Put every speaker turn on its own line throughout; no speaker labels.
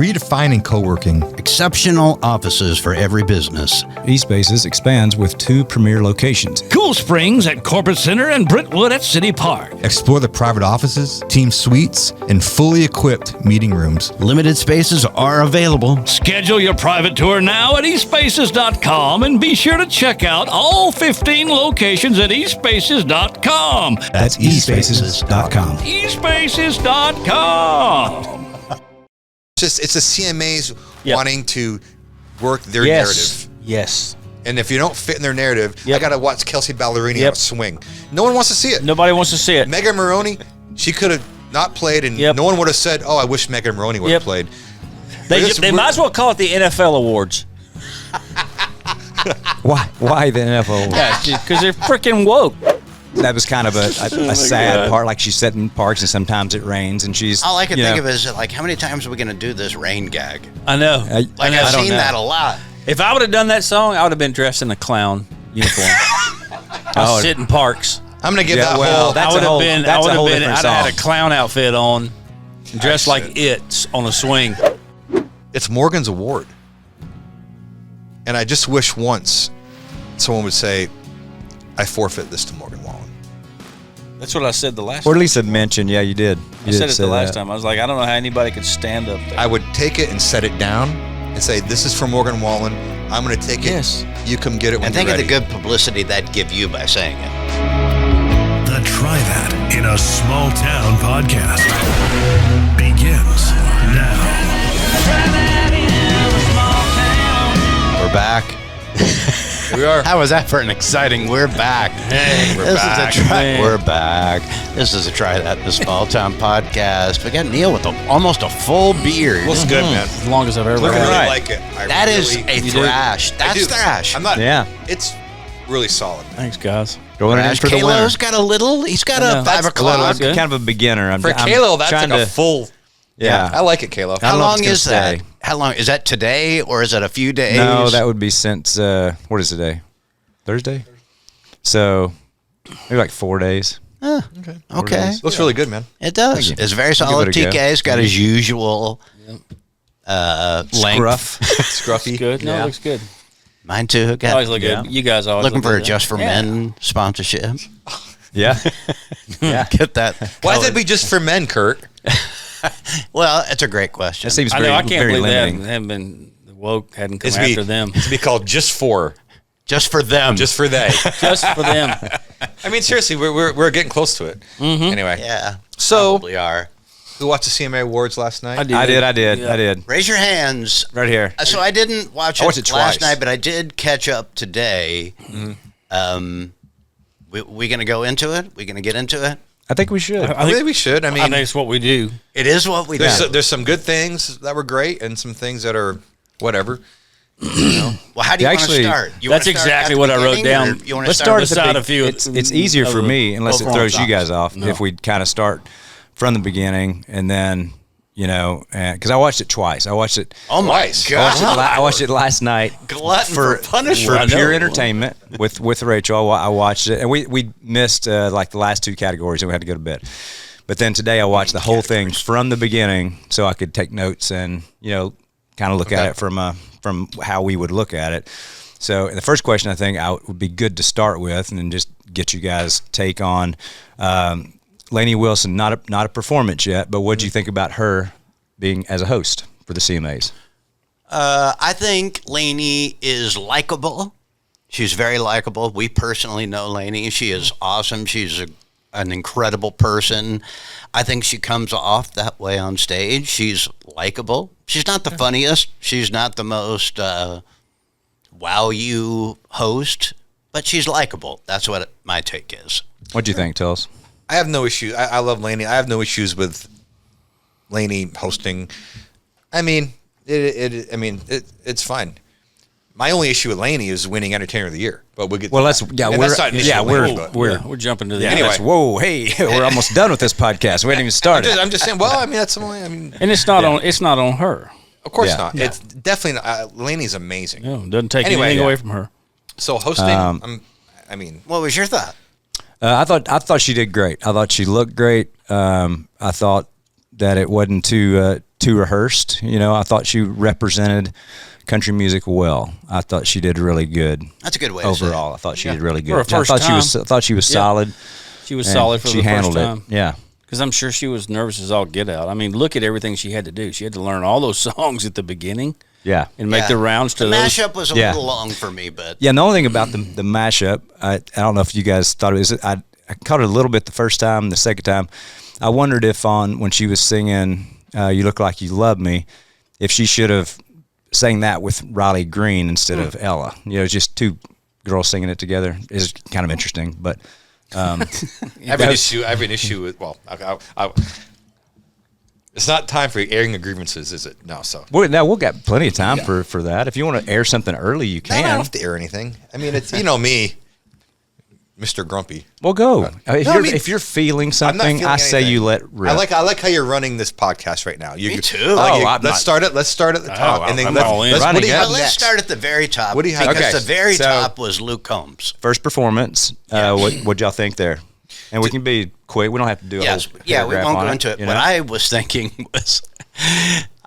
redefining co-working.
Exceptional offices for every business.
eSpaces expands with 2 premier locations.
Cool Springs at Corporate Center and Brentwood at City Park.
Explore the private offices, team suites, and fully equipped meeting rooms.
Limited spaces are available.
Schedule your private tour now at espaces.com and be sure to check out all 15 locations at espaces.com.
That's eSpaces.com.
espaces.com.
It's the CMAs
Yep.
wanting to work their narrative.
Yes.
And if you don't fit in their narrative,
Yep.
I got to watch Kelsea Ballerini
Yep.
on a swing. No one wants to see it.
Nobody wants to see it.
Megan Moroney, she could have not played, and
Yep.
no one would have said, "Oh, I wish Megan Moroney would have
Yep.
played."
They might as well call it the NFL awards.
Why the NFL?
Yeah, because they're freaking woke.
That was kind of a sad part. Like she's sitting in parks and sometimes it rains and she's.
All I can think of is like, how many times are we going to do this rain gag?
I know.
Like I've seen that a lot.
If I would have done that song, I would have been dressed in a clown uniform. I sit in parks.
I'm going to give that
well,
whole.
that's
I would have been.
that's a whole different
I'd have had a
song.
clown outfit on, dressed like it on a swing.
It's Morgan's award, and I just wish once someone would say, "I forfeit this to Morgan Wallen."
That's what I said the last
Or at
time.
least a mention. Yeah, you did.
I said it the last time. I was like, I don't know how anybody could stand up there.
I would take it and set it down and say, "This is for Morgan Wallen. I'm going to take it.
Yes.
You come get it when
And
you're
think of
ready."
the good publicity that'd give you by saying it.
The Try That in a Small Town podcast begins now.
We're back.
We are.
How was that for an exciting? We're back. Hey,
we're back.
We're back. This is a Try That in a Small Town podcast. We got Neil with almost a full beard.
Looks good, man.
As long as I've ever
I
had.
really
Right.
like it.
That is a
You do?
thrash.
I
That's
do.
thrash.
I'm not.
Yeah.
It's really solid.
Thanks, guys.
Going in
Thrash.
for the winner.
Kalo's got a little. He's got
I
a
know.
5
That's
o'clock.
good.
Kind of a beginner.
For Kalo, that's like a full.
Yeah.
I like it, Kalo.
I
How
don't know if
long
it's gonna
is that?
stay.
How long is that today, or is it a few days?
No, that would be since what is today? Thursday. So maybe like 4 days.
Okay.
Looks really good, man.
It does.
Thank you.
It's very
Give
solid.
it a go.
TK's got his usual length.
Scruff.
Scruffy.
Good. No,
Yeah.
it looks good.
Mine too. Got,
Always look good. You guys always
looking
look
for a
good.
Just for Men sponsorship.
Yeah. Yeah.
Get that.
Why does it be just for men, Kurt?
Well, it's a great question.
That seems
I
very,
know. I can't
very
believe
limiting.
they haven't been woke. Hadn't come
It's
after them.
It's be called just for.
Just for them.
Just for they.
Just for them.
I mean, seriously, we're getting close to it. Anyway,
yeah.
So-
probably are.
who watched the CMA Awards last night?
I did.
Yeah.
I did.
Raise your hands.
Right here.
So I didn't watch
I
it,
watched it
last
twice.
night, but I did catch up today. We gonna go into it? We gonna get into it?
I think we should.
I think we should. I mean,
I think it's what we do.
It is what we do.
there's some good things that were great and some things that are whatever.
Well, how do you
Yeah,
want to
actually,
start? You
that's
wanna start
exactly
at the
what I wrote
beginning, or
down.
You want to
Let's
start?
start at
beside
the
a few.
It's easier for me unless it
overall
throws you
topics.
guys off.
No.
If we kind of start from the beginning and then because I watched it twice. I watched it.
Oh my God!
I watched it last night.
Glutton for punishment.
For pure entertainment with Rachel. I watched it, and we missed like the last 2 categories, and we had to go to bed. But then today I watched the whole thing from the beginning, so I could take notes and kind of look at it from how we would look at it. So the first question I think would be good to start with, and then just get you guys' take on Lainey Wilson. Not a performance yet, but what did you think about her being as a host for the CMAs?
I think Lainey is likable. She's very likable. We personally know Lainey. She is awesome. She's an incredible person. I think she comes off that way on stage. She's likable. She's not the funniest. She's not the most wow you host, but she's likable. That's what my take is.
What do you think, Tells?
I have no issue. I love Lainey. I have no issues with Lainey hosting. I mean, it's fine. My only issue with Lainey is winning Entertainer of the Year. But we'll get.
Well,
to that. And that's not an issue with Lainey, but-
We're jumping to the
Yeah,
end.
Anyway.
whoa, hey, we're almost done with this podcast. We haven't even started.
I'm just saying. Well, I mean, that's only. I mean,
And it's not on. It's not on her.
of course
Yeah.
not. It's definitely not. Lainey's amazing.
No, it doesn't take
Anyway,
anything
yeah.
away from her.
So hosting, I mean,
What was your thought?
I thought she did great. I thought she looked great. I thought that it wasn't too too rehearsed. You know, I thought she represented country music well. I thought she did really good.
That's a good way to say it.
Overall, I thought she did really good.
For a first
I
time.
thought she was solid.
She was solid for
she
the
handled
first time.
it. Yeah.
Because I'm sure she was nervous as all get out. I mean, look at everything she had to do. She had to learn all those songs at the beginning.
Yeah.
And make the rounds to
the
those.
mashup was a little long for me, but
Yeah, and the only thing about the mashup, I don't know if you guys thought it was, I caught it a little bit the first time, the second time. I wondered if when she was singing You Look Like You Love Me, if she should have sang that with Riley Green instead of Ella. You know, just two girls singing it together is kind of interesting, but
I have an issue with. Well, it's not time for airing of grievances, is it? No. So
we'll get plenty of time for that. If you want to air something early, you can.
I don't have to air anything. I mean, it's me, Mr. Grumpy.
Well, go. If you're feeling something, I say you let rip.
I like how you're running this podcast right now.
me too.
Let's start at the top, and then
I'm all in.
what do you have
let's
next?
start at the very top.
What do you have
Because
next?
the very
So-
top was Luke Combs.
First performance. What'd y'all think there? And we can be quick. We don't have to do a
Yes,
whole
we
paragraph
won't
on
go into it.
you
What
know?
I was thinking was,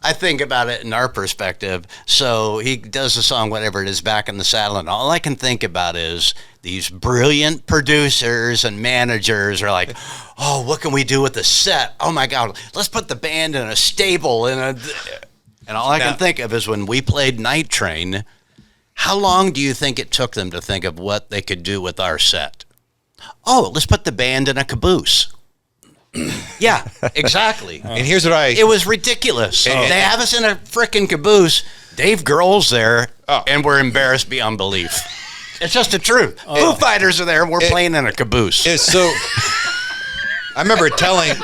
I think about it in our perspective. So he does the song, whatever it is, Back in the Saddle, and all I can think about is these brilliant producers and managers are like, oh, what can we do with the set? Oh my God, let's put the band in a stable and all I can think of is when we played Night Train. How long do you think it took them to think of what they could do with our set? Oh, let's put the band in a caboose. Yeah, exactly.
And here's what
It was ridiculous. They have us in a frickin' caboose. Dave Grohl's there, and we're embarrassed beyond belief. It's just the truth. Foo Fighters are there, and we're playing in a caboose.
So I remember telling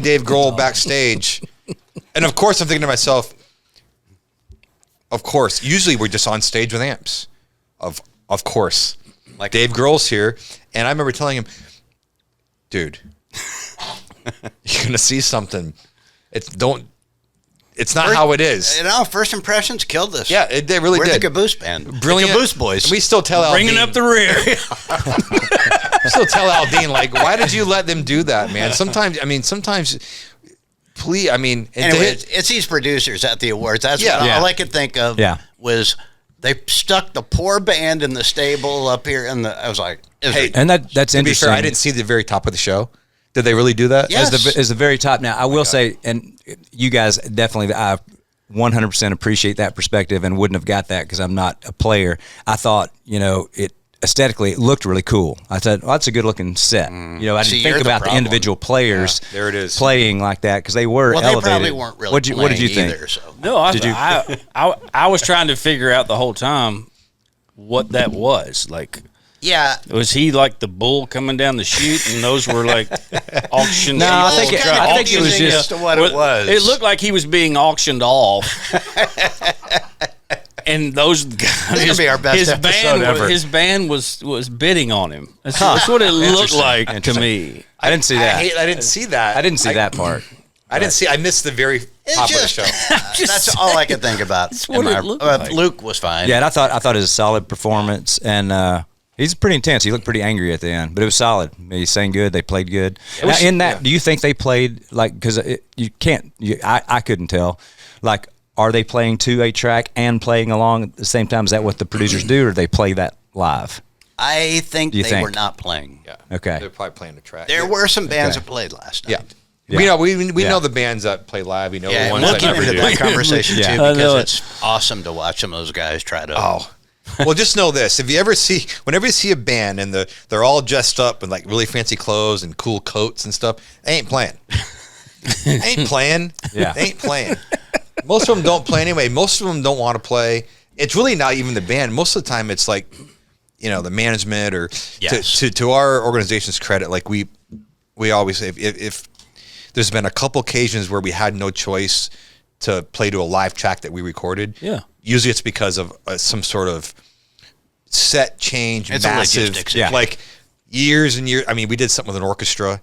Dave Grohl backstage, and of course I'm thinking to myself, of course, usually we're just on stage with amps. Of course. Like Dave Grohl's here, and I remember telling him, dude, you're gonna see something. It's not how it is.
You know, first impressions killed us.
Yeah, they really
We're
did.
the caboose band.
Brilliant.
The caboose boys.
We still tell Al
Bringing
Dean,
up the rear.
still tell Al Dean, like, why did you let them do that, man? Sometimes, please,
Anyway, it's these producers at the awards. That's all I could think of was they stuck the poor band in the stable up here, and I was like,
And that's
to be
interesting.
fair, I didn't see the very top of the show. Did they really do that?
Yes.
As the very top. Now, I will say, and you guys definitely, I 100% appreciate that perspective and wouldn't have got that because I'm not a player. I thought, it aesthetically, it looked really cool. I said, well, that's a good looking set. I didn't think about the individual players
there it is.
playing like that because they were elevated.
They probably weren't really
what did you think?
either, so.
No, I was trying to figure out the whole time what that was. Like,
Yeah.
was he like the bull coming down the chute, and those were like auctioned?
No, I think it was just
what it was.
It looked like he was being auctioned off. And those guys,
This will be our best episode ever.
His band was bidding on him. That's what it looked like to me.
I didn't see that.
I didn't see that.
I didn't see that part.
I missed the very top of the show.
That's all I could think about.
what it looked like.
Luke was fine.
Yeah, and I thought it was a solid performance, and he's pretty intense. He looked pretty angry at the end, but it was solid. He sang good. They played good. Now, in that, do you think they played because you can't? I couldn't tell. Like, are they playing to a track and playing along at the same time? Is that what the producers do, or they play that live?
I think they were not playing.
Yeah.
Okay.
They're probably playing the track.
There were some bands that played last night.
Yeah. We know the bands that play live. We know the
Yeah,
ones
we'll
that
get
never
into
do.
that conversation
Yeah.
too
I know
because
it.
it's awesome to watch some of those guys try to.
Well, just know this: whenever you see a band and they're all dressed up in like really fancy clothes and cool coats and stuff, they ain't playing. They ain't playing.
Yeah.
They ain't playing. Most of them don't play anyway. Most of them don't want to play. It's really not even the band. Most of the time, it's like, the management or to our organization's credit, like we always say, if there's been a couple occasions where we had no choice to play to a live track that we recorded.
Yeah.
Usually it's because of some sort of set change,
It's a
massive,
logistics
like years and years. I mean, we did something with an orchestra,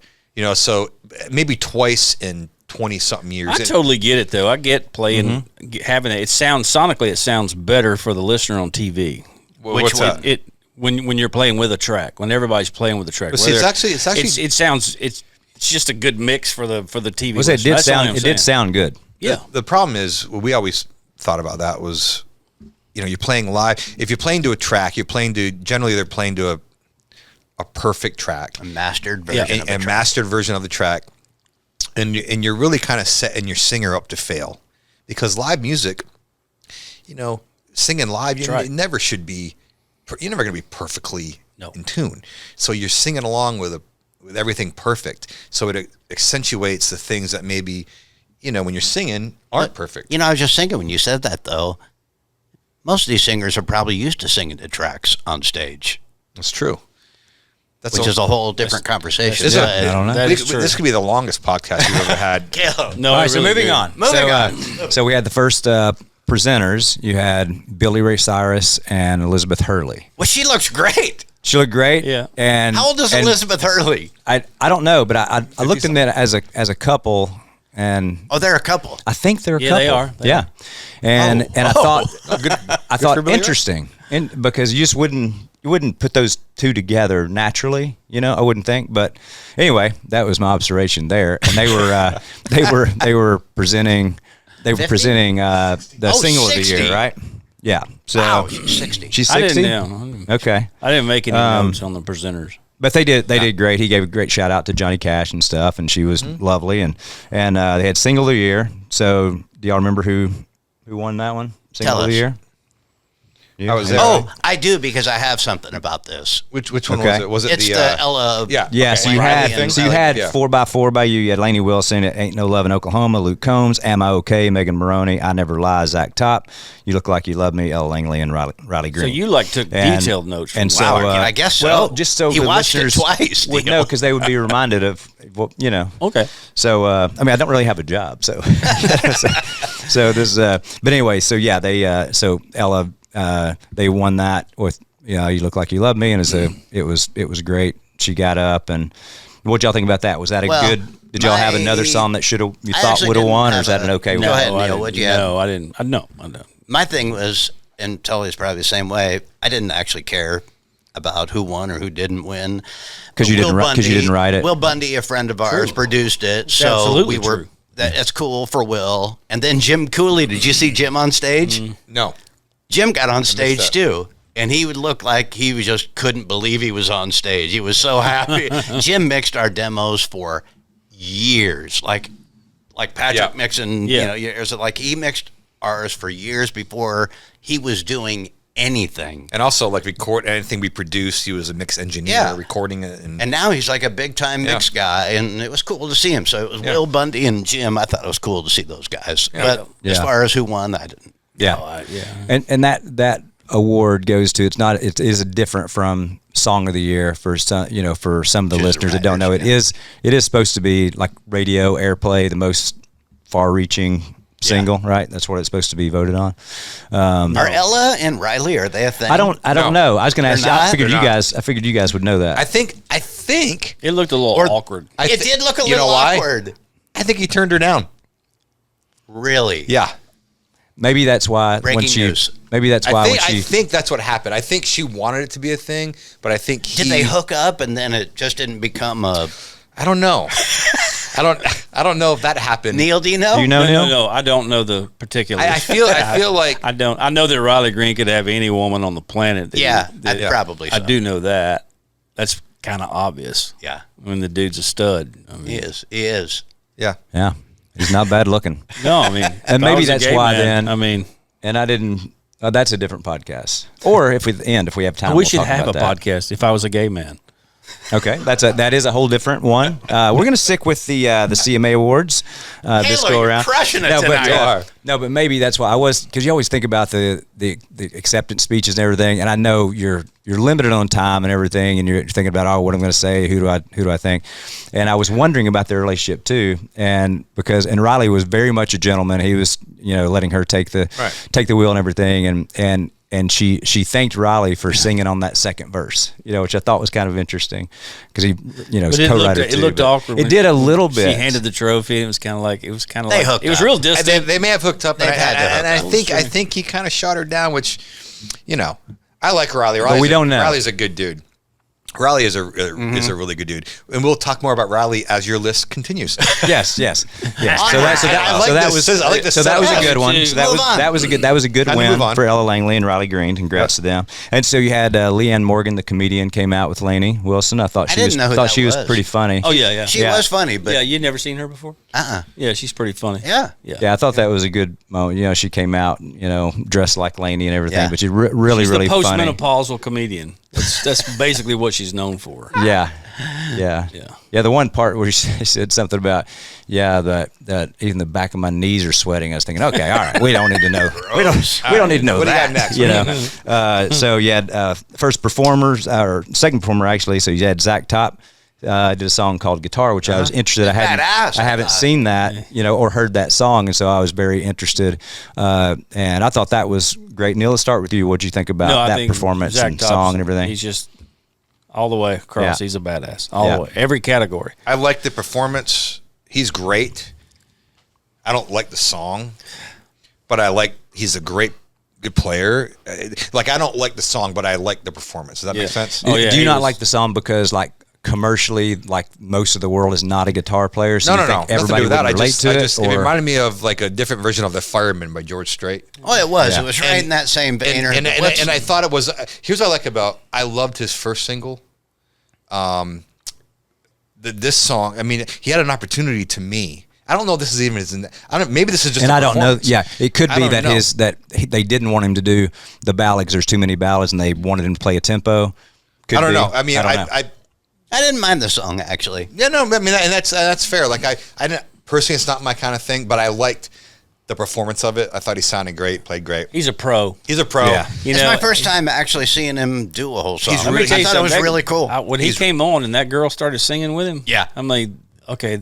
so maybe twice in 20-something years.
I totally get it, though. I get playing, having it. It sounds sonically, it sounds better for the listener on TV.
What's that?
When you're playing with a track, when everybody's playing with a track.
But see, it's actually
it sounds it's just a good mix for the TV.
It did sound good.
Yeah.
The problem is, what we always thought about that was, you're playing live. If you're playing to a track, generally they're playing to a perfect track.
A mastered version of the track.
Mastered version of the track. And you're really kind of setting your singer up to fail. Because live music, singing live, you never should be, you're never going to be perfectly in tune. So you're singing along with everything perfect. So it accentuates the things that maybe, when you're singing aren't perfect.
I was just thinking when you said that, though, most of these singers are probably used to singing to tracks on stage.
That's true.
Which is a whole different conversation.
I don't know.
This could be the longest podcast we've ever had.
No, all right, so moving on. So we had the first presenters. You had Billy Ray Cyrus and Elizabeth Hurley.
Well, she looks great.
She looked great.
Yeah.
And
how old is Elizabeth Hurley?
I don't know, but I looked at it as a couple. And
they're a couple.
I think they're a couple.
They are.
Yeah. And I thought interesting, because you just wouldn't put those two together naturally, I wouldn't think. But anyway, that was my observation there. And they were presenting the single 60. Of the year, right? Yeah. So
wow, she's 60.
She's 60. Okay.
I didn't make any notes on the presenters.
But they did great. He gave a great shout out to Johnny Cash and stuff, and she was lovely. And they had single of the year. So do y'all remember who won that one? Single of the year.
I was there.
Oh, I do, because I have something about this.
Which one was it? Was it
it's the Ella?
Yeah.
Yeah. So you had 4x4 by you. You had Lainey Wilson at Ain't No Love in Oklahoma. Luke Combs, Am I Okay? Megan Moroney, I Never Lie. Zack Top, You Look Like You Love Me. Langley and Riley Green.
So you took detailed notes.
And so
I guess so.
Well, just so
he
the
watched
listeners
it twice.
would know, because they would be reminded of
Okay.
So I don't really have a job, so so this. But anyway, so yeah, so Ella. They won that with You Look Like You Love Me, and it was great. She got up, and what y'all think about that? Was that a good? Did y'all have another song that you thought would have won, or is that an okay one?
Go ahead, Neil. What'd you have?
No, I didn't. No.
My thing was, and Tully's probably the same way, I didn't actually care about who won or who didn't win,
because you didn't write it.
Will Bundy, a friend of ours, produced it, so
absolutely
we were.
True.
That's cool for Will. And then Jim Cooley. Did you see Jim on stage?
No.
Jim got on stage too, and he would look like he just couldn't believe he was on stage. He was so happy. Jim mixed our demos for years, like Patrick mixing. He mixed ours for years before he was doing anything.
And also, record anything we produced. He was a mix engineer, recording it. And
now he's like a big time mix guy, and it was cool to see him. So it was Will Bundy and Jim. I thought it was cool to see those guys. Yeah. But as far as who won, I didn't.
Yeah, and that award goes to it is different from Song of the Year for some of the listeners that don't know. It is supposed to be like radio airplay, the most far-reaching single, right? That's what it's supposed to be voted on.
Are Ella and Riley, are they a thing?
I don't know. I was going to ask you. I figured you guys would know that.
I think
it looked a little awkward.
It did look a little awkward.
I think he turned her down.
Really?
Yeah.
Maybe that's why.
News.
Maybe that's why.
I think that's what happened. I think she wanted it to be a thing, but I think
did they hook up and then it just didn't become a?
I don't know. I don't know if that happened.
Neil, do you know?
Do you know Neil?
No, I don't know the particulars.
I feel like
I don't. I know that Riley Green could have any woman on the planet.
Probably. So.
I do know that. That's kind of obvious.
Yeah.
When the dude's a stud. I mean,
he is.
Yeah.
Yeah. He's not bad looking.
No, I mean,
and maybe that's why
man,
then.
I mean,
and I didn't. That's a different podcast. Or if we have time,
we should have a podcast. If I was a gay man.
Okay, that is a whole different one. We're going to stick with the CMA awards this go around.
You're crushing it tonight.
But maybe that's why because you always think about the acceptance speeches and everything, and I know you're limited on time and everything, and you're thinking about what I'm going to say, who do I think, and I was wondering about their relationship too, and Riley was very much a gentleman. He was letting her take the wheel and everything, and she thanked Riley for singing on that second verse, which I thought was kind of interesting because he, was co-writer too.
It looked awkward.
It did a little bit.
She handed the trophy. And it was kind of like
they hooked
it was
up.
Real distant.
They may have hooked up, and I think he kind of shot her down. Which, I like Riley.
But we don't know.
Riley's a good dude. Riley is a really good dude, and we'll talk more about Riley as your list continues.
Yes. So that was a good one. So that was a good win for Ella Langley and Riley Green. Congrats to them. And so you had Leanne Morgan, the comedian, came out with Lainey Wilson. I thought she was pretty funny.
Oh yeah.
She was funny, but
you'd never seen her before? Yeah, she's pretty funny.
Yeah.
I thought that was a good moment. You know, she came out, dressed like Lainey and everything, but she's really
she's
really
the
funny.
Postmenopausal comedian. That's basically what she's known for.
Yeah. The one part where she said something about, that even the back of my knees are sweating. I was thinking, okay, all right, we don't need to know. we don't need to know
what
that.
Do you got next?
So you had first performers or second performer actually. So you had Zack Top. Did a song called Guitar, which I was interested. I haven't seen that, or heard that song, and so I was very interested. And I thought that was great. Neil, let's start with you. What did you think about that performance and song and everything?
He's just all the way across. He's a badass all the way, every category.
I like the performance. He's great. I don't like the song, but he's a good player. Like, I don't like the song, but I like the performance. Does that make sense?
Do you not like the song because commercially, most of the world is not a guitar player? So
no.
Everybody would relate to it?
It reminded me of a different version of The Fireman by George Strait.
Oh, it was. It was right in that same vein.
And I thought it was. Here's what I like about. I loved his first single. This song. I mean, he had an opportunity to me. I don't know if this is even. Maybe this is just.
And I don't know. Yeah, it could be that they didn't want him to do the ballads. There's too many ballads, and they wanted him to play a tempo.
I don't know. I mean,
I didn't mind the song, actually.
Yeah, no, I mean, and that's fair. Like, I didn't, personally, it's not my kind of thing, but I liked the performance of it. I thought he sounded great, played great.
He's a pro.
Yeah.
It's my first time actually seeing him do a whole song.
I
thought it was really cool.
When he came on and that girl started singing with him, I'm like, okay,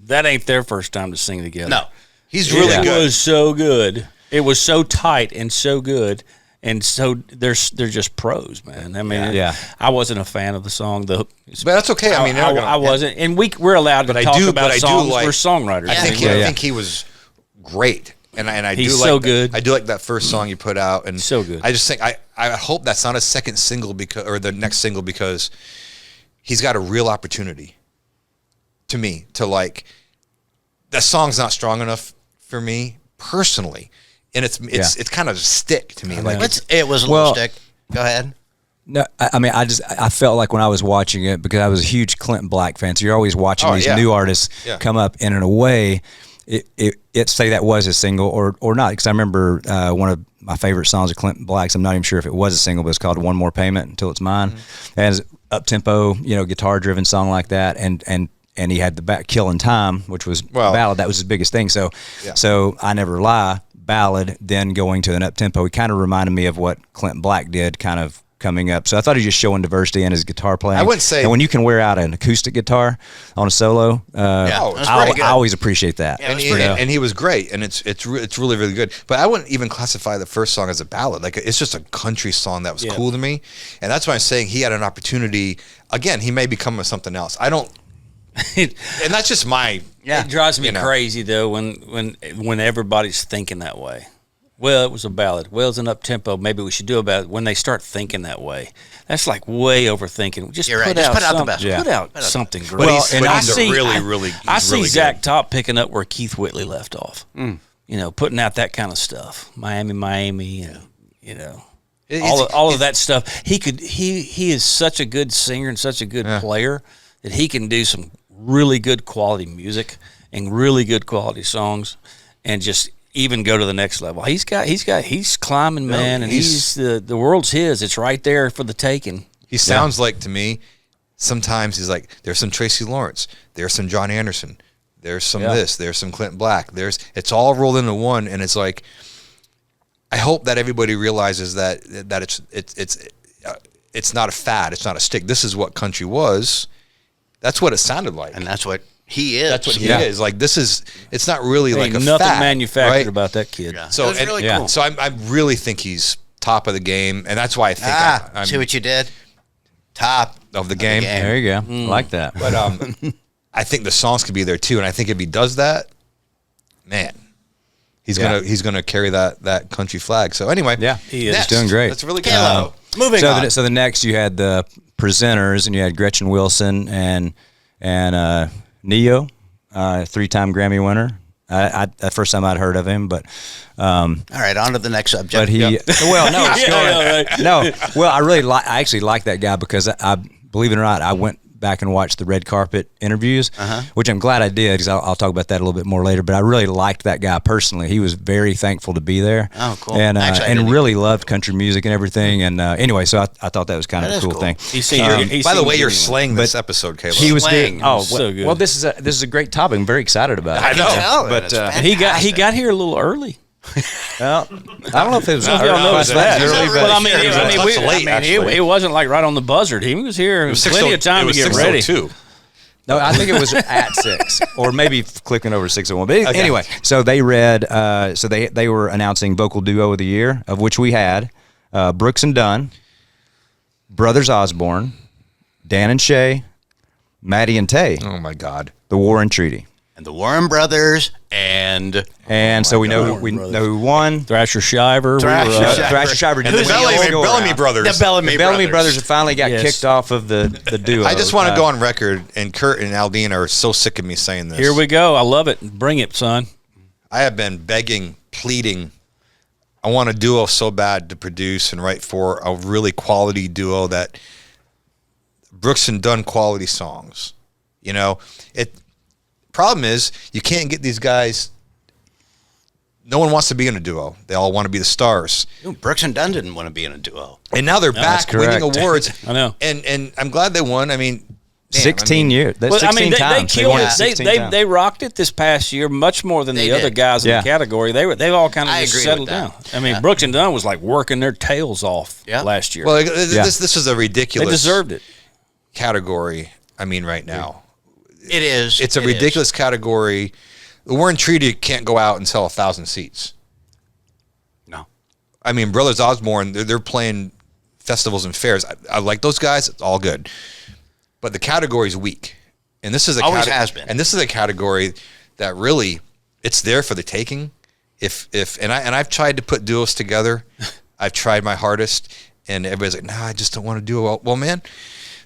that ain't their first time to sing together.
No.
He's really good.
It was so good. It was so tight and so good. And so they're just pros, man. I mean, I wasn't a fan of the song. But
that's okay. I mean,
I wasn't, and we're allowed to talk about songs. We're songwriters.
I think he was great, and I do
He's
like
so good.
I do like that first song you put out, and
so good.
I just think I hope that's not a second single or the next single, because he's got a real opportunity. To me, that song's not strong enough for me personally. And it's kind of stick to me.
It was a little stick. Go ahead.
No, I mean, I felt like when I was watching it, because I was a huge Clint Black fan, so you're always watching these new artists come up, and in a way, it say that was a single or not, because I remember one of my favorite songs of Clint Black's, I'm not even sure if it was a single, but it's called One More Payment Until It's Mine. Mm-hmm. And it's up-tempo, guitar-driven song like that, and he had the Killing Time, which was a ballad. That was his biggest thing. So I Never Lie, ballad, then going to an up-tempo. He kind of reminded me of what Clint Black did kind of coming up. So I thought he was just showing diversity in his guitar playing.
I wouldn't say...
And when you can wear out an acoustic guitar on a solo, I always appreciate that.
And he was great, and it's really, really good. But I wouldn't even classify the first song as a ballad. It's just a country song that was cool to me. And that's why I'm saying he had an opportunity. Again, he may become something else. I don't... and that's just my...
It drives me crazy though when everybody's thinking that way. Well, it was a ballad. Well, it's an up tempo. Maybe we should do a ballad. When they start thinking that way, that's like way overthinking. Just put out the best. Put out something great.
Well,
I see Zack Top picking up where Keith Whitley left off. Putting out that kind of stuff. Miami. All of that stuff. He is such a good singer and such a good player that he can do some really good quality music and really good quality songs, and just even go to the next level. He's climbing, man, and he's the world's his. It's right there for the taking.
He sounds like, to me, sometimes he's like, there's some Tracy Lawrence, there's some John Anderson, there's some there's some Clint Black, it's all rolled into one, and it's like, I hope that everybody realizes that it's not a fad, it's not a stick. This is what country was. That's what it sounded like,
and that's what he is.
That's what he is. Like, it's not really like a
nothing
fad,
manufactured about that kid.
Yeah.
So
it was really cool.
So I really think he's top of the game, and that's why I think I'm
see what you did. Top
of the game.
There you go. Like that.
But I think the songs could be there too, and I think if he does that, man, he's gonna carry that country flag. So anyway,
he is. He's doing great.
That's really good.
Moving on.
So the next you had the presenters, and you had Gretchen Wilson and Neo, 3-time Grammy winner. The first time I'd heard of him, but
all right, on to the next subject.
But I actually like that guy because I believe it or not, I went back and watched the red carpet interviews, which I'm glad I did because I'll talk about that a little bit more later. But I really liked that guy personally. He was very thankful to be there.
Oh, cool.
And really loved country music and everything. And anyway, so I thought that was kind of a cool thing.
By the way, you're slaying this episode, Caleb.
He was
slaying.
good. Oh,
so good.
Well, this is a great topic. I'm very excited about it.
I know,
but
he got here a little early.
Well, I don't know if it was
Y'all noticed that.
early,
Well, I mean,
late,
it wasn't like right on the buzzard. He was here plenty of time to get ready.
No, I think it was at 6, or maybe clicking over 6:01. But anyway, so they read. So they were announcing vocal duo of the year, of which we had Brooks and Dunn, Brothers Osborne, Dan and Shay, Maddie and Tay.
Oh my God,
the War and Treaty.
And the Warren Brothers and
so we know who won.
Thrasher Shiver.
Thrasher Shiver.
And the Bellamy Brothers.
The Bellamy
Brothers have finally got kicked off of the duo.
I just want to go on record, and Kurt and Aldine are so sick of me saying this.
Here we go. I love it. Bring it, son.
I have been begging, pleading. I want a duo so bad to produce and write for a really quality duo that Brooks and Dunn quality songs. You know, problem is you can't get these guys. No one wants to be in a duo. They all want to be the stars.
Brooks and Dunn didn't want to be in a duo.
And now they're back winning awards.
I know.
And I'm glad they won. I mean,
16 years. That's
well,
16 times.
They killed it. They rocked it this past year much more than the other guys in the category. They've all kind of just settled down. I mean, Brooks and Dunn was like working their tails off last year.
Well, this is a ridiculous.
They deserved it.
Category. I mean, right now.
It is.
It's a ridiculous category. The Warren Treaty can't go out and sell 1,000 seats.
No.
I mean, Brothers Osborne, they're playing festivals and fairs. I like those guys. It's all good. But the category is weak. And this is
always has been.
And this is a category that really, it's there for the taking. I've tried to put duos together. I've tried my hardest. And everybody's like, I just don't want to do it. Well, man,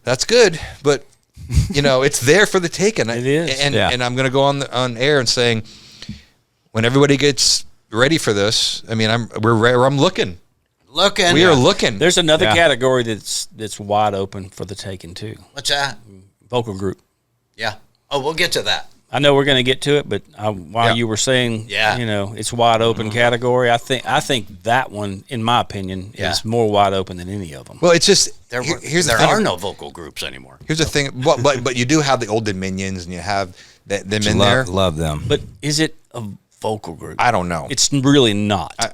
that's good. But you know, it's there for the taking.
It is.
And I'm going to go on air and saying, when everybody gets ready for this, I mean, I'm looking. We are looking.
There's another category that's wide open for the taking too.
What's that?
Vocal group.
Yeah. Oh, we'll get to that.
I know we're going to get to it, but while you were saying, you know, it's wide open category, I think that one, in my opinion, is more wide open than any of them.
Well, it's just
there are no vocal groups anymore.
Here's the thing, but you do have the Old Dominions, and you have them in there.
Love them.
But is it a vocal group?
I don't know.
It's really not.
I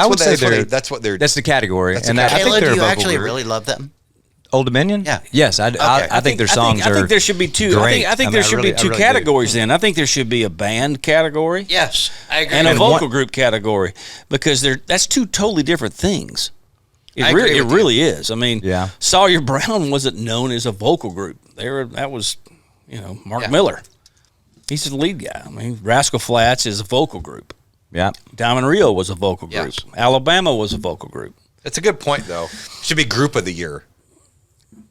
would say
that's what they're.
That's the category.
I think they're do you actually really love them?
Old Dominion?
Yeah.
Yes, I think their songs are.
I think there should be two.
Great.
I think there should be two categories then. I think there should be a band category.
Yes, I agree.
And a vocal group category, because that's two totally different things. It really is. I mean, Sawyer Brown wasn't known as a vocal group. That was, Mark Miller. He's the lead guy. I mean, Rascal Flatts is a vocal group.
Yeah.
Diamond Rio was a vocal group.
Yes.
Alabama was a vocal group.
That's a good point, though. Should be group of the year.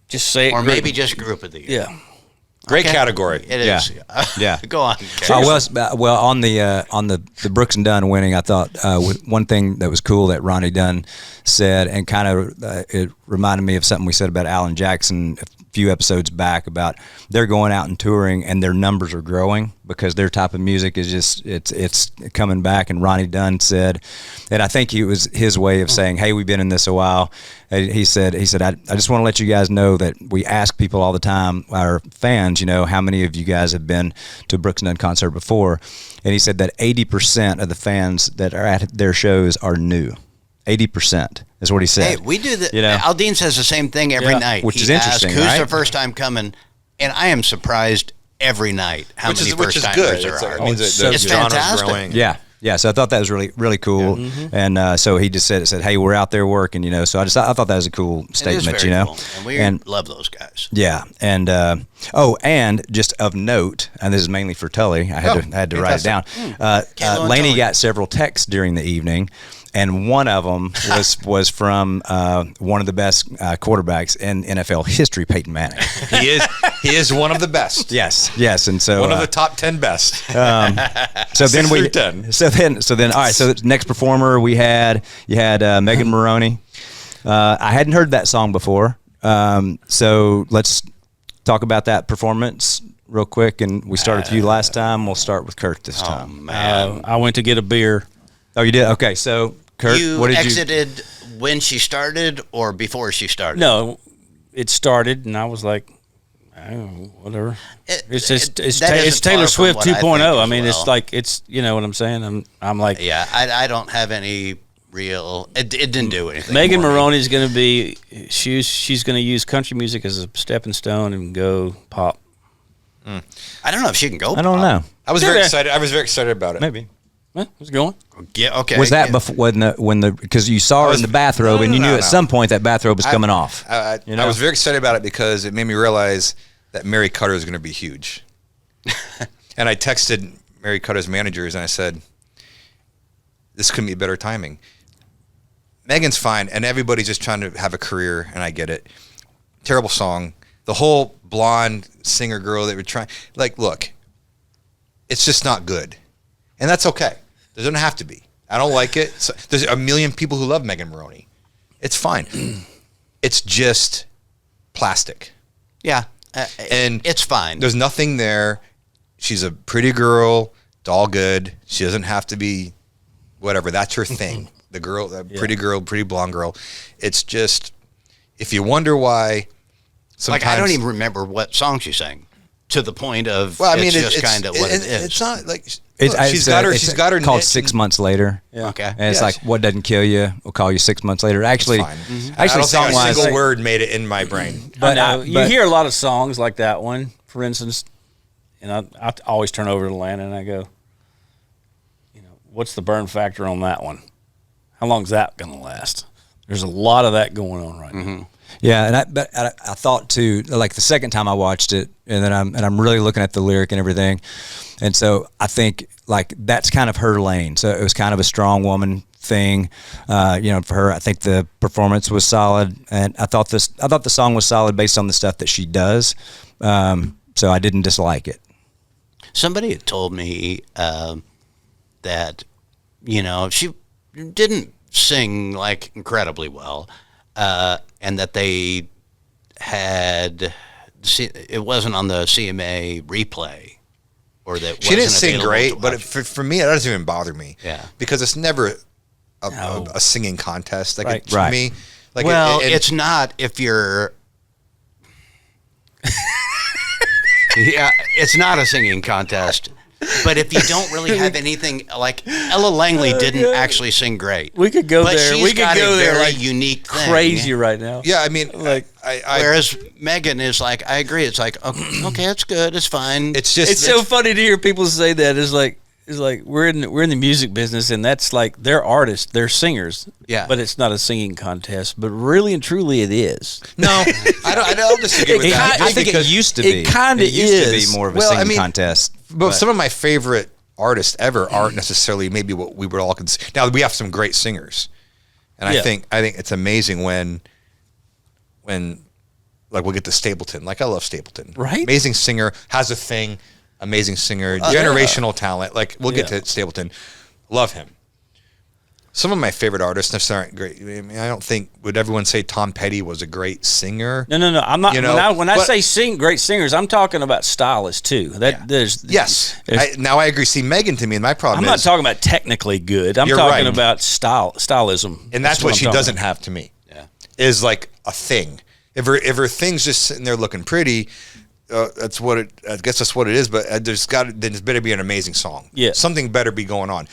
Just say it.
Or maybe just group of the year.
Yeah.
Great category.
It is.
Yeah.
Go on.
Well, on the Brooks and Dunn winning, I thought one thing that was cool that Ronnie Dunn said, and kind of it reminded me of something we said about Alan Jackson a few episodes back, about they're going out and touring and their numbers are growing because their type of music is just it's coming back. And Ronnie Dunn said, and I think it was his way of saying, hey, we've been in this a while. He said I just want to let you guys know that we ask people all the time, our fans, how many of you guys have been to a Brooks and Dunn concert before? And he said that 80% of the fans that are at their shows are new. 80% is what he said.
Hey, we do that. Aldine says the same thing every night.
Which is interesting,
Who's
right?
the first time coming? And I am surprised every night how many first timers there are.
It means the
it's
genre's
fantastic.
growing.
Yeah, so I thought that was really, really cool, and so he just said, "Hey, we're out there working," So I thought that was a cool statement,
it is very cool. And we love those guys.
Yeah, and and just of note, and this is mainly for Tully. I had to write it down. Lainey got several texts during the evening and one of them was from one of the best quarterbacks in NFL history, Peyton Manning.
He is one of the best.
Yes, and so
One of the top 10 best.
So then
Six
we
through 10.
so then all right. So the next performer you had Megan Moroney. I hadn't heard that song before, so let's talk about that performance real quick. And we started with you last time. We'll start with Kurt this time.
Man.
I went to get a beer.
Oh, you did? Okay, so Kurt,
You
what did
exited when she started or before she started?
No, it started, and I was like, oh, whatever. It's
that
it's
isn't
Taylor
far from
Swift
what I think
2.0. I
as
mean,
well.
it's like it's you know what I'm saying. I'm like,
Yeah, I don't have any real. It didn't do anything.
Megan
for me.
Moroney's going to be she's going to use country music as a stepping stone and go pop.
I don't know if she can go.
I don't know.
I was
Yeah.
very excited. I was very excited about it.
Maybe.
Well, how's it going?
Yeah, okay.
Was that
yeah.
before when the because you saw her in the bathrobe and you knew at some point that bathrobe was coming off?
I
know?
was very excited about it because it made me realize that Mary Cutter is going to be huge. And I texted Mary Cutter's managers and I said, this couldn't be better timing. Megan's fine, and everybody's just trying to have a career, and I get it. Terrible song. The whole blonde singer girl that we're trying, like, look, it's just not good. And that's okay. It doesn't have to be. I don't like it. So, there's a million people who love Megan Moroney. It's fine. It's just plastic.
Yeah,
And
it's fine.
There's nothing there. She's a pretty girl. It's all good. She doesn't have to be whatever. That's her thing. The girl, the pretty girl, pretty blonde girl. It's just, if you wonder why sometimes.
Like, I don't even remember what song she sang. To the point of,
Well, I mean,
it's just kind of what it is.
It's not like
She's
got her
called
niche
6
and-
months later.
Okay.
And it's
Yes.
like, what doesn't kill you will call you 6 months later. Actually,
Fine. I
actually,
don't
song
think a
wise,
single word made it in my brain.
I know you
but-
hear a lot of songs like that one, for instance, and I always turn over to Lana and I go, you know, what's the burn factor on that one? How long's that going to last? There's a lot of that going on right now.
Yeah, and I thought too, like the second time I watched it, and then I'm really looking at the lyric and everything, and so I think like that's kind of her lane. So it was kind of a strong woman thing, you know, for her. I think the performance was solid, and I thought the song was solid based on the stuff that she does. So I didn't dislike it.
Somebody had told me that, you know, she didn't sing like incredibly well, and that they had, it wasn't on the CMA replay, or that
She didn't
wasn't
sing
available
great,
to
but
watch.
for me, it doesn't even bother me.
Yeah.
Because it's never
No.
a singing contest. Like
Right.
to
Right.
me, like
Well,
it-
it's not if you're. Yeah, it's not a singing contest. But if you don't really have anything, like Ella Langley didn't actually sing great.
We could go
but
there.
She's
We could
got
go
a
there
very
like
unique thing.
crazy right now.
Yeah, I mean,
Like,
I
Whereas Megan is like, I agree. It's like, okay, it's good, it's fine.
it's just
It's so funny to hear people say that. It's like we're in the music business, and that's like they're artists, they're singers.
Yeah.
but it's not a singing contest. But really and truly, it is.
no. I don't disagree with that.
I think it
Because-
used to be.
it kinda
used to
is.
be more of a
Well, I
singing
mean,
contest.
But some of my favorite artists ever aren't necessarily maybe what we would all consider. Now we have some great singers, and
Yeah.
I think it's amazing when like we'll get to Stapleton. Like I love Stapleton,
Right?
Amazing singer, has a thing, amazing singer, generational talent. Like we'll get
Yeah.
to Stapleton, love him. Some of my favorite artists necessarily aren't great. I mean, I don't think would everyone say Tom Petty was a great singer.
No. I'm not.
You know,
when I
but-
say great singers, I'm talking about stylists too.
Yes,
there's-
now I agree. See, Megan to me, and my problem
I'm
is
not talking about technically good. I'm
You're
talking
right.
about stylism,
and that's what
I'm
she
talking
doesn't
about.
have to me.
Yeah.
Is like a thing. If her thing's just sitting there looking pretty, that's what it. I guess that's what there's better be an amazing song.
Yeah.
Something better be going on.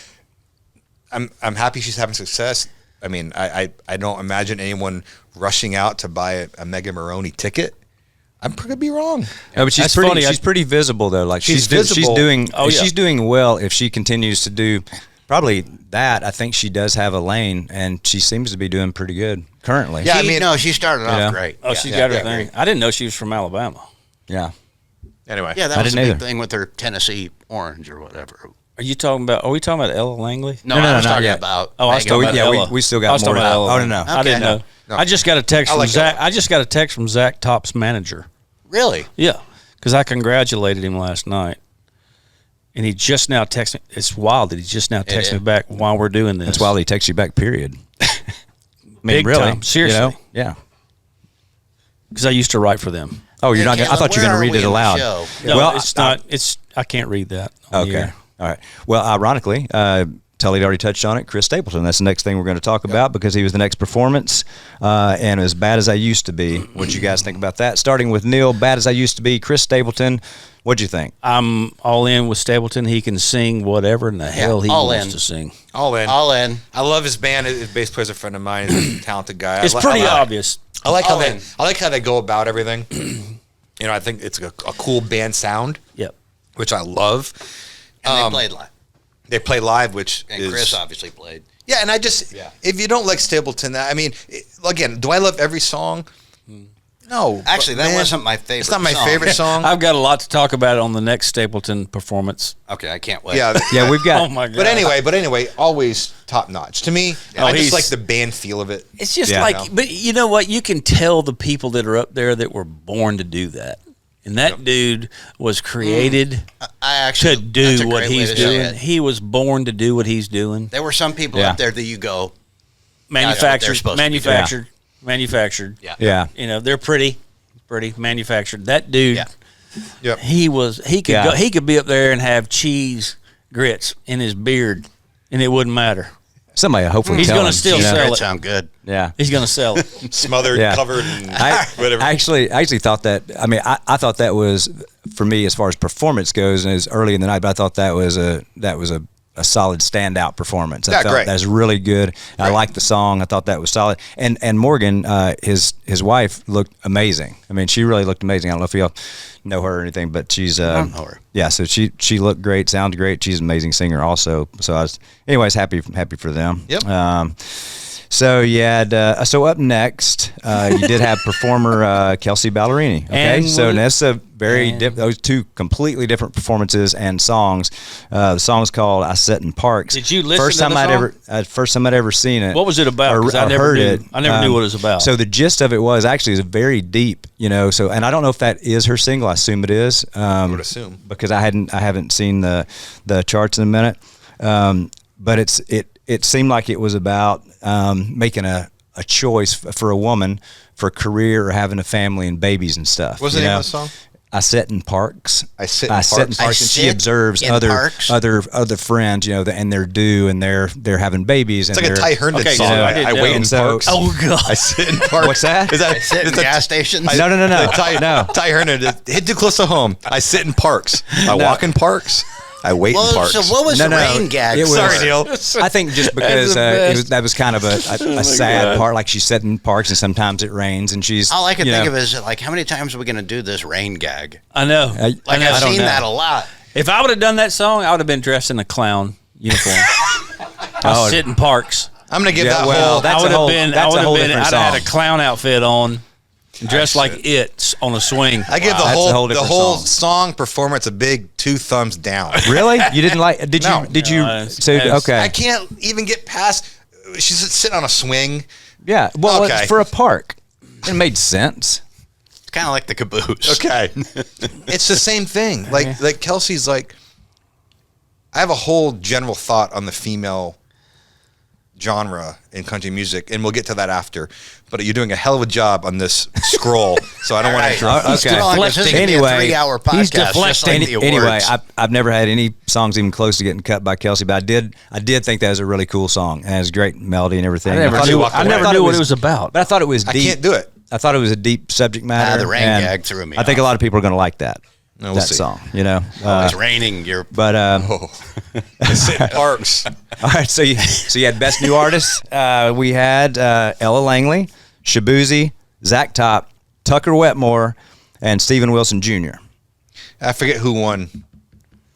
I'm happy she's having success. I mean, I don't imagine anyone rushing out to buy a Megan Moroney ticket. I'm gonna be wrong.
No, but she's
That's
pretty.
funny.
She's pretty visible though. Like
She's
she's
visible.
doing.
Oh, yeah.
She's doing well if she continues to do. Probably that. I think she does have a lane, and she seems to be doing pretty good currently.
Yeah, I mean-
no, she started off
Yeah.
great.
Oh,
Yeah.
she's got her
yeah,
thing. I didn't know she was from Alabama.
Yeah.
Anyway,
Yeah, that
I
was the
didn't
big
either.
thing with her Tennessee Orange or whatever.
Are we talking about Ella Langley?
No,
No,
I was
not
talking
yet.
about.
Oh, I was
Megan.
talking about Ella.
we still
I
got
was
more.
talking about Ella.
Oh, no.
I didn't know.
No.
I just got a text from
like
Zack.
Ella.
I just got a text from Zack Top's manager.
Really?
Yeah, because I congratulated him last night, and he just now texted me. It's wild that he just now texted me back while we're doing this.
That's why he texts you back, period. I mean,
Big
really.
time. Seriously.
You know? Yeah.
Because I used to write for them.
Oh, you're not.
Hey,
I thought you were
where
going
are
to read
we
it
in the
aloud.
show?
No,
well,
it's not. It's I can't read that. on the
Okay.
air.
All right. Well, ironically, Tully already touched on it. Chris Stapleton. That's the next thing we're going to talk about because he was the next performance. And As Bad as I Used to Be. What you guys think about that? Starting with Neil, Bad as I Used to Be. Chris Stapleton. What'd you think?
I'm all in with Stapleton. He can sing whatever in the hell he
all
wants
in.
to sing.
All in.
All in.
I love his band. His bass player's a friend of mine. He's a talented guy.
It's pretty obvious.
I like
All
how
in.
they go about everything. You know, I think it's a cool band sound,
Yep.
which I love.
And they played live.
They play live, which
And
is
Chris obviously played.
yeah. And I just if you don't like Stapleton, I mean, again, do I love every song? No,
Actually,
but,
that
man,
wasn't my favorite
It's not my
song.
favorite song.
I've got a lot to talk about on the next Stapleton performance.
Okay, I can't wait.
yeah,
Yeah, we've got.
Oh my god!
But anyway, always top notch to me. I
he's-
just like the band feel of it.
It's just
Yeah.
like, but you know what? You can tell the people that are up there that were born to do that. And that dude was created
I actually
to
that's a
do what
great way
he's
to say
doing.
it.
He was born to do what he's doing.
There were some people
Yeah.
up there that you go,
Manufactured,
supposed to be
manufactured, manufactured.
yeah,
Yeah.
You know, they're pretty manufactured. That dude,
Yeah.
Yep.
he could
Yeah.
go, he could be up there and have cheese grits in his beard, and it wouldn't matter.
Somebody hopefully
He's
tell
gonna
him,
still
you know?
sell
That
it.
sound good.
Yeah.
He's gonna sell it.
Smothered,
Yeah.
covered, and
I
whatever.
actually thought that. I mean, I thought that was for me as far as performance goes, and it was early in the night. But I thought that was a solid standout performance. I
Yeah,
felt
great.
that was really good. I liked the song. I thought that was solid. And Morgan, his wife looked amazing. I mean, she really looked amazing. I don't know if y'all know her or anything, but she's
I don't know her.
yeah. So she looked great, sounded great. She's an amazing singer also. So I was anyways happy for them.
Yep.
So you had so up next, you did have performer Kelsea Ballerini. Okay,
And
so
what-
that's a very those two completely different performances and songs. The song's called "I Sit in Parks."
Did you listen
first
to
time
the
I'd
song?
ever first time I'd ever seen it.
What was it about? 'Cause I never
heard
knew.
it.
I never knew what it was about.
So the gist of it was actually is very deep, you know. So and I don't know if that is her single. I assume it is. I
would assume.
because I haven't seen the charts in a minute. But it seemed like it was about making a choice for a woman for a career or having a family and babies and stuff.
What's the
you
name
know?
of the song?
I sit in parks.
I sit in parks.
and
I
she
sit
observes
in
other
parks?
other friends, you know, and they're due and they're having babies.
It's
and
like a
they're-
Ty Herndon
Okay,
song.
so I
I,
didn't
I
know.
wait in
And so-
parks.
oh god!
I sit in parks.
What's that?
Is that
Sit in
is that-
gas stations.
No.
Ty,
No.
Ty Herndon. Hit too close to home. I sit in parks. I walk in parks. I wait in
Well,
parks.
so what was
No,
the
no,
rain gag?
it was-
Sorry, Neil.
I think just because
the best.
that was kind of a sad part. Like she's sitting in parks and sometimes it rains and she's.
All I can
you
think
know,
of is like, how many times are we going to do this rain gag?
I know.
Like
I
I've
don't
seen
know.
that a lot.
If I would have done that song, I would have been dressed in a clown uniform. I sit in parks.
I'm gonna give
Yeah,
that
well,
whole.
that's
I
a
would have
whole-
been.
that's
I
a
would
whole
have been. I'd
different
have had a
song.
clown outfit on, dressed like it on a swing.
I give
That's a
the
whole
whole
different
song.
song.
Performance a big 2 thumbs down.
Really? You didn't like? Did
No.
you? Did you?
No,
So
it's-
okay.
I can't even get past. She's sitting on a swing.
Yeah. Well,
Okay.
it's for a park. It made sense.
It's kind of like the caboose.
Okay, it's the same thing. Like Kelsey's like. I have a whole general thought on the female genre in country music, and we'll get to that after. But you're doing a hell of a job on this scroll, so I don't want to
All right.
interrupt.
Okay.
Well, this is gonna be a
Anyway,
3-hour
he's
podcast. Just
deflecting.
like the
Anyway,
awards.
I've never had any songs even close to getting cut by Kelsey, but I did think that was a really cool song. And it has great melody and everything.
I never
thought
knew.
you walked
I
away.
never
thought
knew
it
what
was-
it was about.
But I thought it was
I
deep.
can't do it.
I thought it was a deep subject matter.
the rain
and
gag threw me
I think
off.
a lot of people are going to like that.
No, we'll
that
see.
song, you know.
It's raining. You're
But
I sit in parks.
all right, so you had best new artist. We had Ella Langley, Shaboozey, Zack Top, Tucker Wetmore, and Stephen Wilson Jr.
I forget who won.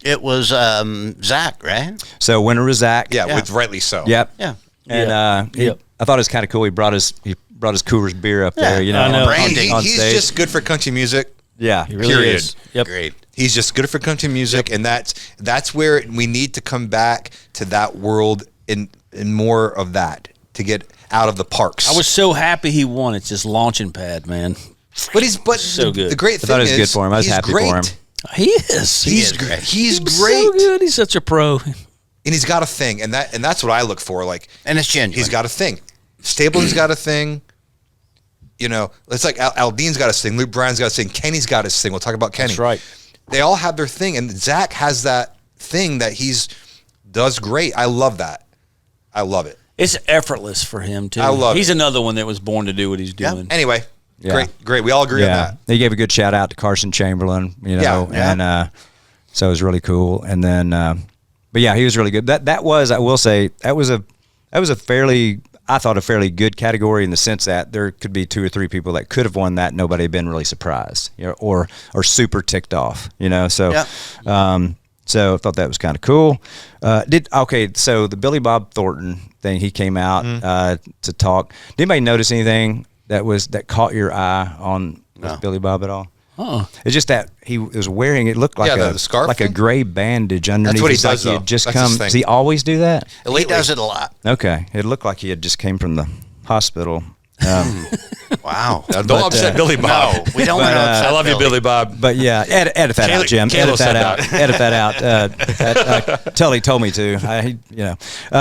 It was Zack, right?
So winner was Zack.
Yeah, with rightly so.
Yep.
Yeah.
And
Yep.
I thought it was kind of cool. He brought his Coors beer up there. You know,
I know.
on
Branding.
on
He's
stage.
just good for country music.
Yeah.
He really
Period.
is. Yep.
Great.
He's just good for country music, and that's where we need to come back to that world in more of that to get out of the parks.
I was so happy he won. It's just launching pad, man.
But
so good.
The great
I
thing
thought it was
is
good for him. I was happy for him.
He is.
He's great. He's great.
So good. He's such a pro.
And he's got a thing, and that's what I look for. Like,
and it's genuine.
He's got a thing. Stapleton's got a thing. You know, it's like Aldean's got his thing. Luke Bryan's got his thing. Kenny's got his thing. We'll talk about Kenny.
That's right.
They all have their thing, and Zack has that thing that does great. I love that. I love it.
It's effortless for him too.
I love
He's
it.
another one that was born to do what he's doing.
Anyway,
Yeah.
great. We all agree on that.
They gave a good shout out to Carson Chamberlain, and so it was really cool. And then, but yeah, he was really good. That was, I will say, that was a fairly, I thought, a fairly good category in the sense that there could be 2 or 3 people that could have won that. Nobody had been really surprised, or super ticked off, So, so I thought that was kind of cool. So the Billy Bob Thornton thing, he came out to talk. Did anybody notice anything that caught your eye on Billy Bob at all? It's just that he was wearing, it looked like
the scarf
like
thing?
a gray bandage underneath.
That's what he
It's
does,
like
though.
He had just
That's his
come.
thing.
Does he always do that?
He does it a lot.
Okay, it looked like he had just came from the hospital.
Wow.
Don't upset Billy Bob.
No, we don't want to upset
I love you, Billy Bob.
But yeah, edit that out, Jim.
Kayla
Edit
said
that out. Tully told me to.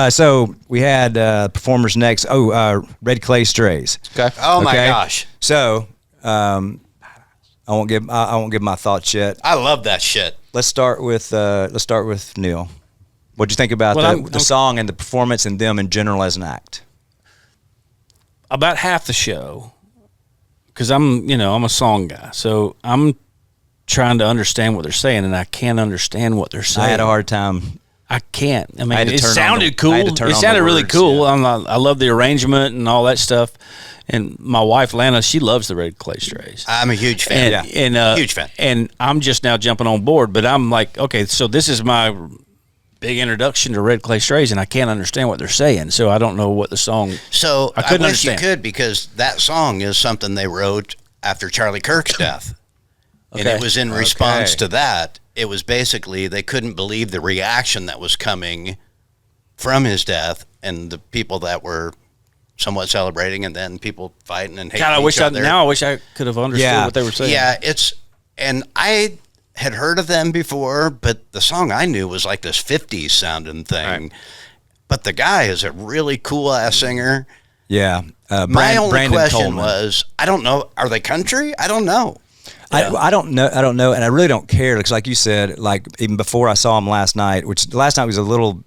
So we had performers next. Red Clay Strays.
Okay.
Oh my gosh.
So I won't give my thoughts yet.
I love that shit.
Let's start with Neil. What'd you think about the song and the performance and them in general as an act?
About half the show, because I'm a song guy, so I'm trying to understand what they're saying, and I can't understand what they're saying.
I had a hard time.
I can't. I mean,
I had to
it
turn on
sounded
the-
cool.
I had to turn
It
on the
sounded really
words,
cool.
yeah.
I love the arrangement and all that stuff. And my wife Lana, she loves the Red Clay Strays.
I'm a huge fan. Huge fan.
And I'm just now jumping on board, but I'm like, okay, so this is my big introduction to Red Clay Strays, and I can't understand what they're saying, so I don't know what the song.
So
I couldn't
wish
understand.
you could, because that song is something they wrote after Charlie Kirk's death. And
Okay.
it was in response to that. It was basically they couldn't believe the reaction that was coming from his death, and the people that were somewhat celebrating, and then people fighting and hating
God, I wish
each other.
I wish I could have understood what they were saying.
Yeah, and I had heard of them before, but the song I knew was like this 50s sounding thing. Right. But the guy is a really cool ass singer.
Yeah.
My only
Brandon
question
Coleman.
was, I don't know, are they country? I don't know.
Yeah. I don't know, and I really don't care because, like you said, like even before I saw him last night, which last night was a little,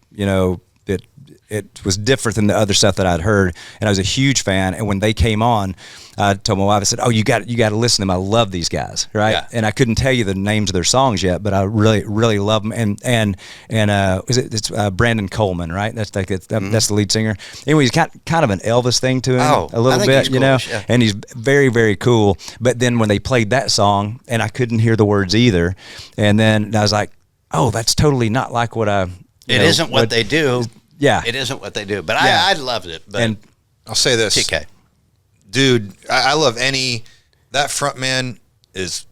it was different than the other stuff that I'd heard, and I was a huge fan. And when they came on, I told my wife, I said, "Oh, you got to listen to them. I love these guys, right?"
Yeah.
And I couldn't tell you the names of their songs yet, but I really, really love them. And it's Brandon Coleman, right? That's that's the lead singer. Anyway, he's got kind of an Elvis thing to him, a little
I think
bit,
he's cool, yeah.
And he's very, very cool. But then when they played that song, and I couldn't hear the words either, and then I was like, "Oh, that's totally not like what I."
It isn't what they do.
Yeah.
It isn't what they do. But
Yeah.
I loved it. But
And
I'll say this.
TK.
Dude, I love that front man is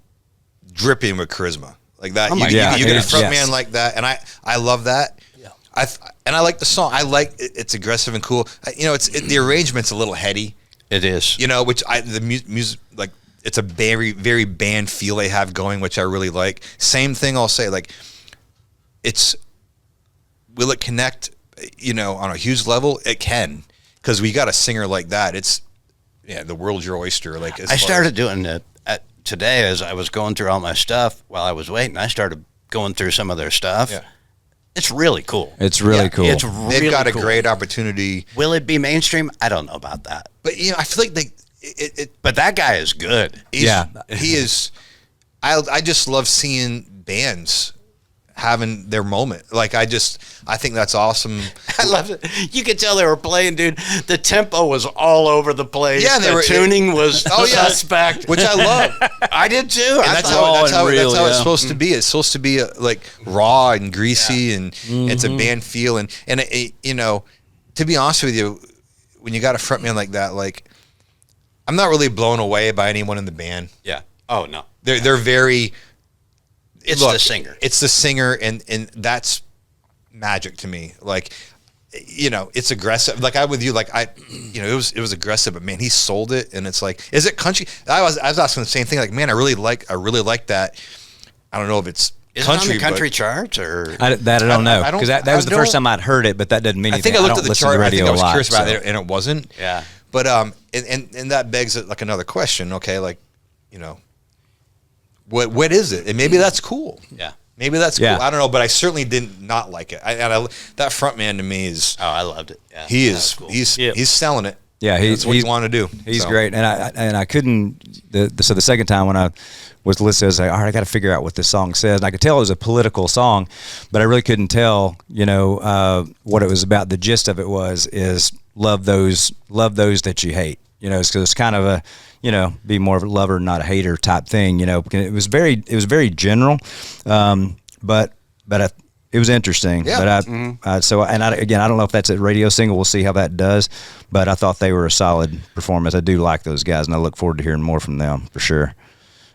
dripping with charisma. Like that.
Oh my
you
God.
get a
Yes.
front man like that, and I love that. Yeah. I like the song. I like it's aggressive and cool. The arrangement's a little heady.
It is.
Which the music, like, it's a very, very band feel they have going, which I really like. Same thing I'll say, like, will it connect, on a huge level? It can, because we got a singer like that. The world's your oyster. Like,
I started doing it today as I was going through all my stuff while I was waiting. I started going through some of their stuff.
Yeah.
It's really cool.
it's really cool.
It's really
They've got a
cool.
great opportunity.
Will it be mainstream? I don't know about that.
But, I feel like
But that guy is good.
he is. I just love seeing bands having their moment. Like, I think that's awesome.
I love it. You could tell they were playing, dude. The tempo was all over the place.
Yeah,
the tuning was suspect,
which I love.
I did too.
And that's how it's supposed to be. It's supposed to be like raw and greasy, and it's a band feel. And to be honest with you, when you got a frontman like that, like, I'm not really blown away by anyone in the band.
Yeah. Oh no.
They're very
It's the singer.
It's the singer, and that's magic to me. Like, you know, it's aggressive. Like I with you, like it was aggressive, but man, he sold it. And it's like, is it country? I was asking the same thing. Like, man, I really like that. I don't know if it's country,
on the country charts or
I don't know, because that was the first time I'd heard it, but that doesn't mean anything.
I think I looked at the chart. I think I was curious about
so.
it, and it wasn't.
Yeah.
But and that begs like another question. Okay, like, you know, what is it? And maybe that's cool.
Yeah.
Maybe that's cool.
Yeah.
I don't know, but I certainly did not like it. That front man to me is.
Oh, I loved it. Yeah.
He is.
Cool.
He's selling it.
Yeah,
that's what he's want to do.
He's great, and I couldn't. So the second time when I was listening, I was like, all right, I got to figure out what this song says. And I could tell it was a political song, but I really couldn't tell, you know, what it was about. The gist of it is love those that you hate. You know, because it's kind of a, you know, be more of a lover, not a hater type thing. You know, it was very general, but it was interesting.
Yeah.
But I don't know if that's a radio single. We'll see how that does. But I thought they were a solid performance. I do like those guys, and I look forward to hearing more from them for sure.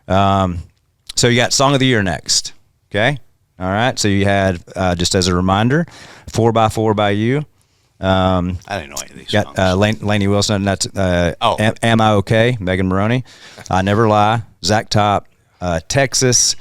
So you got Song of the Year next. Okay. All right. So you had, just as a reminder, 4x4 by You.
I didn't know any of these songs.
Got Lainey Wilson, and that's Am I Okay? Megan Moroney. I Never Lie. Zack Top. Texas.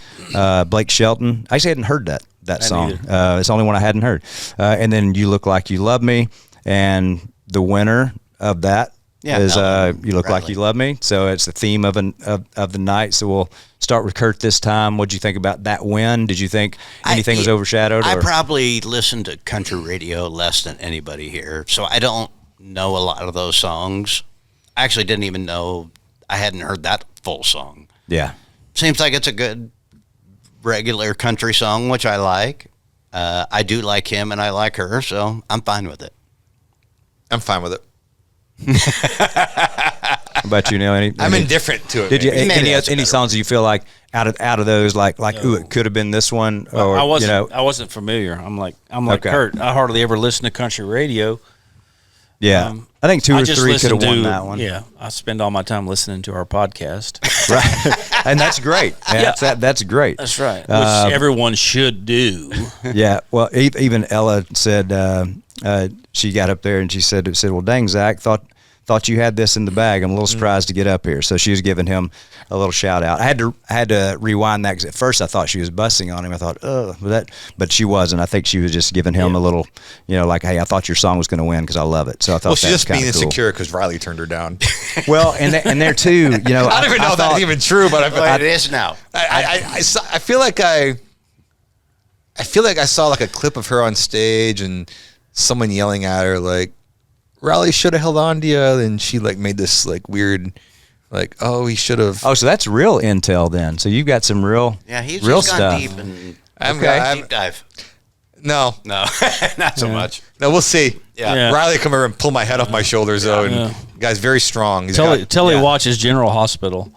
Blake Shelton. I actually hadn't heard that song. It's the only one I hadn't heard. And then You Look Like You Love Me. And the winner of that is You Look Like You Love Me. So it's the theme of the night. So we'll start with Kurt this time. What did you think about that win? Did you think anything was overshadowed?
I probably listened to country radio less than anybody here, so I don't know a lot of those songs. I actually didn't even know I hadn't heard that full song.
Yeah.
Seems like it's a good regular country song, which I like. I do like him and I like her, so I'm fine with it.
I'm fine with it.
How about you, Neil?
I'm indifferent to it.
Did you
Maybe
any songs that you feel like out of those like ooh, it could have been this one? Or
I wasn't familiar. I'm like
Okay.
Kurt. I hardly ever listen to country radio.
Yeah, I think two
I
or
just
three could have
listen
won
to-
that one.
Yeah, I spend all my time listening to our podcast.
Right, and that's great. That's great.
That's right, which everyone should do.
Yeah, well, even Ella said she got up there and she said, "Well, dang, Zack, thought you had this in the bag. I'm a little surprised to get up here." So she was giving him a little shout out. I had to rewind that because at first I thought she was busting on him. I thought, but she wasn't. I think she was just giving him a little, you know, like, hey, I thought your song was going to win because I love it. So I thought
Well, she's
that was
just being
kinda cool.
insecure because Riley turned her down.
Well, and there too, you know,
I don't even know if that's even true, but
But it is now.
I feel like I saw like a clip of her on stage and someone yelling at her like, Riley should have held on to you, and she like made this like weird, like, oh, he should have.
Oh, so that's real intel then. So you've got some real,
He's
real
just
stuff.
gone deep and deep dive.
No,
not so much.
no, we'll see.
Yeah.
Riley come over and pull my head off my shoulders though, and the guy's very strong. He's got-
He watches General Hospital.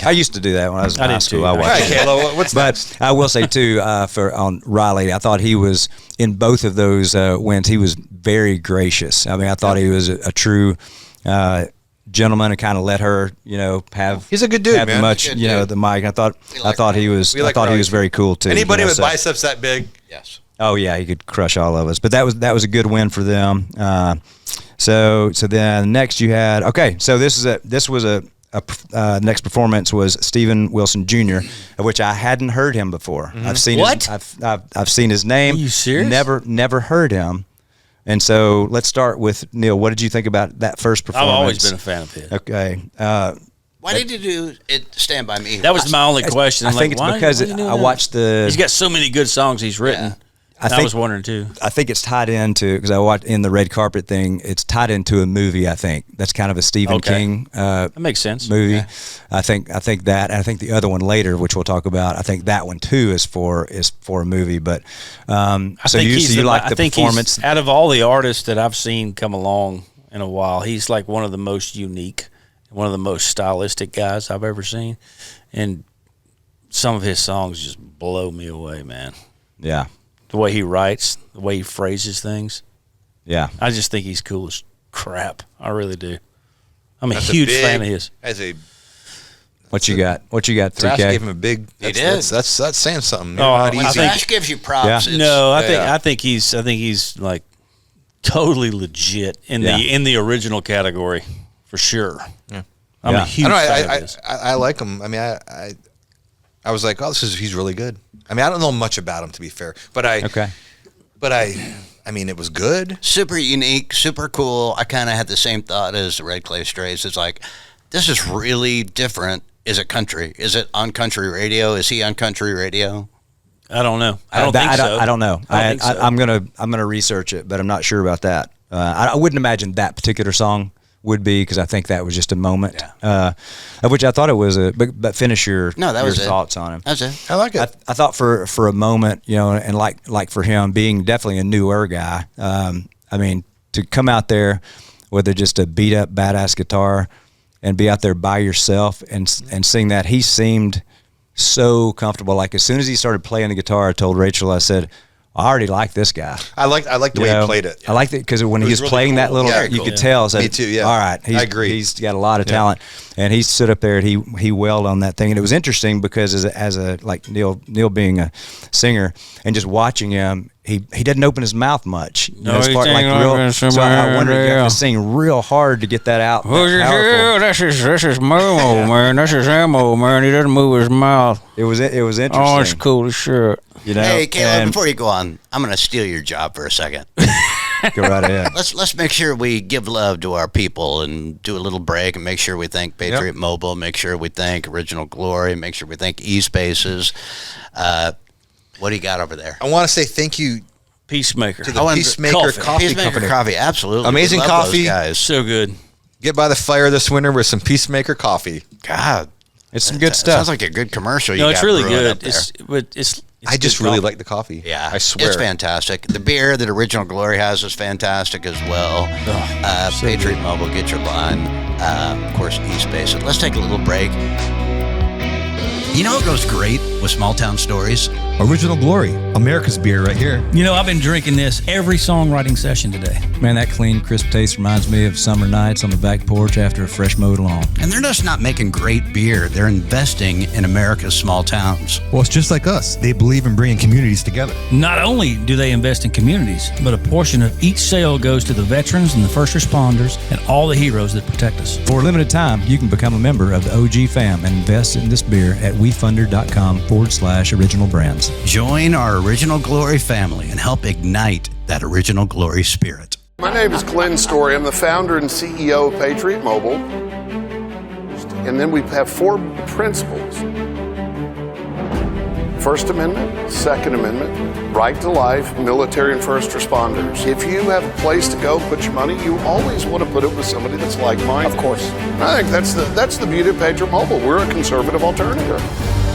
I used to do that when I was in
I
high
did
school.
too.
I
All
watched
right,
it.
Kayla, what's next?
But I will say too, on Riley, I thought he was in both of those wins. He was very gracious. I mean, I thought he was a true gentleman and kind of let her, you know, have.
He's a good dude,
have
man.
much,
Good
you know,
dude.
the mic. I thought he was.
We
I
like
thought he
Riley
was
too.
very cool too.
Anybody
you know,
with
so-
biceps that big?
Yes.
Oh yeah, he could crush all of us. But that was a good win for them. So then next you had So this was a next performance was Stephen Wilson Jr., of which I hadn't heard him before. I've seen I've seen his name.
Are you serious?
Never heard him. And so let's start with Neil. What did you think about that first
I've
performance?
always been a fan of his.
Okay.
Why did you do it? Stand by Me.
That was my only question.
I
I'm
think
like,
it's
why-
because
why are you doing
I
that?
watched the.
He's got so many good songs he's written.
Yeah.
I was wondering too.
I think it's tied into because I watched in the red carpet thing. It's tied into a movie. I think that's kind of a Stephen King
That makes sense.
movie. I think that, and I think the other one later, which we'll talk about. I think that one too is for a movie. But
I
so
think
you like the
I think
performance?
Out of all the artists that I've seen come along in a while, he's like one of the most unique, one of the most stylistic guys I've ever seen, and some of his songs just blow me away, man.
Yeah,
The way he writes, the way he phrases things.
yeah.
I just think he's cool as crap. I really do. I'm a
That's
huge
big-
fan of his.
That's a
What you got?
Thrash
2K?
gave him a big.
He
That's,
did.
that's saying something.
Oh,
Not
When
easy.
Thrash gives you props,
Yeah.
it's,
No,
Yeah.
I think he's like totally legit in the original category for sure.
Yeah.
I'm a huge fan of his.
I like him. I mean, I was like, oh, he's really good. I mean, I don't know much about him, to be fair, but I mean, it was good.
super unique, super cool. I kind of had the same thought as the Red Clay Strays. It's like, this is really different. Is it country? Is it on country radio? Is he on country radio?
I don't know. I don't think so.
I don't know.
I don't think so.
I'm gonna research it, but I'm not sure about that. I wouldn't imagine that particular song would be, because I think that was just a moment. Of which I thought it was but finish your thoughts on him.
That's it.
I like it.
I thought for a moment, and like for him being definitely a newer guy. I mean, to come out there with just a beat up badass guitar and be out there by yourself and sing that, he seemed so comfortable. Like as soon as he started playing the guitar, I told Rachel, I said, I already like this guy.
I like the way he played it.
I liked it because when he was
really
playing that
cool.
little,
Yeah,
you
cool.
could tell. So,
Me too, yeah.
All right,
I agree.
He's got a lot of talent, and he stood up there and he wailed on that thing. And it was interesting because as a like Neil being a singer and just watching him, he didn't open his mouth much.
He's
So I wonder if you have to sing real hard to get that out.
This is Mo, man. This is Ammo, man. He doesn't move his mouth.
It was interesting.
Oh, it's cool as shit.
Hey, Caleb,
and
before you go on, I'm going to steal your job for a second.
go right ahead.
Let's make sure we give love to our people and do a little break and make sure we thank Patriot Mobile, make sure we thank Original Glory, make sure we thank eSpaces. What do you got over there?
I want to say thank you
Peacemaker.
to the Peacemaker Coffee
Peacemaker
Company.
Coffee, absolutely.
Amazing
We love those
coffee.
guys.
So good.
Get by the fire this winter with some Peacemaker coffee.
God,
It's some good
that
stuff.
sounds like a good commercial.
No,
You
it's
got
really
brewing up
good.
there.
It's
I just
good
really
coffee.
like the coffee.
Yeah,
I swear.
it's fantastic. The beer that Original Glory has is fantastic as well. Patriot Mobile, get your line. Of course, eSpace. Let's take a little break. You know what goes great with small town stories?
Original Glory, America's beer right here.
You know, I've been drinking this every songwriting session today.
Man, that clean, crisp taste reminds me of summer nights on the back porch after a fresh mowed lawn.
And they're just not making great beer. They're investing in America's small towns.
Well, it's just like us. They believe in bringing communities together.
Not only do they invest in communities, but a portion of each sale goes to the veterans and the first responders and all the heroes that protect us.
For a limited time, you can become a member of the OG fam and invest in this beer at wefunder.com/original brands.
Join our Original Glory family and help ignite that Original Glory spirit.
My name is Glenn Story. I'm the founder and CEO of Patriot Mobile. And then we have 4 principles. First Amendment, Second Amendment, right to life, military and first responders. If you have a place to go put your money, you always want to put it with somebody that's like-minded. Of course. I think that's the beauty of Patriot Mobile. We're a conservative alternative.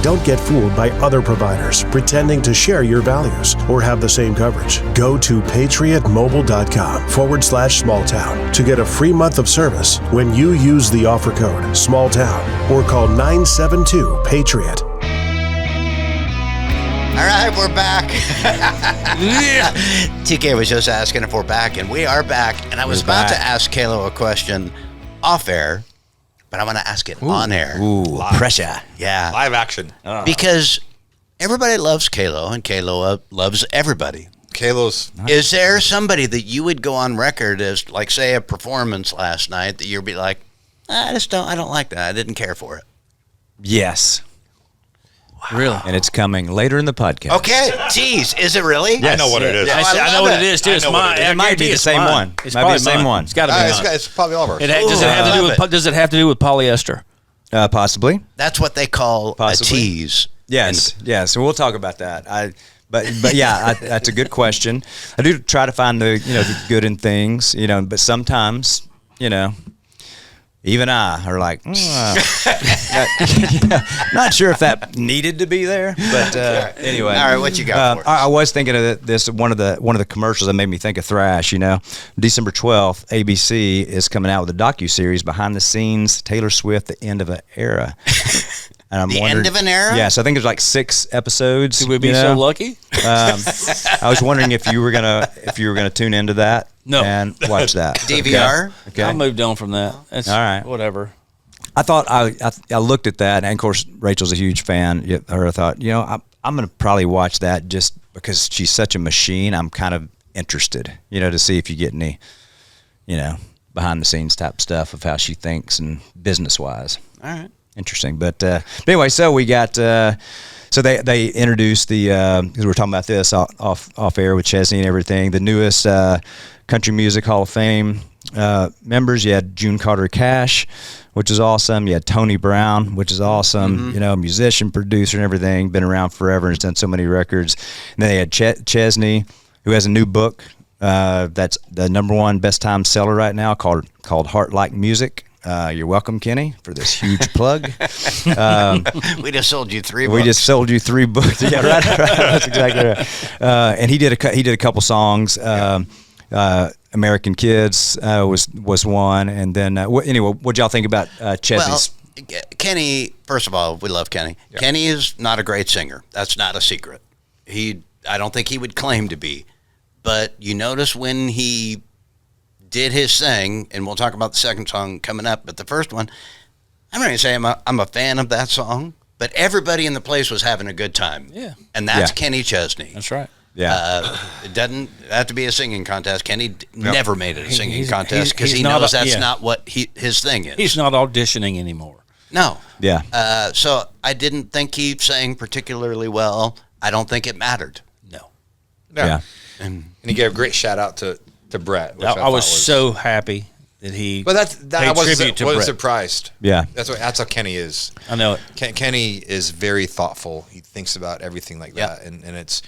Don't get fooled by other providers pretending to share your values or have the same coverage. Go to patriotmobile.com/smalltown to get a free month of service when you use the offer code SMALLTOWN or call 972-PATRIOT.
All right, we're back. TK was just asking if we're back, and we are back. And I was about to ask Kalo a question off air, but I'm going to ask it on air.
Ooh, pressure.
Yeah.
Live action.
Because everybody loves Kalo, and Kalo loves everybody.
Kalo's.
Is there somebody that you would go on record as, like, say, a performance last night that you'd be like, I don't like that. I didn't care for it.
Yes.
Really?
And it's coming later in the podcast.
Okay. Jeez. Is it really?
I know what it is.
I know what it is too. It's mine.
It might be the same one.
It's
Might be
probably
the same
mine.
one.
It's got to be mine.
It's probably all of ours.
Does it have to do with polyester?
Possibly.
That's what they call
Possibly.
a tease.
Yes. Yes. So we'll talk about that. But yeah, that's a good question. I do try to find the good in things, but sometimes, even I are like, not sure if that needed to be there, but anyway.
All right, what you got for us?
I was thinking of this one of the commercials that made me think of thrash. December 12th, ABC is coming out with a docuseries behind the scenes, Taylor Swift, the end of an era. And I'm
The
wondering,
end of an era?
Yeah, so I think there's like 6 episodes.
Would we be so lucky?
I was wondering if you were gonna tune into that
No.
and watch that.
DVR?
Okay.
I moved on from that. That's
All right.
Whatever.
I thought I looked at that, and of course Rachel's a huge fan. I thought, I'm going to probably watch that just because she's such a machine. I'm kind of interested, to see if you get any, behind the scenes type stuff of how she thinks and business wise.
All right.
Interesting. But anyway, so we got so they introduced the because we're talking about this off air with Chesney and everything. The newest Country Music Hall of Fame members. You had June Carter Cash, which is awesome. You had Tony Brown, which is awesome. Musician, producer, and everything. Been around forever and has done so many records. And then they had Chesney, who has a new book that's the #1 best time seller right now called Heart Like Music. You're welcome, Kenny, for this huge plug.
We just sold you 3 books.
We just sold you 3 books. Yeah, right. That's exactly right. And he did a couple songs. American Kids was one, and then anyway, what y'all think about Chesney's?
Well, Kenny, first of all, we love Kenny. Yeah. Kenny is not a great singer. That's not a secret. I don't think he would claim to be, but you notice when he did his thing, and we'll talk about the second song coming up, but the first one, I'm not going to say I'm a fan of that song, but everybody in the place was having a good time.
Yeah.
And that's Kenny Chesney.
That's right.
Yeah.
It doesn't have to be a singing contest. Kenny never made it a singing contest because he knows that's not what his thing is.
He's not auditioning anymore.
No.
Yeah.
So I didn't think he sang particularly well. I don't think it mattered.
No.
Yeah.
And he gave a great shout out to Brett. Which
I was so happy that he.
But I wasn't
Brett.
surprised.
Yeah.
That's how Kenny is.
I know it.
Kenny is very thoughtful. He thinks about everything like that, and it's.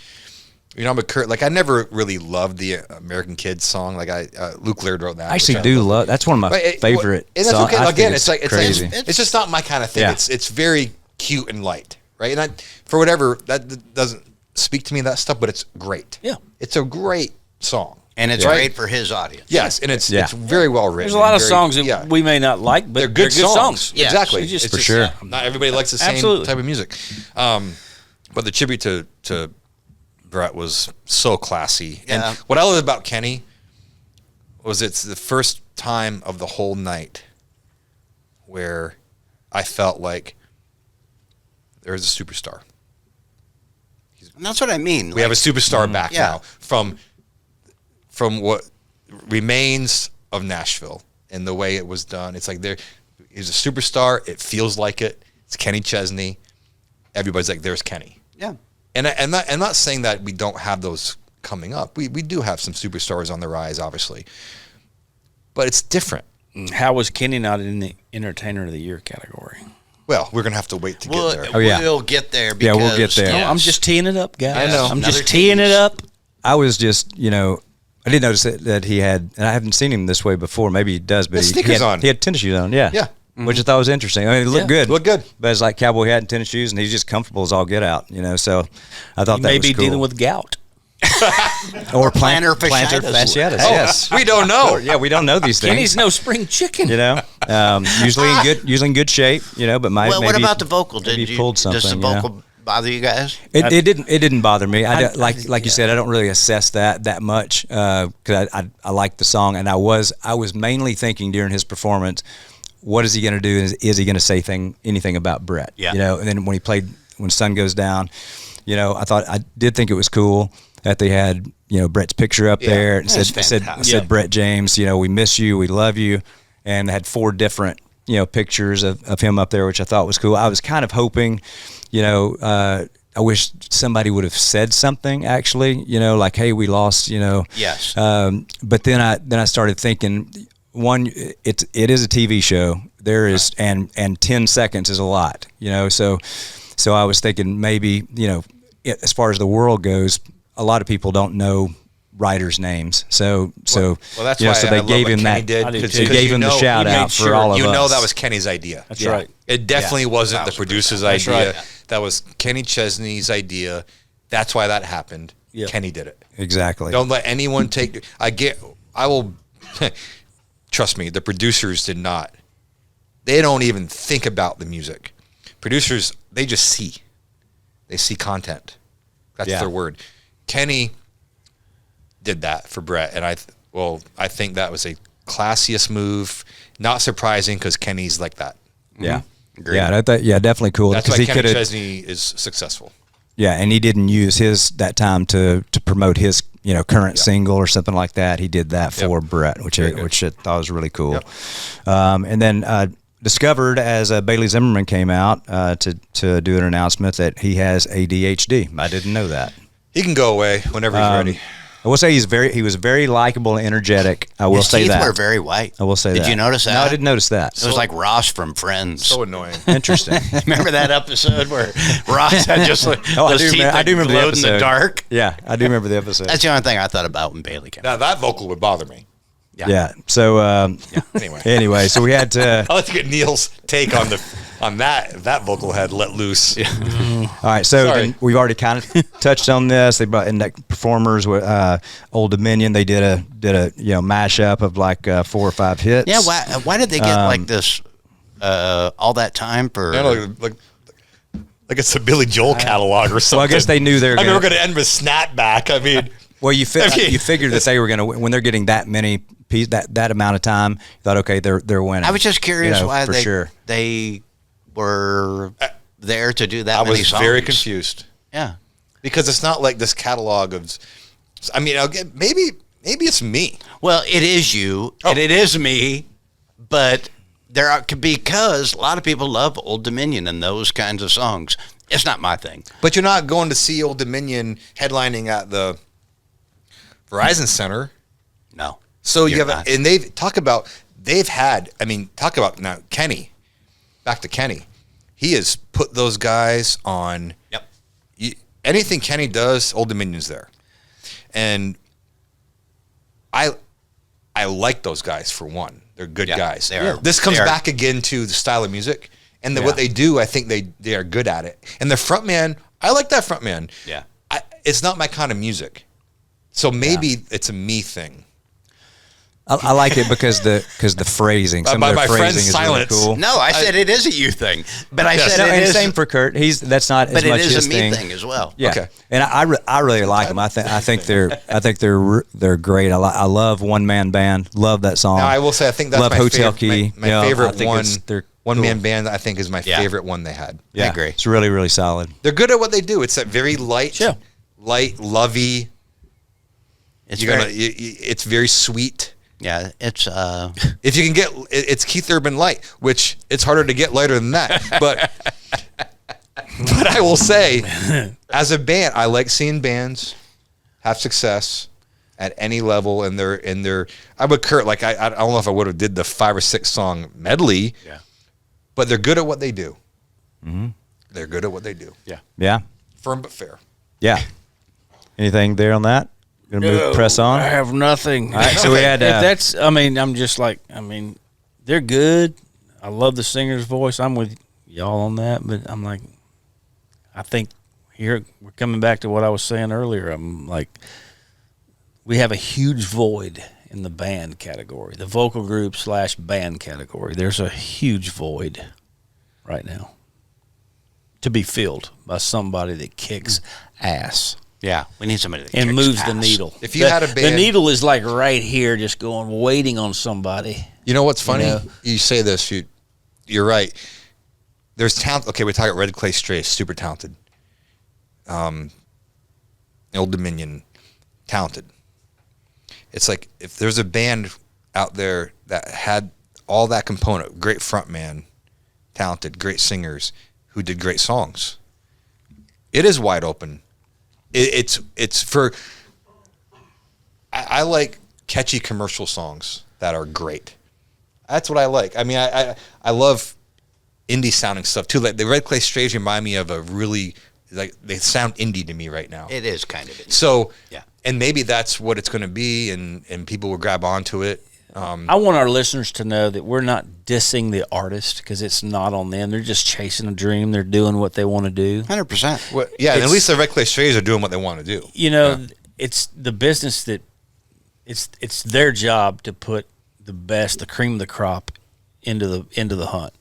I'm a Kurt. Like I never really loved the American Kids song. Like Luke Laird wrote that.
I actually do love. That's one of my favorite.
And that's
songs.
okay. Again, it's
crazy.
It's just not my kind of thing.
Yeah.
It's very cute and light, right? And for whatever that doesn't speak to me that stuff, but it's great.
Yeah,
it's a great song,
and it's great for his audience.
Yes, and it's very well written.
There's a lot of songs that we may not like, but
they're good songs.
Yeah,
exactly.
So
for sure.
Not everybody likes the same type of music, but the tribute to Brett was so classy.
Yeah.
And what I love about Kenny was it's the first time of the whole night where I felt like there's a superstar.
And that's what I mean.
We have a superstar back now from what remains of Nashville and the way it was done. It's like he's a superstar. It feels like it. It's Kenny Chesney. Everybody's like, there's Kenny.
Yeah.
And I'm not saying that we don't have those coming up. We do have some superstars on the rise, obviously. But it's different.
How was Kenny not in the Entertainer of the Year category?
Well, we're going to have to wait to get there.
We'll get there. Because,
we'll get there.
I'm just teeing it up, guys.
I know.
I'm just teeing it up.
I was just, I did notice that he had, and I haven't seen him this way before. Maybe he does, but he had tennis shoes on. Yeah.
Yeah.
Mm-hmm. Which I thought was interesting. I mean, it looked good.
Looked good.
But it's like cowboy hat and tennis shoes, and he's just comfortable as all get out, So I thought that was cool.
He may be dealing with gout.
or
plantar
fasciitis. Yes.
We don't know.
We don't know these things.
Kenny's no spring chicken.
Usually in good shape, but maybe
what about the vocal?
pulled something.
Does the vocal bother you guys?
It didn't bother me. Like you said, I don't really assess that much because I like the song, and I was mainly thinking during his performance, what is he going to do? Is he going to say anything about Brett?
Yeah.
And then when he played When Sun Goes Down, I did think it was cool that they had Brett's picture up there and said Brett James, we miss you, we love you, and they had 4 different pictures of him up there, which I thought was cool. I was kind of hoping, I wish somebody would have said something actually, like, hey, we lost,
Yes.
But then I started thinking, one, it is a TV show. There is and 10 seconds is a lot, so I was thinking maybe, as far as the world goes, a lot of people don't know writers' names. So
that's why
so they gave him that. They gave him the shout out for all of us.
That was Kenny's idea.
That's right.
It definitely wasn't the producer's idea.
Right.
That was Kenny Chesney's idea. That's why that happened.
Yeah.
Kenny did it.
Exactly.
Don't let anyone take. I will. Trust me, the producers did not. They don't even think about the music. Producers, they just see. They see content. That's their word. Kenny did that for Brett, and I think that was a classiest move. Not surprising because Kenny's like that.
Yeah.
Agreed.
Yeah, definitely cool.
That's
'Cause
why
he
Kenny
coulda-
Chesney is successful.
Yeah, and he didn't use that time to promote his current single or something like that. He did that for Brett, which I thought was really cool.
Yep.
And then discovered as Bailey Zimmerman came out to do an announcement that he has ADHD. I didn't know that.
He can go away whenever he's ready.
I will say he was very likable and energetic. I will
His
say
teeth
that.
were very white.
I will say that.
Did you notice that?
No, I didn't notice that.
It was like Ross from Friends.
So annoying.
Interesting.
Remember that episode where Ross had just like
I
those
do
teeth
remember- I
that
do remember the
glowed in the
episode.
dark?
Yeah, I do remember the episode.
That's the only thing I thought about when Bailey came out.
Now that vocal would bother me.
Yeah. So anyway, so we had to.
I'll let you get Neil's take on that vocal head let loose. Yeah.
All right, so
Sorry.
then we've already kind of touched on this. They brought in like performers with Old Dominion. They did a mashup of like 4 or 5 hits.
Yeah, why did they get like this all that time for?
Like it's a Billy Joel catalog or something.
Well, I guess they knew they were
I mean,
gonna-
we're going to end with Snapback. I mean,
Well, you figured that they were going to when they're getting that many that amount of time. You thought, okay, they're winning.
I was just curious why
for sure.
they were there to do that.
I
many
was
songs.
very confused.
Yeah,
Because it's not like this catalog of. I mean, maybe it's me.
well, it is you and it is me, but because a lot of people love Old Dominion and those kinds of songs. It's not my thing.
But you're not going to see Old Dominion headlining at the Verizon Center.
No.
So
You're
you have,
not.
and talk about now Kenny, back to Kenny. He has put those guys on.
Yep.
Anything Kenny does, Old Dominion's there. And I like those guys for one. They're good guys.
they are.
This comes
They are.
back again to the style of music and what they do. I think they are good at it. And the front man, I like that front man.
Yeah.
It's not my kind of music. So maybe it's a me thing.
I like it because the phrasing. Some of
My
their
friend's
phrasing is really
silence.
cool.
No, I said it is a you thing, but I said
No,
it
and
is.
same for Kurt. That's not as
but
much
it is
his
a me
thing.
thing as well.
Yeah.
Okay.
And I really like them. I think they're great. I love One Man Band. Love that song.
Now I will say I think that's
love
my
Hotel
favorite,
Key.
my
I
favorite
think
one.
they're
One
cool.
man band I think is my
Yeah.
favorite one they had.
Yeah,
I agree.
It's really, really solid.
They're good at what they do. It's that very light, lovey.
It's
You're
very,
it's very sweet.
yeah. It's
If you can get, it's Keith Urban light, which it's harder to get lighter than that. But I will say, as a band, I like seeing bands have success at any level in their. I would Kurt like I don't know if I would have did the 5 or 6 song medley.
Yeah.
But they're good at what they do. Mm-hmm. They're good at what they do.
Yeah.
Yeah.
Firm but fair.
Yeah. Anything there on that? Gonna press on.
I have nothing.
All right, so we had.
If that's, I'm just like, they're good. I love the singer's voice. I'm with y'all on that, but I'm like, I think here we're coming back to what I was saying earlier. I'm like, we have a huge void in the band category, the vocal group / band category. There's a huge void right now to be filled by somebody that kicks ass.
yeah. We need somebody that
And
kicks
moves the
ass.
needle.
If you had a
the
band-
needle is like right here, just going, waiting on somebody.
You know what's funny?
Yeah.
You say this, you're right. There's talent. Okay, we talk about Red Clay Strays, super talented. Old Dominion, talented. It's like if there's a band out there that had all that component, great front man, talented, great singers, who did great songs. It is wide open. It's for. I like catchy commercial songs that are great. That's what I like. I mean, I love indie sounding stuff too. Like the Red Clay Strays remind me of a really like they sound indie to me right now.
It is kind of.
So
Yeah.
and maybe that's what it's going to be, and people will grab onto it.
I want our listeners to know that we're not dissing the artist because it's not on them. They're just chasing a dream. They're doing what they want to do.
100%.
Well, yeah, and at least the Red Clay Strays are doing what they want to do.
You know, it's the business that it's their job to put the best, the cream of the crop into the hunt.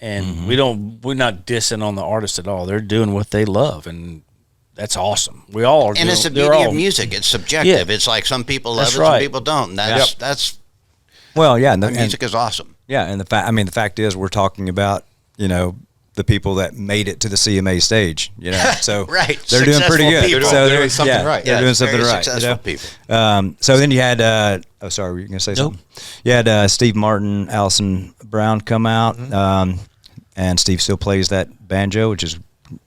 And we're not dissing on the artist at all. They're doing what they love, and that's awesome. We all are.
And it's the beauty of music. It's subjective.
Yeah.
It's like some people love
That's
it,
right.
some people don't. That's
Well, yeah,
music is awesome.
Yeah, and the fact is, we're talking about, the people that made it to the CMA stage, so
right.
they're doing pretty good.
People.
So
they're doing something right.
They're doing something
very
right.
Successful people.
So then you had, sorry, were you going to say something? You had Steve Martin, Allison Brown come out, and Steve still plays that banjo, which is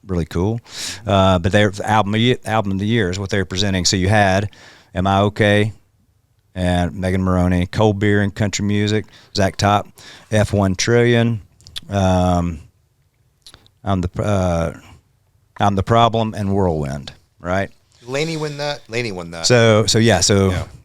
really cool. But their album of the year is what they're presenting. So you had Am I Okay? And Megan Moroney, Cold Beer and Country Music, Zack Top, F1 Trillion, I'm the Problem, and Whirlwind, right?
Lainey won that.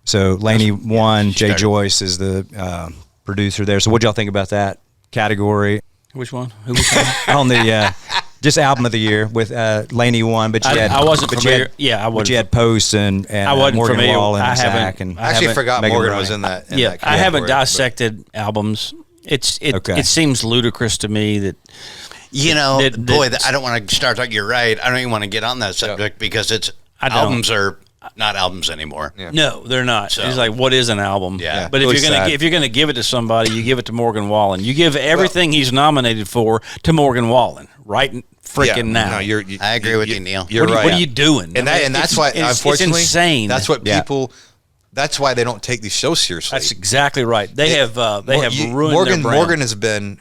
So Lainey won. Jay Joyce is the producer there. So what y'all think about that category?
Which one? Who was that?
On the just album of the year with Lainey won, but you had
I wasn't familiar. I wasn't.
But you had Post and
I wasn't
Morgan
familiar.
Wallen and
I
Zack and
I actually forgot
Megan
Morgan
Moroney.
was in that.
I haven't dissected albums. It seems ludicrous to me that.
I don't want to start talking. You're right. I don't even want to get on that subject because albums are not albums anymore.
Yeah. No, they're not. So, it's like, what is an album?
Yeah.
But if you're gonna give it to somebody, you give it to Morgan Wallen. You give everything he's nominated for to Morgan Wallen right freaking now.
No,
I agree with you, Neil.
You're right.
What are you doing?
And that's why, unfortunately,
it's insane.
That's what people. That's why they don't take these shows seriously.
That's exactly right. They have ruined their brand.
Morgan has been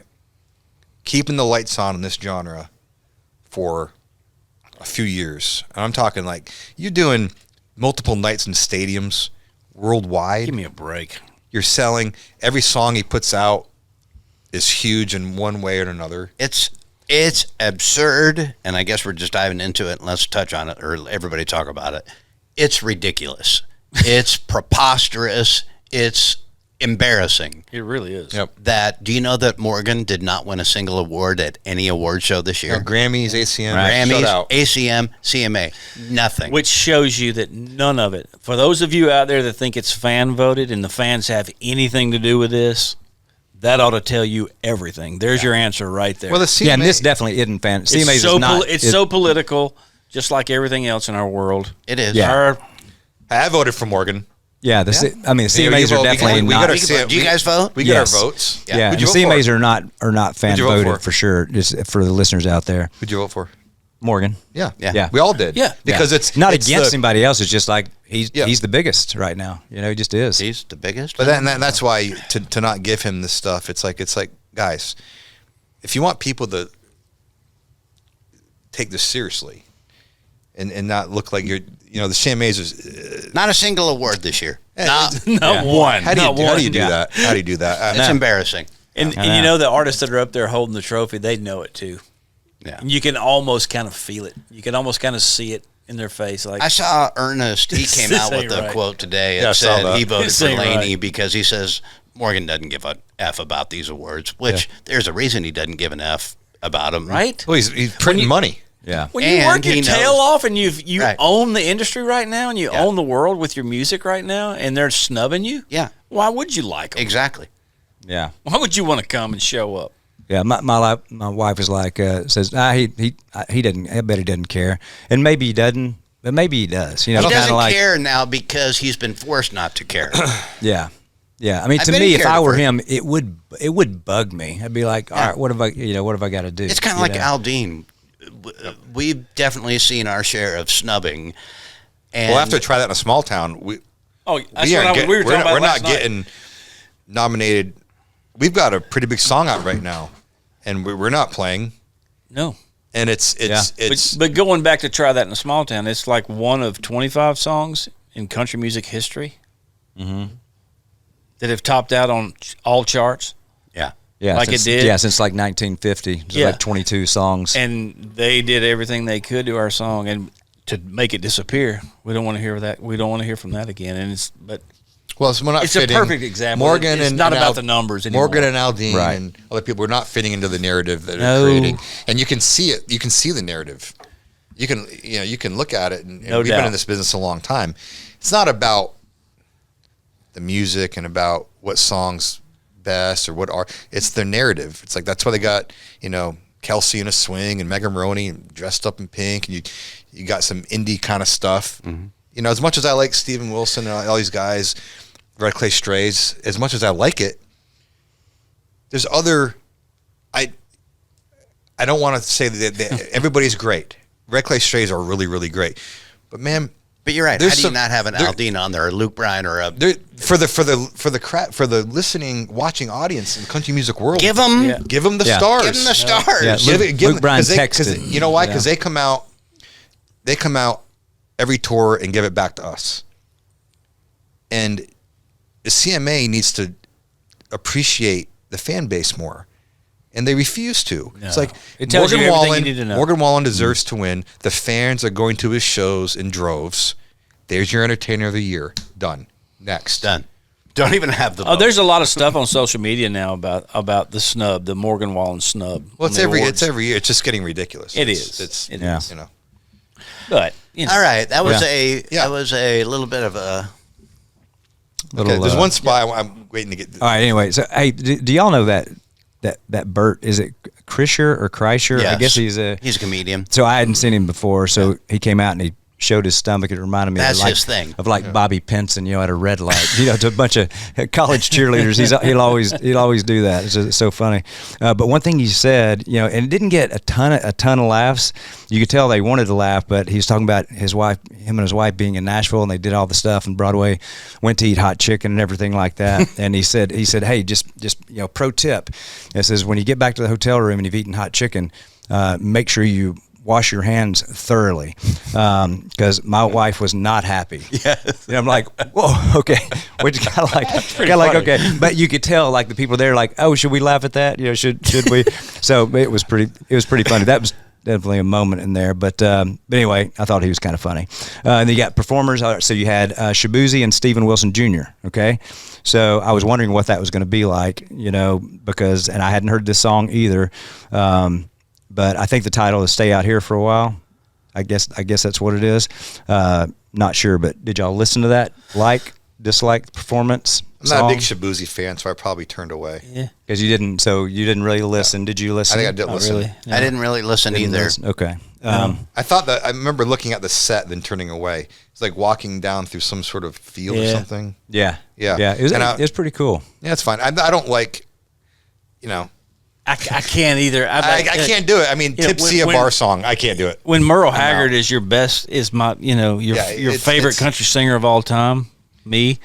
keeping the lights on in this genre for a few years. And I'm talking like you're doing multiple nights in stadiums worldwide.
Give me a break.
You're selling every song he puts out is huge in one way or another.
It's absurd, and I guess we're just diving into it. Let's touch on it, or everybody talk about it. It's ridiculous. It's preposterous. It's embarrassing.
It really is.
Yep.
Do you know that Morgan did not win a single award at any award show this year?
Grammys, ACM,
Grammys, ACM, CMA, nothing.
Which shows you that none of it. For those of you out there that think it's fan voted and the fans have anything to do with this, that ought to tell you everything. There's your answer right there.
Well, the CMA,
and this definitely isn't fan. CMA is not.
It's so political, just like everything else in our world.
It is.
Yeah.
I voted for Morgan.
Yeah, the CMAs are definitely not.
Do you guys vote?
We get our votes.
Yeah, the CMAs are not fan voted for sure. Just for the listeners out there.
Who'd you vote for?
Morgan.
Yeah. We all did.
Yeah,
because it's
not against anybody else. It's just like he's the biggest right now. He just is.
He's the biggest.
But that's why to not give him this stuff. It's like guys, if you want people to take this seriously and not look like you're. The CMAs is
not a single award this year.
Not one.
How do you do that? How do you do that?
It's embarrassing.
And the artists that are up there holding the trophy, they know it too.
Yeah.
And you can almost kind of feel it. You can almost kind of see it in their face. Like
I saw Ernest. He came out with a quote today. It said he voted for Lainey because he says Morgan doesn't give a F about these awards, which there's a reason he doesn't give an F about them.
Right?
Well, he's printing money.
Yeah.
When you work your tail off and you
right.
own the industry right now and you own the world with your music right now and they're snubbing you, why would you like them?
Exactly.
Yeah.
Why would you want to come and show up?
Yeah, my wife is like says he doesn't. I bet he doesn't care, and maybe he doesn't, but maybe he does.
He doesn't care now because he's been forced not to care.
Yeah. I mean, to me, if I were him, it would bug me. I'd be like, all right, what have I got to do?
It's kind of like Aldine. We've definitely seen our share of snubbing. And
we'll have to try that in a small town. We
were talking about
we're
last
not getting nominated. We've got a pretty big song out right now, and we're not playing.
No.
And it's
but going back to try that in a small town, it's like one of 25 songs in country music history that have topped out on all charts.
Yeah,
like
since,
it did.
Yeah, since like 1950. There's like 22 songs.
And they did everything they could to our song and to make it disappear. We don't want to hear that. We don't want to hear from that again. And it's a perfect example.
Morgan
it's not about the numbers anymore.
Morgan and Aldine and other people are not fitting into the narrative that they're creating. And you can see it. You can see the narrative. You can look at it. And we've been in this business a long time. It's not about the music and about what songs best or what are. It's their narrative. It's like that's why they got Kelsea in a swing and Megan Moroney dressed up in pink, and you got some indie kind of stuff. As much as I like Steven Wilson and all these guys, Red Clay Strays, as much as I like it, there's other. I don't want to say that everybody's great. Red Clay Strays are really, really great, but man.
But you're right. How do you not have an Aldean on there, or Luke Bryan, or a
for the listening, watching audience in the country music world?
Give them
the stars.
Give them the stars.
Yeah. Luke Bryan texted.
You know why? Because they come out every tour and give it back to us. And the CMA needs to appreciate the fan base more. And they refuse to. No. It's like
it tells you everything you need to know.
Morgan Wallen deserves to win. The fans are going to his shows in droves. There's your entertainer of the year. Done. Next.
Done. Don't even have the vote.
There's a lot of stuff on social media now about the snub, the Morgan Wallen snub.
Well, it's every year. It's just getting ridiculous.
It is.
It's
you know.
But all right, that was a little bit of a.
Okay, there's one spot I'm waiting to get.
All right. Anyway, so hey, do y'all know that Bert, is it Kreischer or Kreischer?
Yes.
Uh,
I guess he's a
comedian.
So I hadn't seen him before. So he came out and he showed his stomach. It reminded me
his thing.
of Bobby Pinson, at a red light, to a bunch of college cheerleaders. He'll always do that. It's just so funny. But one thing he said, and it didn't get a ton of laughs. You could tell they wanted to laugh, but he was talking about him and his wife being in Nashville, and they did all the stuff in Broadway, went to eat hot chicken and everything like that. And he said, hey, just pro tip. It says, when you get back to the hotel room and you've eaten hot chicken, make sure you wash your hands thoroughly, because my wife was not happy.
Yes.
And I'm like, whoa, okay. Which kind of like, okay. But you could tell, the people there, oh, should we laugh at that? Should we? So it was pretty funny. That was definitely a moment in there. But anyway, I thought he was kind of funny. And then you got performers. So you had Shaboozey and Stephen Wilson Jr. Okay. So I was wondering what that was going to be like, because, and I hadn't heard this song either. But I think the title is "Stay Out Here for a While." I guess that's what it is. Not sure, but did y'all listen to that? Dislike the performance?
I'm not a big Shaboozey fan, so I probably turned away.
Yeah,
because you didn't. So you didn't really listen. Yeah. Did you listen?
I think I did listen.
Really? No.
I didn't really listen either.
Okay.
I thought that I remember looking at the set, then turning away. It's like walking down through some sort of field or something.
Yeah.
Yeah.
It was pretty cool.
Yeah, it's fine. I don't like,
I can't either.
I can't do it. I mean, Tipsy, a bar song. I can't do it.
When Merle Haggard is your best, is my, your favorite country singer of all time. Me,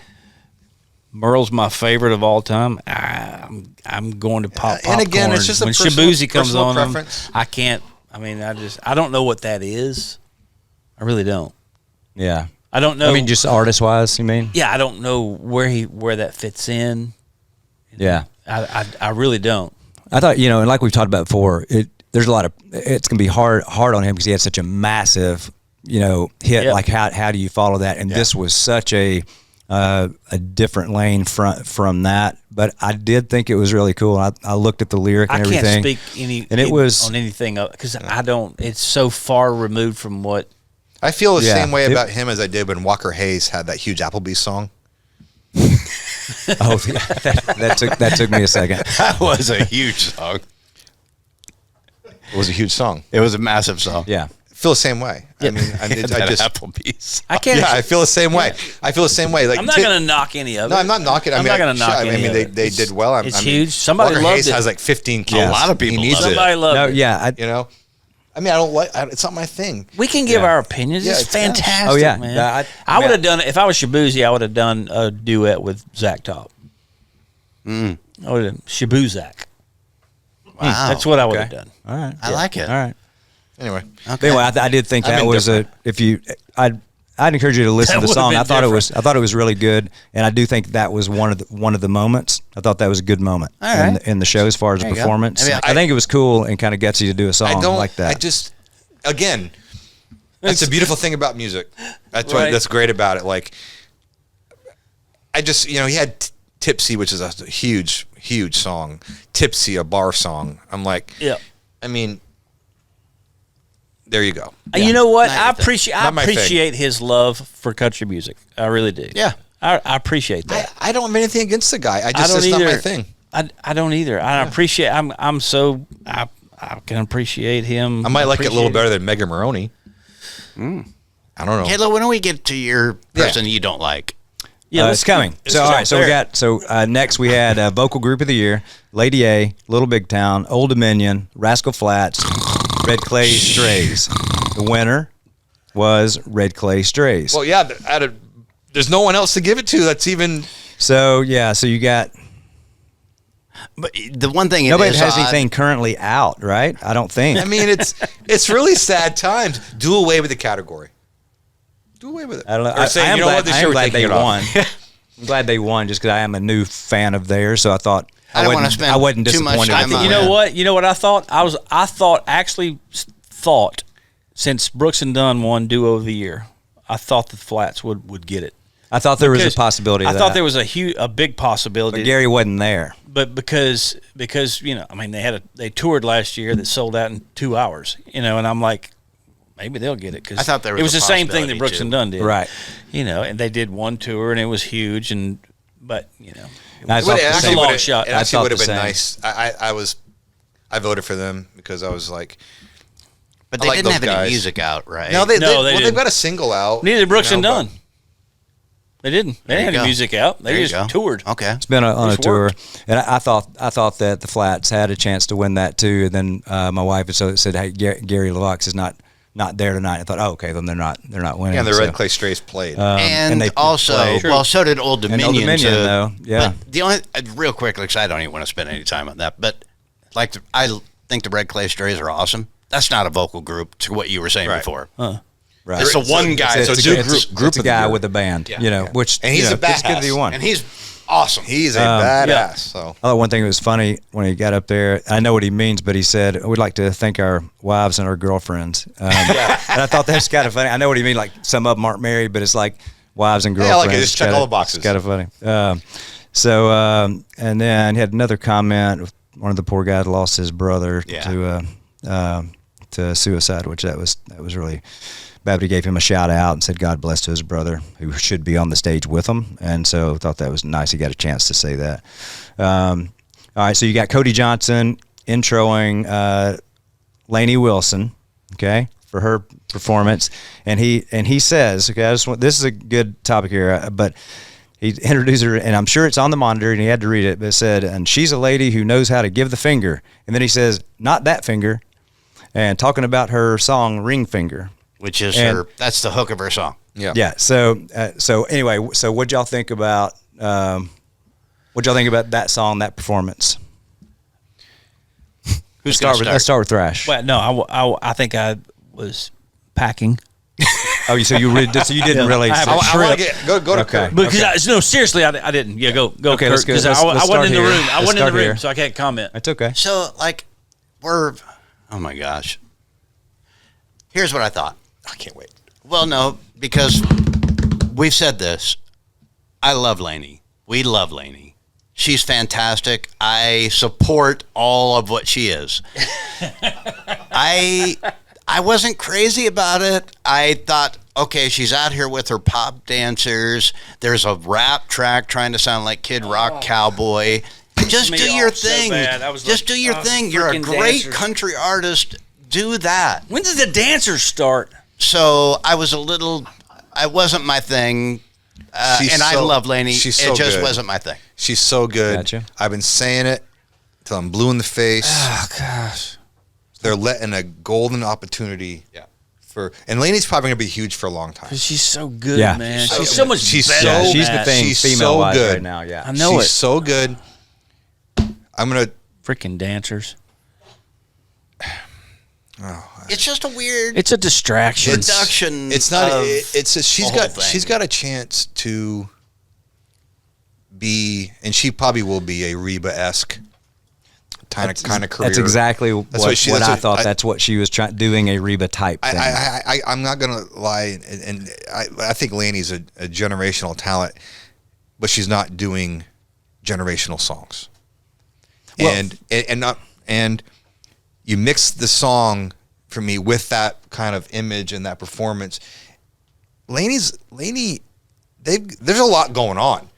Merle's my favorite of all time. I'm going to pop popcorn.
And again, it's just
when
a
Shaboozey comes on,
preference.
I can't. I mean, I don't know what that is. I really don't.
Yeah.
I don't know.
I mean, just artist wise, you mean?
Yeah, I don't know where that fits in.
Yeah.
I really don't.
I thought, and like we've talked about before, it's going to be hard on him because he had such a massive, hit.
Yep.
Like how do you follow that? And this was such a different lane from that. But I did think it was really cool. I looked at the lyric and everything.
I can't speak on anything because I don't. It's so far removed from what.
I feel the same way about him as I did when Walker Hayes had that huge Applebee's song.
Oh, that took me a second.
That was a huge song.
It was a huge song.
It was a massive song.
Yeah.
I feel the same way. I mean, I just
Applebee's.
I can't.
Yeah, I feel the same way. I feel the same way. Like
I'm not going to knock any of it.
No, I'm not knocking.
I'm not going to knock any of it.
They did well.
It's huge. Somebody
Walker
loved
Hayes
it.
has like 15 kids.
A lot of people
He needs
love it.
Somebody loved it.
Yeah.
I mean, I don't like. It's not my thing.
We can give our opinions. It's fantastic.
Oh yeah,
man. I would have done it if I was Shaboozey. I would have done a duet with Zack Top. I would have Shaboozey.
Wow,
that's what I would have done.
All right,
I like it.
All right.
Anyway,
I did think that was I'd encourage you to listen to the song. I thought it was really good, and I do think that was one of the moments. I thought that was a good moment in the show as far as the performance. I think it was cool and kind of gutsy to do a song like that.
That's a beautiful thing about music. That's that's great about it. Like, he had Tipsy, which is a huge song. Tipsy, a bar song. I'm like, I mean. There you go.
You know what? I appreciate his love for country music. I really do.
Yeah.
I appreciate that.
I don't have anything against the guy. It's not my thing.
I don't either. I appreciate. I can appreciate him.
I might like it a little better than Megan Moroney. I don't know.
Kayla, when do we get to your person you don't like?
Yeah,
it's coming. So all right, so we got next we had vocal group of the year: Lady A, Little Big Town, Old Dominion, Rascal Flatts, Red Clay Strays. The winner was Red Clay Strays.
Well, yeah, there's no one else to give it to. That's even.
So you got.
But the one thing
Nobody has anything currently out, right? I don't think.
I mean, it's really sad times. Do away with the category. Do away with it.
I don't know.
Or say,
I'm glad they
it
won.
off.
I'm glad they won just because I am a new fan of theirs. So I thought
I don't want to spend
I wasn't
too much
disappointed.
time on
You know what? You know what I thought? I thought since Brooks and Dunn won Duo of the Year, I thought the Flats would get it.
I thought there was a possibility of that.
I thought there was a big possibility.
But Gary wasn't there.
But because I mean they toured last year that sold out in 2 hours, and I'm like, maybe they'll get it because
I thought there was
it was
a
the same thing that
possibility,
Brooks
too.
and Dunn did,
Right?
And they did one tour and it was huge, but it
I
was,
thought
it
the
was
same.
a long shot.
It
I
actually
thought
would have
the
been
same.
nice. I voted for them because I was like.
But
I
they
like
didn't
those
have
guys.
any music out, right?
No,
they
they've
didn't.
got a single out.
Neither Brooks and
but-
Dunn. They didn't. They
There
didn't
you
have
go.
any music out. They
There you
just
go.
toured.
Okay.
It's been on a
Just
tour,
worked.
and I thought that the Flats had a chance to win that too. And then my wife said, "Hey, Gary LaVox is not there tonight." I thought, "Oh, okay, then they're not winning."
Yeah, and the
So,
Red Clay Strays played.
And
they
also,
played.
well, so did Old
And
Dominion.
Old Dominion,
too.
though, yeah.
But the only, real quickly, because I don't even want to spend any time on that, but like I think the Red Clay Strays are awesome. That's not a vocal group to what you were saying
Right.
before.
right.
It's the one guy.
It's
So
a
do
group of a guy with a band, which
And he's a
it's good that he
badass.
won.
and he's awesome.
He's a badass.
yeah.
So
Oh, one thing that was funny when he got up there, I know what he means, but he said, "We'd like to thank our wives and our girlfriends." And I thought that was kind of funny. I know what he means. Like some of them aren't married, but it's like wives and
Yeah, I
girlfriends.
like it. Just check all the boxes.
It's kind of funny. And then he had another comment. One of the poor guys lost his brother to suicide, which that was really bad. But he gave him a shout out and said God bless to his brother, who should be on the stage with him. And so I thought that was nice. He got a chance to say that. All right, so you got Cody Johnson introing Lainey Wilson, okay, for her performance, and he says, okay, this is a good topic here, but he introduced her, and I'm sure it's on the monitor, and he had to read it, but it said, and she's a lady who knows how to give the finger, and then he says, not that finger, and talking about her song Ring Finger.
Which is
And-
that's the hook of her song.
Yeah. So anyway, so what'd y'all think about that song, that performance?
Who's
Let's start with Thrash.
Well, no, I think I was packing.
Oh, so you didn't really.
I have a
I want to get go to
Okay.
Kurt.
Because no, seriously, I didn't. Yeah, go.
Okay, let's go.
Because
Let's
I wasn't
start
in the
here.
room. I
Let's
wasn't in the
start
room,
here.
so I can't comment.
That's okay.
So like oh my gosh. Here's what I thought.
I can't wait.
Well, no, because we've said this. I love Lainey. We love Lainey. She's fantastic. I support all of what she is. I wasn't crazy about it. I thought, okay, she's out here with her pop dancers. There's a rap track trying to sound like Kid Rock Cowboy. Just
me
do your
off so
thing.
bad. I was
Just
like,
do your
oh,
thing. You're a
freaking
great
dancers.
country artist. Do that.
When did the dancers start?
So I wasn't my thing.
She's
I
so-
love Lainey.
she's
It
so
just
good.
wasn't my thing.
She's so good.
Gotcha.
I've been saying it till I'm blue in the face.
Oh gosh.
They're letting a golden opportunity. And Lainey's probably going to be huge for a long time.
She's so good,
Yeah.
man.
So
She's so much
she's
better.
so-
than
she's the
that.
thing,
She's
female-wise
so good.
right now. Yeah.
I know
She's
it.
so good. I'm going to.
Freaking dancers.
It's just a weird
It's a distraction.
production.
It's not.
of
She's
the whole thing.
She's got a chance to be, and she probably will be a Reba-esque kind of career.
That's exactly what
that's
I
what-
thought. That's what she was doing, a Reba type thing.
I'm not gonna lie, and I think Lainey's a generational talent, but she's not doing generational songs.
Well-
And you mix the song for me with that kind of image and that performance. Lainey, there's a lot going on.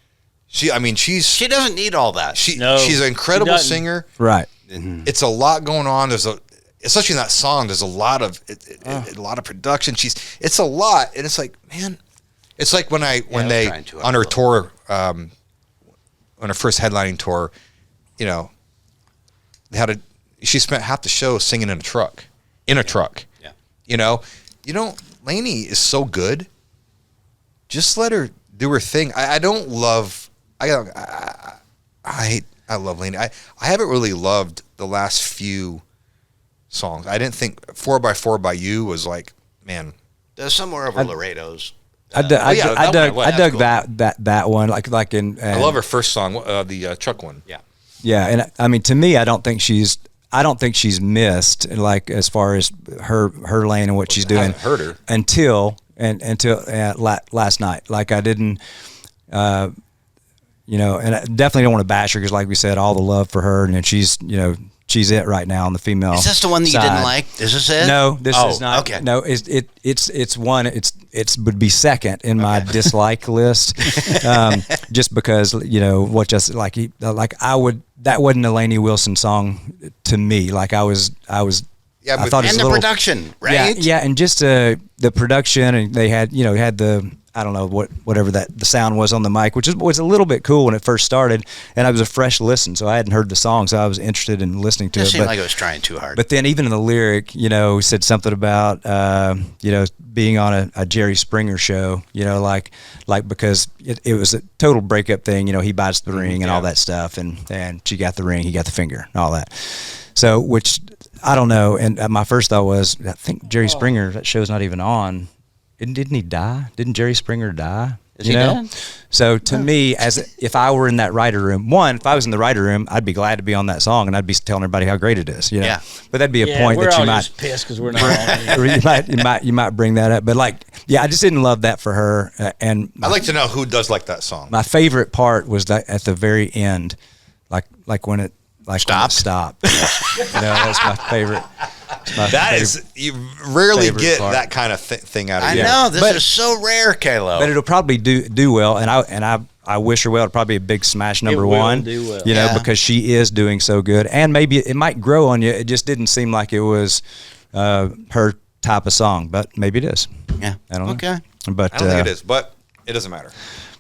She
doesn't need all that.
No,
she's an incredible
she doesn't.
singer.
Right.
It's a lot going on. Especially in that song, there's a lot of a lot of production. It's a lot, and it's like, man, It's like when they
trying to,
on her tour, on her first headlining tour, you know, she spent half the show singing in a truck.
Yeah.
You know, Lainey is so good. Just let her do her thing. I love Lainey. I haven't really loved the last few songs. I didn't think 4x4 by You was like, man.
There's somewhere over Laredo's.
I dug that one like in.
I love her first song, the truck one.
Yeah.
Yeah, and I mean, to me, I don't think she's missed, like, as far as her lane and what she's doing.
I haven't heard her
until last night. Like, I didn't, you know, and I definitely don't want to bash her because, like we said, all the love for her, and she's, you know, she's it right now on the female.
Is this the one that you didn't like? Is this it?
No, this is not.
Okay.
No, it's one. It would be second in my dislike list, just because, you know, what just like I would, that wasn't a Lainey Wilson song to me. Like I
Yeah,
I thought it was
and
a
the
little,
production, right?
Yeah, and just the production, and they had the, I don't know whatever the sound was on the mic, which was a little bit cool when it first started, and I was a fresh listen, so I hadn't heard the song, so I was interested in listening to it.
It seemed like it was trying too hard.
But then even in the lyric, you know, said something about you know, being on a Jerry Springer show, you know, like because it was a total breakup thing, you know, he buys the ring and all that stuff, and she got the ring, he got the finger, and all that. So, which I don't know, and my first thought was, I think Jerry Springer, that show's not even on. Didn't he die? Didn't Jerry Springer die?
Is he dead?
So to me, if I were in that writer room, if I was in the writer room, I'd be glad to be on that song, and I'd be telling everybody how great it is. You know?
Yeah.
But that'd be a point that you might
just pissed because we're not on it.
you might bring that up. But like, yeah, I just didn't love that for her. And
I'd like to know who does like that song.
my favorite part was that at the very end, like when it stopped. You know, that's my favorite.
You rarely
favorite
get
part.
that kind of thing out of
I
you.
know this is so rare, Kalo.
But it'll probably do well, and I wish her well. It'll probably be a big smash number
will
one.
do well.
You know,
Yeah.
because she is doing so good, and maybe it might grow on you. It just didn't seem like it was her type of song, but maybe it is.
Yeah.
I don't know.
Okay.
But
I don't think it is, but it doesn't matter.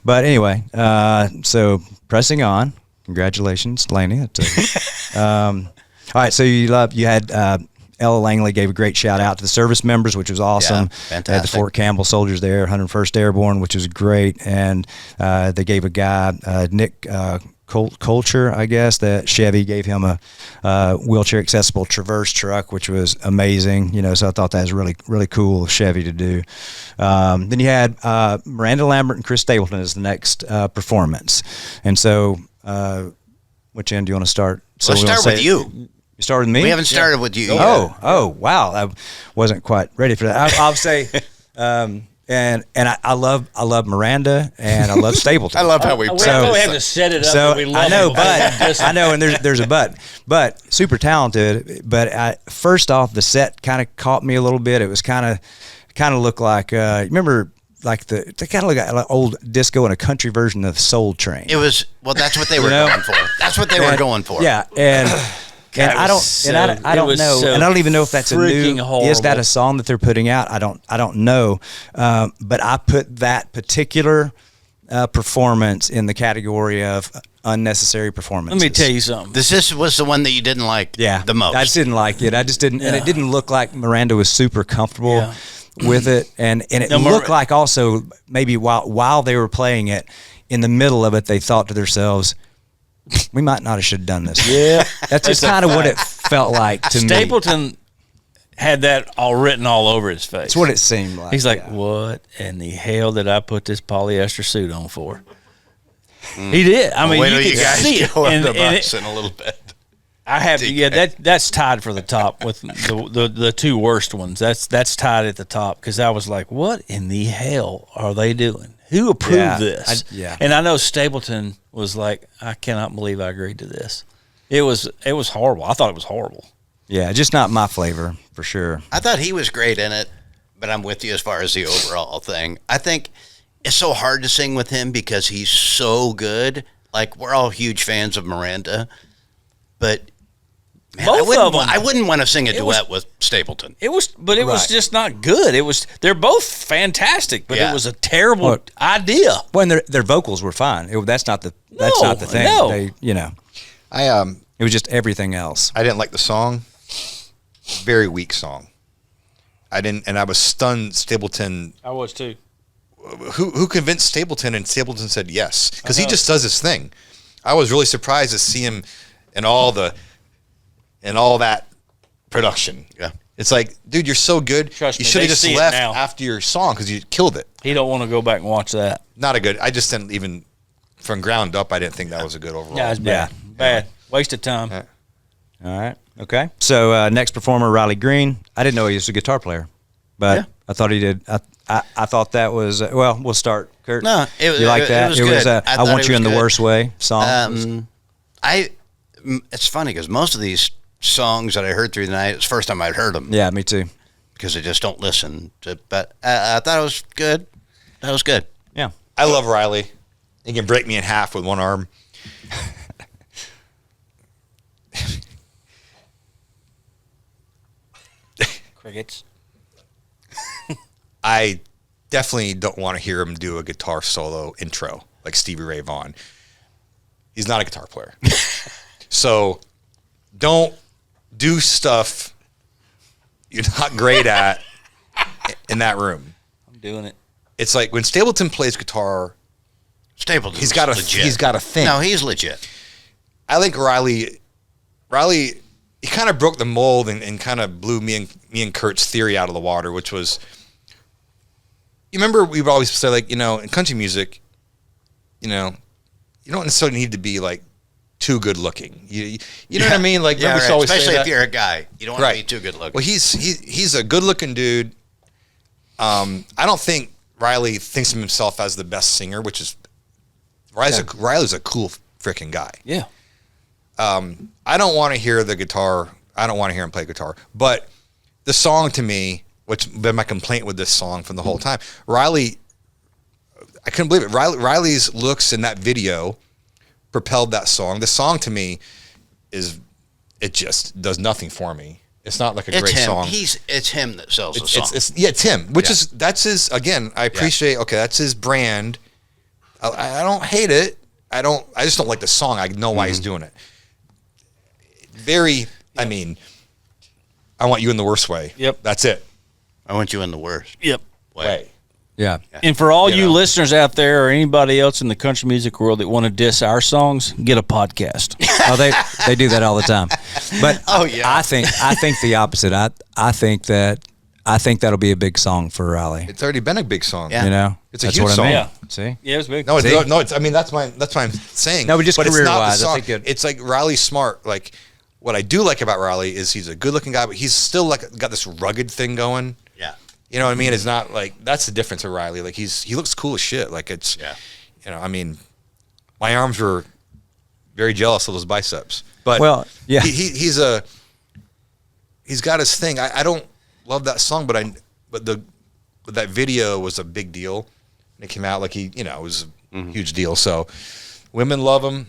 But anyway, so pressing on. Congratulations, Lainey. All right, so you had Ella Langley gave a great shout out to the service members, which was awesome.
Yeah, fantastic.
They had the Fort Campbell soldiers there, 101st Airborne, which was great, and they gave a guy Nick Culture, I guess, that Chevy gave him a wheelchair accessible Traverse truck, which was amazing. You know, so I thought that was really, really cool of Chevy to do. Then you had Miranda, Lambert, and Chris Stapleton as the next performance, and so. Which end do you want to start? So
Let's start with you.
You start with me?
We haven't started with you yet.
Oh, wow! I wasn't quite ready for that. I'll say, and I love Miranda, and I love Stapleton.
I love how we
We have to set it up.
So
that we love
I know,
it.
but I know, and there's a but super talented. But first off, the set kind of caught me a little bit. It was kind of looked like remember. Like they kind of look like old disco and a country version of Soul Train.
It was that's what they were going for. That's what they were going for.
Yeah, and I don't know, and I don't even know if that's a new. Is that a song that they're putting out? I don't know, but I put that particular performance in the category of unnecessary performances.
Let me tell you something.
This was the one that you didn't like the most.
I just didn't like it. I just didn't, and it didn't look like Miranda was super comfortable with it, and it looked like also maybe while they were playing it, in the middle of it, they thought to themselves, we might not have should have done this.
Yeah,
that's just kind of what it felt like to me.
Stapleton had that all written all over his face.
That's what it seemed like.
He's like, what in the hell did I put this polyester suit on for? He did. I mean,
wait
you
till
could
you guys
see it.
go on the
And
bus in a little bit.
I have that's tied for the top with the two worst ones. That's tied at the top because I was like, what in the hell are they doing? Who approved this? And I know Stapleton was like, I cannot believe I agreed to this. It was horrible. I thought it was horrible.
Yeah, just not my flavor for sure.
I thought he was great in it, but I'm with you as far as the overall thing. I think it's so hard to sing with him because he's so good. Like, we're all huge fans of Miranda, but
Both of them.
I wouldn't want to sing a
It was-
duet with Stapleton.
It was just not good. They're both fantastic, but
Yeah.
it was a terrible
Well-
idea.
When their vocals were fine. That's not the thing.
no.
They, it was just everything else.
I didn't like the song. Very weak song. And I was stunned. Stapleton.
I was too.
Who convinced Stapleton? And Stapleton said yes, because he just does his thing. I was really surprised to see him in all that production.
Yeah.
It's like, dude, you're so good.
Trust
you
me,
should have
they
just
see it
left
now.
after your song because you killed it.
He don't want to go back and watch that.
Not a good. I just didn't even from ground up. I didn't think that was a good overall.
Yeah, it's bad. Bad. Waste of time.
Yeah.
All right. Okay. So next performer, Riley Green. I didn't know he was a guitar player, but I thought he did. I thought that was well. We'll start, Kurt.
No,
you like that?
It was good.
I
thought
Want
it
You
was
in the
good.
Worst Way song.
It's funny because most of these songs that I heard through the night, it's the first time I'd heard them.
Yeah, me too.
Because I just don't listen. But I thought it was good. That was good.
Yeah.
I love Riley. He can break me in half with one arm.
Crickets.
I definitely don't want to hear him do a guitar solo intro like Stevie Ray Vaughan. He's not a guitar player. So don't do stuff you're not great at in that room.
I'm doing it.
It's like when Stapleton plays guitar,
Stapleton's
he's got a thing.
No, he's legit.
I think Riley, he kind of broke the mold and kind of blew me and Kurt's theory out of the water, which was, you remember we've always said, like, in country music, you don't necessarily need to be like too good looking. You know what I mean? Like, remember we
right.
always say
Especially
that?
if you're a guy, you don't want to be too good looking.
Well, he's a good looking dude. I don't think Riley thinks of himself as the best singer, which is Riley's a cool freaking guy.
Yeah.
I don't want to hear the guitar. I don't want to hear him play guitar. But the song to me, which been my complaint with this song from the whole time, Riley, I couldn't believe it. Riley's looks in that video propelled that song. The song to me it just does nothing for me. It's not like a great
him.
song.
It's him that sells the song.
It's him, that's his, again, I appreciate, okay, that's his brand. I don't hate it. I just don't like the song. I know why he's doing it. I Want You in the Worst Way.
Yep.
That's it.
I want you in the worst
Yep.
way.
Yeah.
And for all you listeners out there or anybody else in the country music world that want to diss our songs, get a podcast.
Oh, they do that all the time. But
yeah.
I think the opposite. I think that'll be a big song for Riley.
It's already been a big song.
Yeah.
It's a
That's
huge
what
song.
I mean.
Yeah.
See?
Yeah, it was big.
No, it's I mean, that's what I'm saying.
No, but just
it's not the
career-wise, I
song.
think
It's like Riley's smart. Like, what I do like about Riley is he's a good-looking guy, but he's still like got this rugged thing going.
Yeah.
You know what I mean? It's not like, that's the difference with Riley. Like, he looks cool as shit. Like, it's, I mean, my arms were very jealous of those biceps. But
Well, yeah.
he's got his thing. I don't love that song, but that video was a big deal. And it came out like it was a huge deal. So women love him.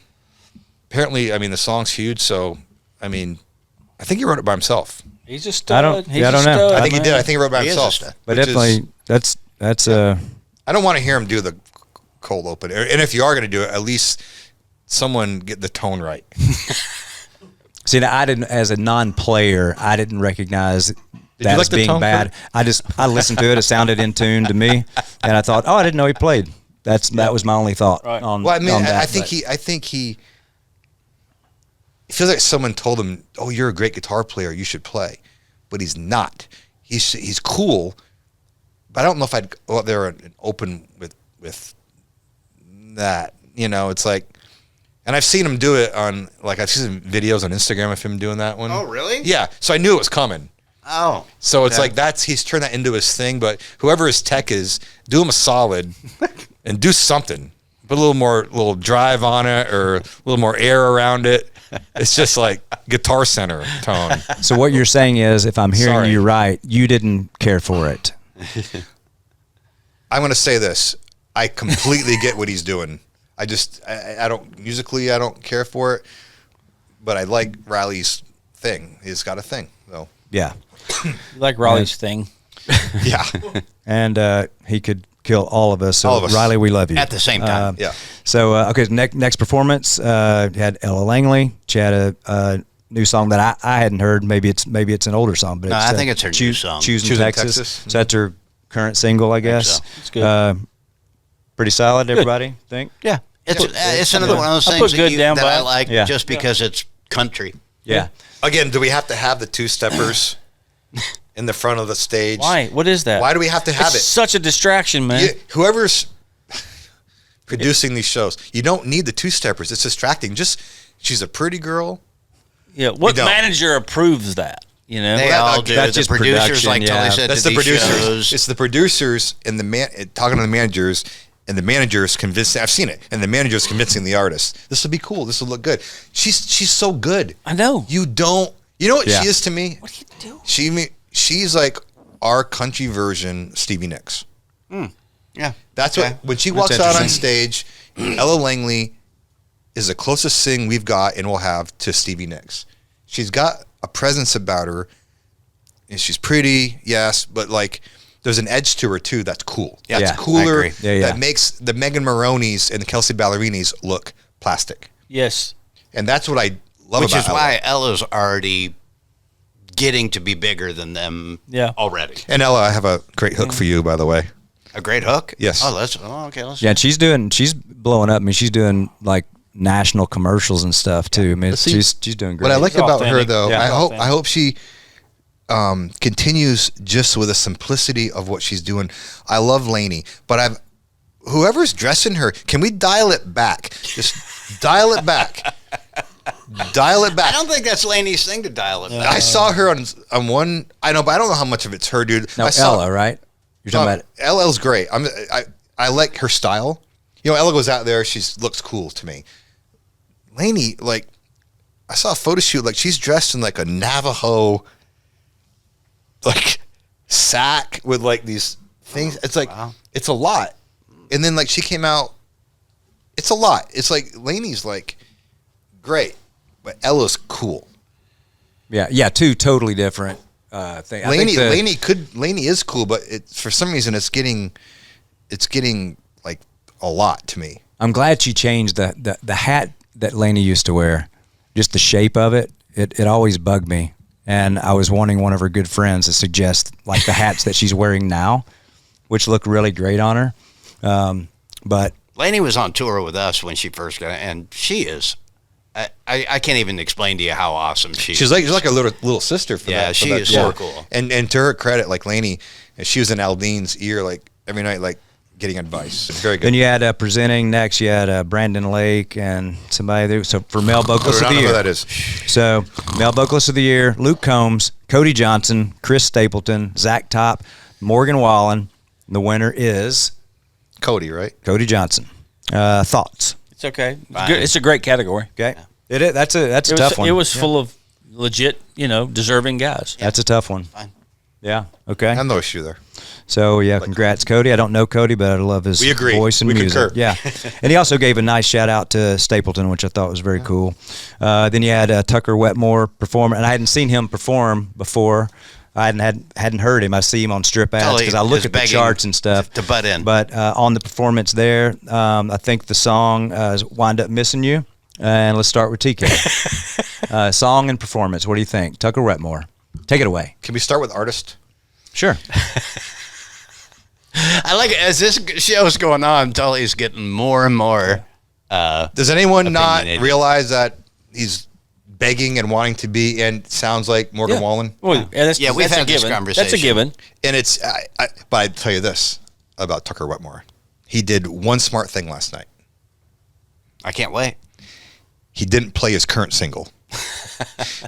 Apparently, I mean, the song's huge. So, I mean, I think he wrote it by himself.
He's a stud.
I don't know.
Stud,
I think he
man.
did. I think he wrote it by
He is a
himself.
stud.
But
which
definitely
is,
that's
I don't want to hear him do the cold open. And if you are going to do it, at least someone get the tone right.
See, now, I didn't, as a non-player, I didn't recognize that
you
as
like the
being
tone,
bad. I listened to it. It sounded in tune to me, and I thought, I didn't know he played. That was my only thought.
Right.
On,
Well, I mean,
on that,
I think he it feels like someone told him, "Oh, you're a great guitar player. You should play," but he's not. He's cool, but I don't know if I'd go out there and open with that. It's like, and I've seen him do it on, like, I've seen some videos on Instagram of him doing that one.
Oh, really?
Yeah. So I knew it was coming.
Oh.
So it's
Okay.
like he's turned that into his thing. But whoever his tech is, do him a solid and do something. Put a little drive on it or a little more air around it. It's just like Guitar Center tone.
So what you're saying is, if I'm hearing
Sorry.
you right, you didn't care for it.
I'm going to say this. I completely get what he's doing. I don't, musically, I don't care for it. But I like Riley's thing. He's got a thing. So
Yeah.
You like Raleigh's thing.
yeah,
And he could kill all of us. So
All of us.
Riley, we love you.
At the same time.
yeah.
So, okay, next performance had Ella Langley. She had a new song that I hadn't heard. Maybe it's an older song, but
No,
it's,
I think it's her new song.
Choosing
Choosing
Texas.
Texas.
So that's her current single, I guess.
so.
It's good.
Pretty solid, everybody think?
Yeah. It's another one of those
I
things
put good down
that
by
I
it.
like
Yeah.
just because it's country.
Yeah.
Again, do we have to have the two-steppers in the front of the stage?
Why? What is that?
Why do we have to have
It's
it?
such a distraction, man.
Whoever's producing these shows, you don't need the two-steppers. It's distracting. Just she's a pretty girl.
Yeah, what
don't.
manager approves that? You know,
They all do.
that's
The
just
producers,
production,
like
yeah.
Tully said,
That's
to
the
these
producers.
shows.
It's the producers and talking to the managers, and the managers convincing. I've seen it, and the managers convincing the artist. This will be cool. This will look good. She's so good.
I know.
You don't. You know what
Yeah.
she is to me?
What do you do?
She's like our country version Stevie Nicks.
Yeah.
That's
Okay.
what when she walks out on
interesting.
stage, Ella Langley is the closest thing we've got and will have to Stevie Nicks. She's got a presence about her, and she's pretty, yes, but like there's an edge to her too that's cool.
Yeah,
That's
I
cooler.
agree. Yeah, yeah.
That makes the Megan Moroneys and the Kelsea Ballerinis look plastic,
Yes.
and that's what I love
Which
about
is
Ella.
why Ella's already getting to be bigger than them
Yeah.
already.
And Ella, I have a great hook for you, by the way.
A great hook?
Yes.
Okay, let's
Yeah, and she's blowing up. I mean, she's doing like national commercials and stuff too. I mean,
see,
she's doing great.
What I like
She's
about her,
authentic.
though,
Yeah.
I hope she continues just with the simplicity of what she's doing. I love Lainey, but whoever's dressing her, can we dial it back? Just dial it back. Dial it back.
I don't think that's Lainey's thing to dial it back.
I saw her on one. I know, but I don't know how much of it's her, dude.
no,
I saw
Ella, right? You're talking about
LL's great. I like her style. You know, Ella goes out there. She looks cool to me. Lainey, like, I saw a photo shoot. Like, she's dressed in like a Navajo, like, sack with like these things. It's like it's a lot. And then like she came out. It's a lot. It's like Lainey's like great, but Ella's cool.
yeah, two totally different things.
Lainey is cool, but for some reason it's getting like a lot to me.
I'm glad she changed the hat that Lainey used to wear. Just the shape of it. It always bugged me. And I was wanting one of her good friends to suggest like the hats that she's wearing now, which look really great on her. But
Lainey was on tour with us when she first got it, and she is. I can't even explain to you how awesome she is.
She's like a little sister for
Yeah,
that.
she
for that
is so
tour.
cool.
And to her credit, like Lainey, she was in Aldean's ear like every night, like getting advice. It's very good.
then you had presenting next. You had Brandon Lake and somebody there. So for male vocalist
I
of
don't
the
know who
year,
that is.
So male vocalist of the year: Luke Combs, Cody Johnson, Chris Stapleton, Zack Top, Morgan Wallen. The winner is
Cody, right?
Cody Johnson. Thoughts?
It's okay. It's,
Fine.
good. It's a great category.
Okay, it is. That's a tough one.
It was full of legit, deserving guys.
That's a tough one.
Fine.
Yeah. Okay.
I have no issue there.
So yeah, congrats, Cody. I don't know Cody, but I love his
We agree.
voice and
We
music.
concur.
Yeah, and he also gave a nice shout out to Stapleton, which I thought was very cool. Then you had Tucker Wetmore perform, and I hadn't seen him perform before. I hadn't heard him. I see him on strip ads
Tully
because I look
is
at the
begging
charts and stuff
to butt in.
But on the performance there, I think the song is "Wind Up Missing You." And let's start with TK. Song and performance. What do you think, Tucker Wetmore? Take it away.
Can we start with artist?
Sure.
I like it as this show's going on. Tully's getting more and more.
Does anyone not
Opinionated.
realize that he's begging and wanting to be and sounds like Morgan Wallen?
Well, that's,
Yeah, we've
that's
had
a
this
given.
conversation.
That's a given.
And it's, but I tell you this about Tucker Wetmore. He did one smart thing last night.
I can't wait.
He didn't play his current single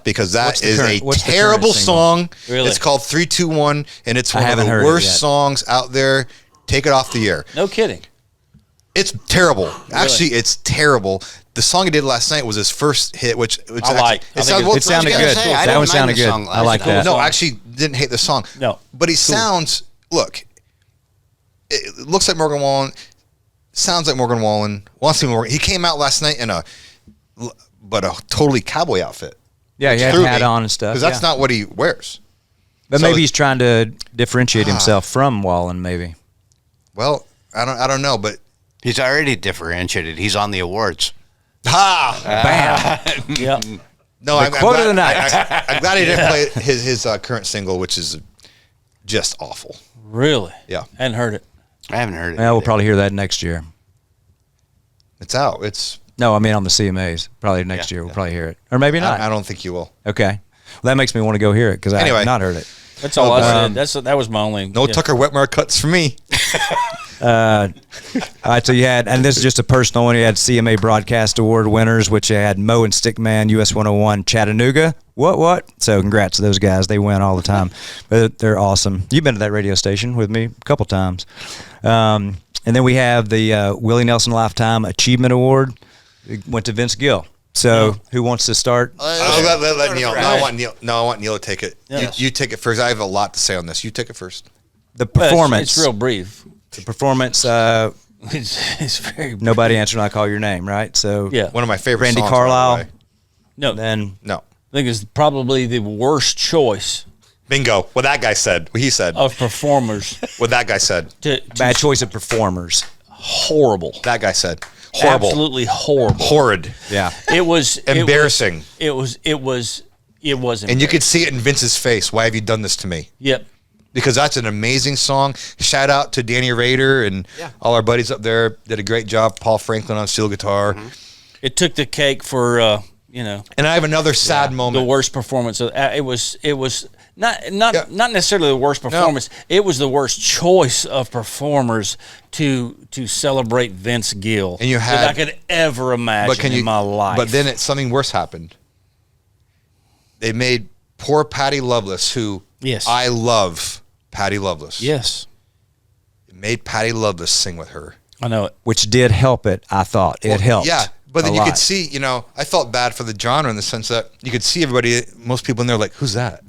because
What's
that
the
is
current-
a
what's the
terrible
current single?
song.
Really?
It's called 3-2-1, and it's one of
haven't
the
heard it
worst
yet.
songs out there. Take it off the air.
No kidding.
It's terrible. Actually, it's terrible. The song he did last night was his first hit, which
I like. I think
well,
It sounded
gonna
good.
say, I
That
didn't
one
mind
sounded
the
good.
song
I
last
like
night.
that.
No, actually, didn't hate the song.
No.
But he sounds, look, it looks like Morgan Wallen, sounds like Morgan Wallen, wants to be Morgan. He came out last night in a totally cowboy outfit.
Yeah, he had
threw
a hat
me,
on and stuff.
because that's not what he wears.
But
so-
maybe he's trying to differentiate himself from Wallan. Maybe.
Well, I don't know, but
He's already differentiated. He's on the awards.
Bam.
Yeah.
No,
The quote of the night.
I'm glad he didn't play his current single, which is just awful.
Really?
Yeah.
Hadn't heard it.
I haven't heard it.
Well, we'll probably hear that next year.
It's out. It's
No, I mean on the CMAs. Probably next year we'll probably hear it, or maybe not.
I don't think you will.
Okay, well, that makes me want to go hear it because I
Anyway.
have not heard it.
That's all I said. That was my only.
No Tucker Wetmore cuts for me.
All right, so you had, and this is just a personal one. You had CMA Broadcast Award winners, which you had Mo and Stickman, US 101, Chattanooga. What? So congrats to those guys. They win all the time. But they're awesome. You've been to that radio station with me a couple times. And then we have the Willie Nelson Lifetime Achievement Award. It went to Vince Gill. So who wants to start?
Let Neil. No, I want Neil. No, I want Neil to take it.
Yes.
You take it first. I have a lot to say on this. You take it first.
The
Well,
performance.
It's real brief.
The performance.
It's very.
Nobody answered when I call your name, right? So
Yeah.
One of my favorite
Randy
songs.
Carlisle.
by the way.
No,
Then
No.
I think it's probably the worst choice
Bingo. What that guy said. What he said.
of performers.
What that guy said.
to
bad choice of performers.
horrible.
That guy said. Horrible.
Absolutely horrible.
Horrid.
Yeah.
It was
Embarrassing.
It was.
And you could see it in Vince's face. Why have you done this to me?
Yep.
Because that's an amazing song. Shout out to Danny Rader and all our buddies up there. Did a great job. Paul Franklin on steel guitar.
It took the cake for
And I have another sad
the
moment.
worst performance. It was not necessarily the worst performance. It was the worst choice of performers to celebrate Vince Gill
And you
that
had-
I could ever imagine in my life.
But then something worse happened. They made poor Patty Loveless, who
Yes.
I love Patty Loveless.
yes,
It made Patty Loveless sing with her.
I know it.
Which did help it, I thought. It helped.
Yeah, but then
a
you
lot.
could see, I felt bad for the genre in the sense that you could see everybody, most people in there like, who's that?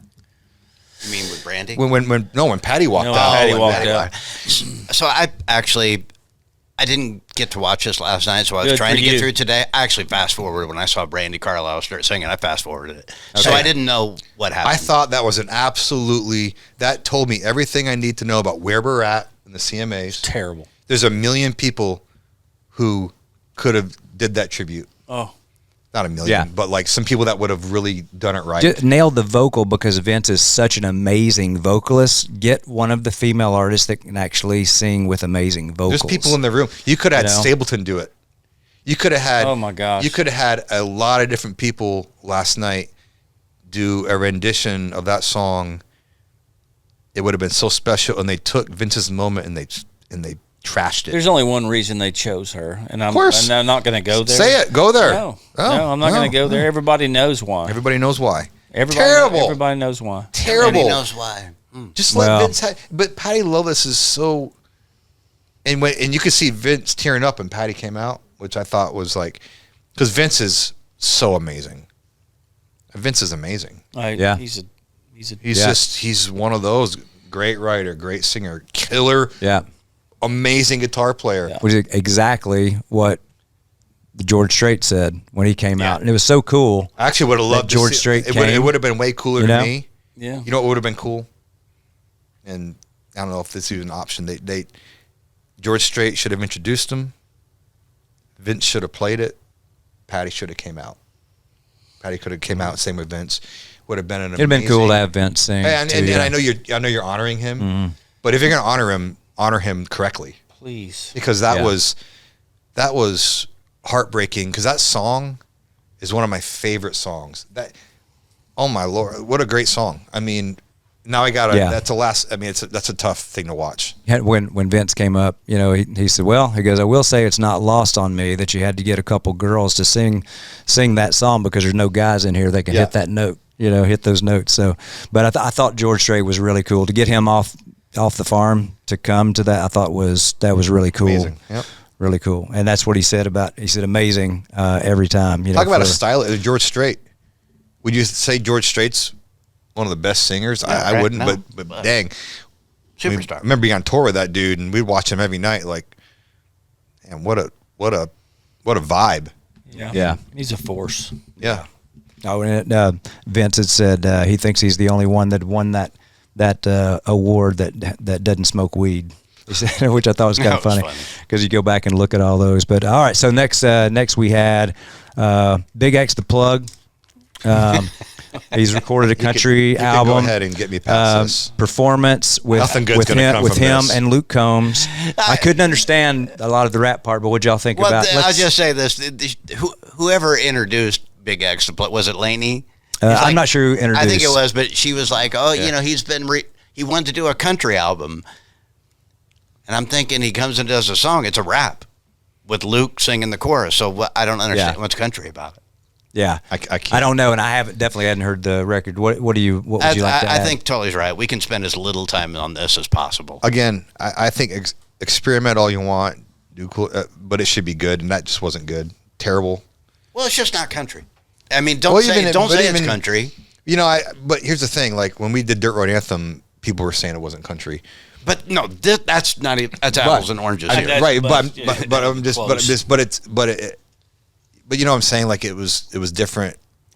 You mean with Brandy?
When Patty walked
No,
out.
Patty
when
walked
Patty
out.
walked. So I didn't get to watch this last night, so I was
Good
trying
for
to get
you.
through it today. I actually fast forwarded when I saw Brandy Carlisle start singing. I fast forwarded it, so I didn't know what happened.
I thought that was that told me everything I need to know about where we're at in the CMAs.
Terrible.
There's a million people who could have did that tribute.
Oh,
Not a million,
Yeah.
but like some people that would have really done it right.
Nailed the vocal because Vince is such an amazing vocalist. Get one of the female artists that can actually sing with amazing vocals.
There's people in the room. You could have had
You know?
Stapleton do it. You could have had.
Oh, my gosh.
You could have had a lot of different people last night do a rendition of that song. It would have been so special, and they took Vince's moment and they trashed it.
there's only one reason they chose her, and I'm not going to go there.
Say it. Go there.
No,
Oh,
no, I'm not going to go there. Everybody knows why.
Everybody knows why.
Terrible.
Terrible.
Everybody knows why.
Terrible.
Brandy knows why.
Just
Well-
let Vince have. But Patty Loveless is so. And you could see Vince tearing up when Patty came out, which I thought was like, because Vince is so amazing. Vince is amazing.
Yeah.
He's
He's one of those great writer, great singer, killer,
Yeah.
amazing guitar player.
Yeah.
Which is exactly what George Strait said when he came out. And it was so cool.
I actually would have loved
George
to see,
Strait
it. It
came.
would have been way cooler
You
to
know?
me.
Yeah.
You know what would have been cool? And I don't know if this is an option. They George Strait should have introduced him. Vince should have played it. Patty should have came out. Patty could have came out. Same with Vince. Would have been an.
It'd have been cool to have Vince sing.
And
too,
and
yeah.
I know you're honoring him, but if you're going to honor him correctly,
Please.
because that was heartbreaking. Because that song is one of my favorite songs. Oh my Lord, what a great song! I mean, now I gotta.
Yeah.
That's a last. I mean, that's a tough thing to watch.
When Vince came up, he said, well, he goes, I will say it's not lost on me that you had to get a couple girls to sing that song because there's no guys in here that can hit that note, hit those notes. So, but I thought George Strait was really cool to get him off the farm to come to that. I thought that was really cool.
Amazing. Yep.
Really cool. And that's what he said amazing every time.
Talk about a style. George Strait. Would you say George Strait's one of the best singers? I
right.
wouldn't,
No,
but dang.
Superstar.
I remember being on tour with that dude, and we'd watch him every night. Like, and what a vibe.
Yeah.
Yeah.
He's a force.
Yeah.
Oh, and Vince had said he thinks he's the only one that won that award that doesn't smoke weed. He said, which I thought was kind of funny because you go back and look at all those. But all right, so next we had BigXthaPlug. He's recorded a country album.
Go ahead and get me past this.
Performance with him and Luke Combs. I couldn't understand a lot of the rap part, but what'd y'all think about?
I'll just say this: whoever introduced BigXthaPlug, was it Lainey?
I'm not sure who introduced.
I think it was, but she was like, "Oh, he wanted to do a country album," and I'm thinking he comes and does a song. It's a rap with Luke singing the chorus. So I don't understand what's country about it.
Yeah, I don't know, and I definitely hadn't heard the record. What would you like to add?
I think Tully's right. We can spend as little time on this as possible.
Again, I think experiment all you want, do cool, but it should be good, and that just wasn't good. Terrible.
Well, it's just not country. I mean, don't say it's country.
But here's the thing: like when we did Dirt Road Anthem, people were saying it wasn't country.
But no, that's not even, that's apples and oranges.
Right, but you know what I'm saying? Like it was different.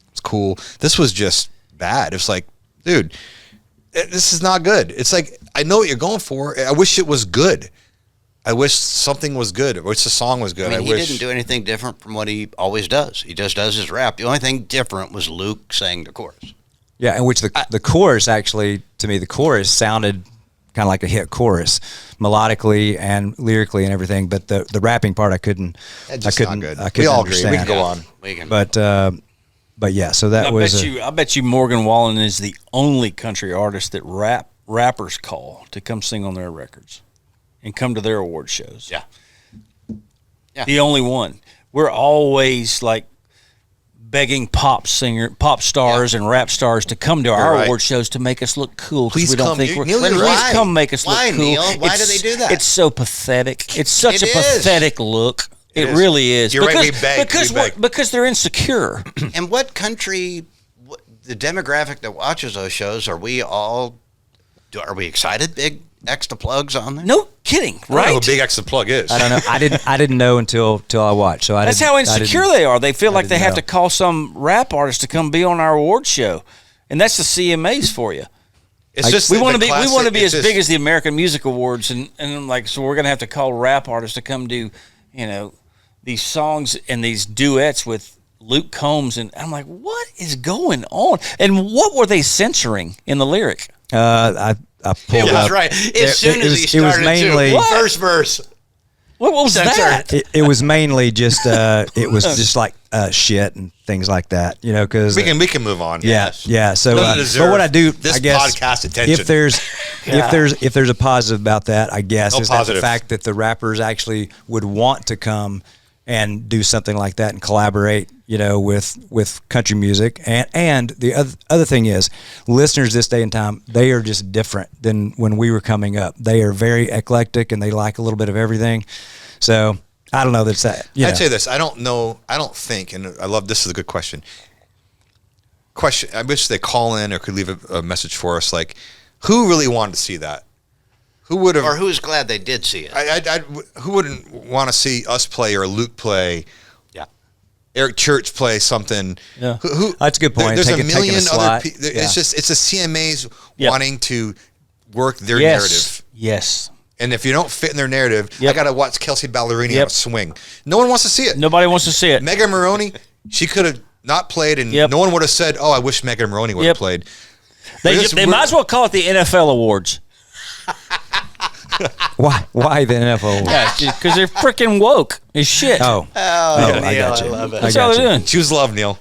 It's cool. This was just bad. It was like, dude, this is not good. It's like, I know what you're going for. I wish it was good. I wish something was good. I wish the song was good.
I mean, he didn't do anything different from what he always does. He just does his rap. The only thing different was Luke saying the chorus.
Yeah, in which the chorus actually, to me, the chorus sounded kind of like a hit chorus, melodically and lyrically and everything. But the rapping part, I couldn't. Not good. I couldn't.
We all
understand.
agree. We can go
on. But yeah. So that
I bet you Morgan Wallen is the only country artist that rappers call to come sing on their records and come to their award shows.
Yeah.
The only one. We're always like begging pop stars and rap stars to come to our award shows to make us look cool.
Please come.
Please come make us look cool.
Neil? Why do they do that?
It's so pathetic. It's such a pathetic look. It really is.
You're right. We beg.
Because they're insecure.
And what country, the demographic that watches those shows, are we excited? BigXthaPlug's on there?
No kidding, right?
I don't know who BigXthaPlug is.
I don't know. I didn't know until I watched. So
that's how insecure they are. They feel like they have to call some rap artist to come be on our award show, and that's the CMAs for you.
It's just
we want to be as big as the American Music Awards, and so we're gonna have to call rap artists to come do, these songs and these duets with Luke Combs, and I'm like, what is going on? And what were they censoring in the lyric?
I pulled
it was
up.
right. As soon as he started,
it was mainly
first verse.
What was that?
It was mainly just it was just like shit and things like that, because
we can move on.
Yeah. So, but what I do, I guess,
podcast attention.
if there's a positive about that, I guess, is that the
positive.
fact that the rappers actually would want to come and do something like that and collaborate, with country music. And the other thing is, listeners this day and time, they are just different than when we were coming up. They are very eclectic and they like a little bit of everything. So I don't know that's that.
I'd say this. I don't know. I don't think, and I love this is a good question. I wish they call in or could leave a message for us. Like, who really wanted to see that? Who would have,
or who's glad they did see it?
Who wouldn't want to see us play or Luke play?
Yeah,
Eric Church play something.
Yeah, that's a good point.
There's a million other people. It's the CMAs wanting to work their narrative.
Yes.
And if you don't fit in their narrative, I got to watch Kelsea Ballerini on a swing. No one wants to see it.
Nobody wants to see it.
Megan Moroney, she could have not played, and no one would have said, "Oh, I wish Megan Moroney would have played."
They might as well call it the NFL Awards.
Why the NFL?
Yeah, because they're freaking woke as shit.
I got you.
I love it.
That's all they're doing.
Choose love, Neil.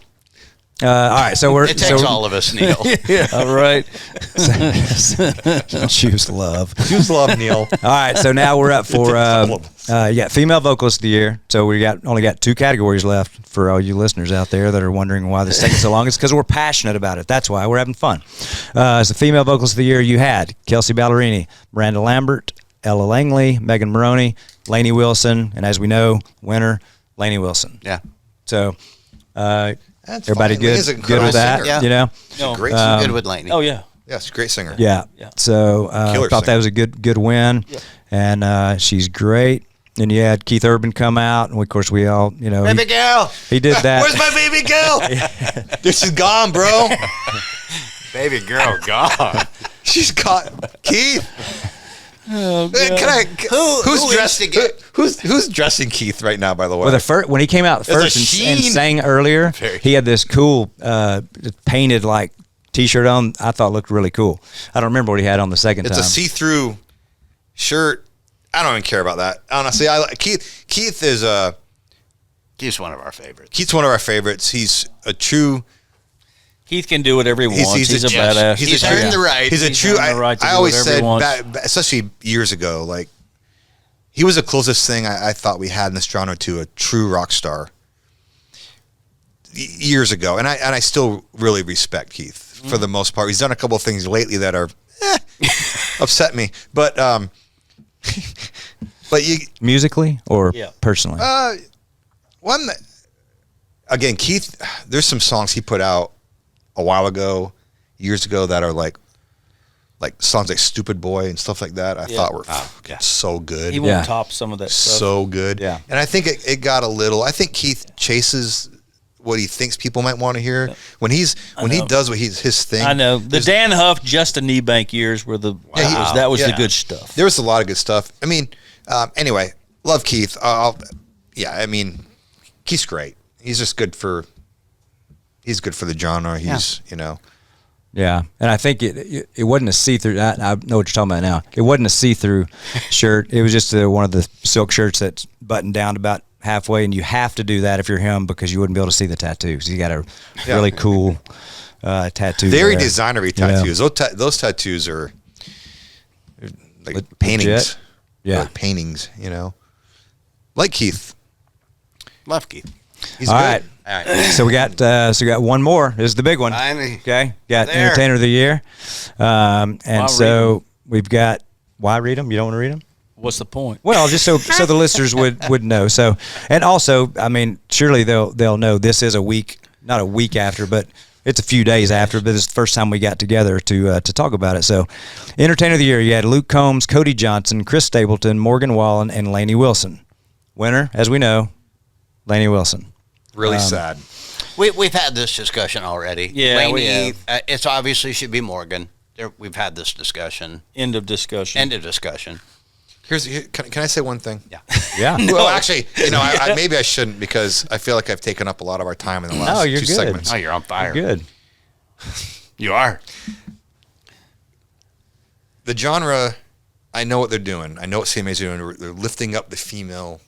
All right, so
it takes all of us, Neil.
All right.
Choose love.
Choose love, Neil.
All right, so now we're up for female vocalist of the year. So we only got 2 categories left for all you listeners out there that are wondering why this is taking so long. It's because we're passionate about it. That's why we're having fun. As the female vocalist of the year, you had Kelsea Ballerini, Miranda Lambert, Ella Langley, Megan Moroney, Lainey Wilson, and as we know, winner Lainey Wilson.
Yeah.
So.
That's
everybody
fine.
good with that,
singer.
Yeah.
Great
good with Lainey.
Oh yeah.
Yeah, she's a great singer.
Yeah. So I thought that was a good win, and she's great. and you had Keith Urban come out, and of course we all,
Baby girl.
he did that.
Where's my baby girl? This is gone, bro.
Baby girl gone.
She's caught. Keith.
Oh,
Who's dressing Keith right now? By the way,
When he came out first and sang earlier, he had this cool painted like T-shirt on. I thought looked really cool. I don't remember what he had on the second time.
It's a see-through shirt. I don't even care about that. Honestly, Keith is
Keith's one of our favorites.
Keith's one of our favorites. He's a true.
Keith can do whatever he wants. He's a badass.
He's earned the right.
He's a true. I always said, especially years ago, like he was the closest thing I thought we had in this genre to a true rock star. Years ago, and I still really respect Keith for the most part. He's done a couple of things lately that are upset me, but you
musically or personally.
Again, Keith. There's some songs he put out a while ago, years ago, that are like songs like "Stupid Boy" and stuff like that. I thought were so good.
He won't top some of that stuff.
So good.
Yeah.
And I think it got a little. I think Keith chases what he thinks people might want to hear when he does what his thing.
I know the Dan Huff, Justin Niebank years were the that was the good stuff.
There was a lot of good stuff. I mean, anyway, love Keith. I mean, Keith's great. He's just good for. He's good for the genre. He's
Yeah, and I think it wasn't a see-through. I know what you're talking about now. It wasn't a see-through shirt. It was just one of the silk shirts that's buttoned down about halfway, and you have to do that if you're him because you wouldn't be able to see the tattoos. He got a really cool tattoo.
Very designery tattoos. Yeah. Those tattoos are like paintings.
Legit. Yeah,
like paintings. Like Keith.
Love Keith.
He's
all
good.
right. All right. So we got one more. This is the big one. Okay. Got Entertainer of the Year. And so we've got. Why read them? You don't want to read them?
What's the point?
Well, just so the listeners would know. So, and also, I mean, surely they'll know this is not a week after, but it's a few days after. But it's the first time we got together to talk about it. So, Entertainer of the Year, you had Luke Combs, Cody Johnson, Chris Stapleton, Morgan Wallen, and Lainey Wilson. Winner, as we know, Lainey Wilson.
Really sad.
We've had this discussion already.
Yeah,
Lainey,
we have.
It's obviously should be Morgan. We've had this discussion.
End of discussion.
Can I say one thing?
Yeah.
Well, actually, maybe I shouldn't because I feel like I've taken up a lot of our time in the last two segments.
Oh, you're on fire.
You're good.
You are.
The genre, I know what they're doing. I know what CMAs are doing. They're lifting up the female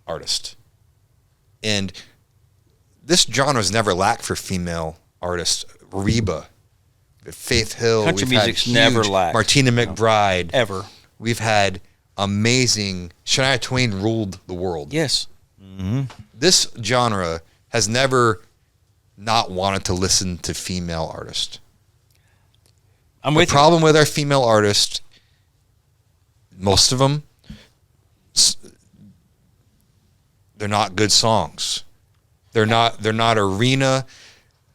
artist. And this genre's never lacked for female artists. Reba, Faith Hill.
Country music's never lacked.
Martina McBride.
Ever.
We've had amazing. Shania Twain ruled the world.
Yes.
Mm-hmm.
This genre has never not wanted to listen to female artists. The problem with our female artists, most of them, they're not good songs. They're not arena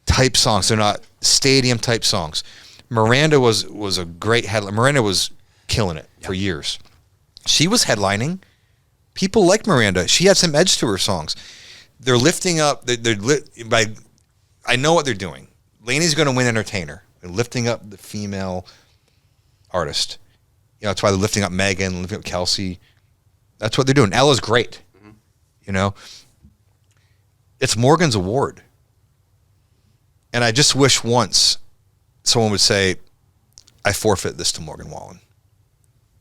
type songs. They're not stadium type songs. Miranda was a great headline. Miranda was killing it for years. She was headlining. People like Miranda. She had some edge to her songs. They're lifting up. I know what they're doing. Lainey's going to win Entertainer. They're lifting up the female artist. That's why they're lifting up Megan, lifting up Kelsey. That's what they're doing. Ella's great. It's Morgan's award. And I just wish once someone would say, I forfeit this to Morgan Wallen.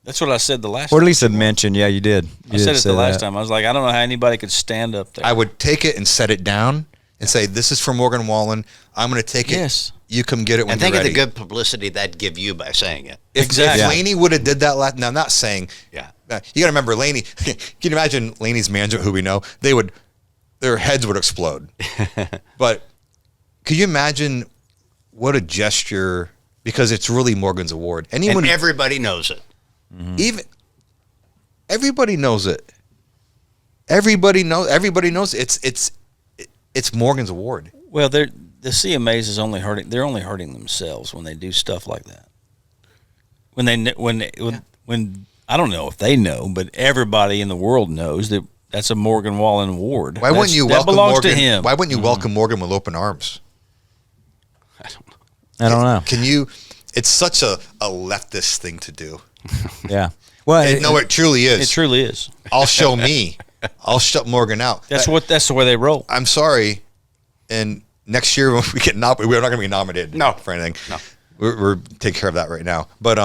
That's what I said the last time.
Or at least a mention. Yeah, you did.
I said it the last time. I was like, I don't know how anybody could stand up there.
I would take it and set it down and say, this is for Morgan Wallen. I'm going to take it.
Yes.
You come get it when
you're
you're ready.
And think of the good publicity that'd give you by saying it.
If Lainey would have did that last, now I'm not saying, you got to remember Lainey, can you imagine Lainey's management, who we know, their heads would explode. But could you imagine what a gesture, because it's really Morgan's award.
And everybody knows it.
Mm-hmm. Everybody knows it. Everybody knows it. It's Morgan's award.
Well, the CMAs is only hurting. They're only hurting themselves when they do stuff like that. When I don't know if they know, but everybody in the world knows that that's a Morgan Wallen award.
Why wouldn't you welcome
belongs
Morgan?
to him.
Why wouldn't you welcome Morgan with open arms?
I don't know.
Can you? It's such a leftist thing to do.
Yeah. Well,
it truly is.
It truly is.
I'll show me. I'll shut Morgan out.
That's the way they roll.
I'm sorry. And next year when we get nominated, we're not going to be nominated for anything. No. We're taking care of that right now. But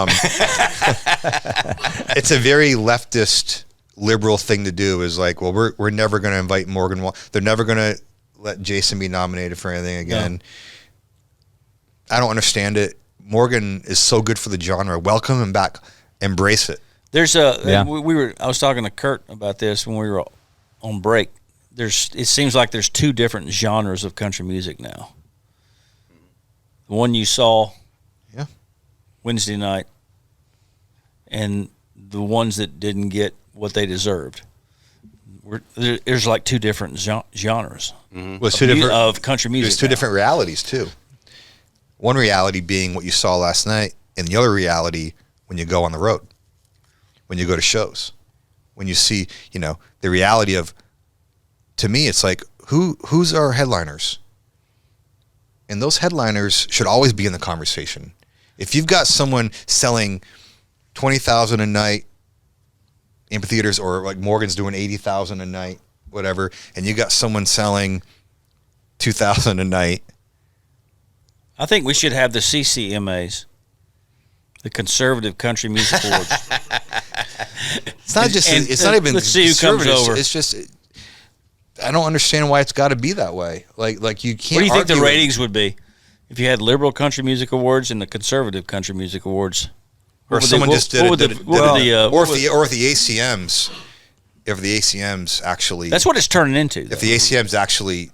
it's a very leftist, liberal thing to do. Is like, well, we're never going to invite Morgan. They're never going to let Jason be nominated for anything again. No. I don't understand it. Morgan is so good for the genre. Welcome him back. Embrace it.
There's I was talking to Kurt about this when we were on break. It seems like there's two different genres of country music now. The one you saw Wednesday night, and the ones that didn't get what they deserved. There's like two different genres of country music.
There's two different realities too. One reality being what you saw last night, and the other reality when you go on the road, when you go to shows, when you see, the reality of, to me, it's like, who's our headliners? And those headliners should always be in the conversation. If you've got someone selling 20,000 a night amphitheaters, or like Morgan's doing 80,000 a night, whatever, and you got someone selling 2,000 a night,
I think we should have the CMAs, the Conservative Country Music Awards.
It's not just. It's not even.
Let's see who comes over.
It's just. I don't understand why it's got to be that way. Like you can't.
What do you think the ratings would be if you had Liberal Country Music Awards and the Conservative Country Music Awards?
Or someone just did it. Or if the ACMs, if the ACMs actually.
That's what it's turning into.
If the ACMs actually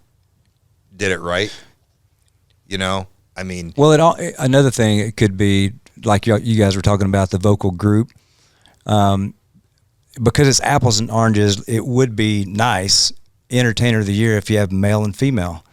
did it right, I mean.
Well, another thing, it could be like you guys were talking about the vocal group. Because it's apples and oranges, it would be nice entertainer of the year if you have male and female,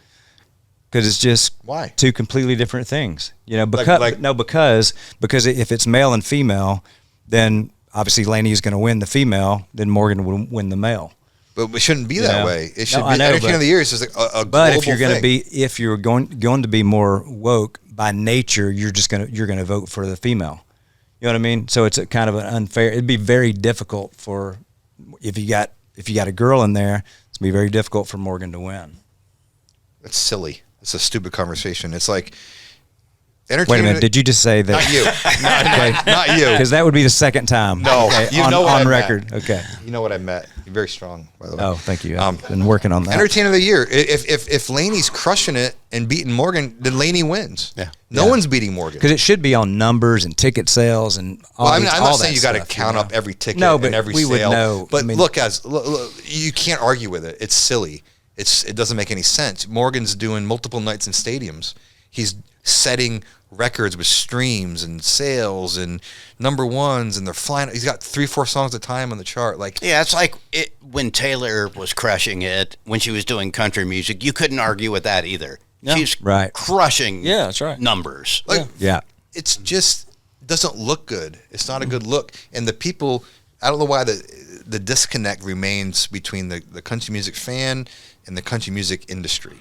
because it's just two completely different things. Because if it's male and female, then obviously Lainey is going to win the female, then Morgan will win the male.
But it shouldn't be that way. It should be entertainer of the year is just a global
but if you're going
thing.
if you're going to be more woke by nature, you're going to vote for the female. You know what I mean? So it's a kind of an unfair. It'd be very difficult for if you got a girl in there. It's gonna be very difficult for Morgan to win.
That's silly. It's a stupid conversation. It's like
Wait a minute. Did you just say that?
Not you. Not you.
Because that would be the second time.
No.
Okay, on record. Okay.
You know what I meant. You're very strong, by the way.
Oh, thank you. I've been working on that.
Entertainer of the year. If Lainey's crushing it and beating Morgan, then Lainey wins.
Yeah.
No one's beating Morgan.
Because it should be on numbers and ticket sales and all.
I'm not saying you got to count up every ticket and every sale.
Would know.
But look, you can't argue with it. It's silly. It doesn't make any sense. Morgan's doing multiple nights in stadiums. He's setting records with streams and sales and number ones, and they're flying. He's got 3-4 songs at a time on the chart.
It's like when Taylor was crushing it when she was doing country music. You couldn't argue with that either.
No.
She's crushing.
Yeah, that's right.
Numbers.
It's just doesn't look good. It's not a good look. And the people, I don't know why the disconnect remains between the country music fan and the country music industry.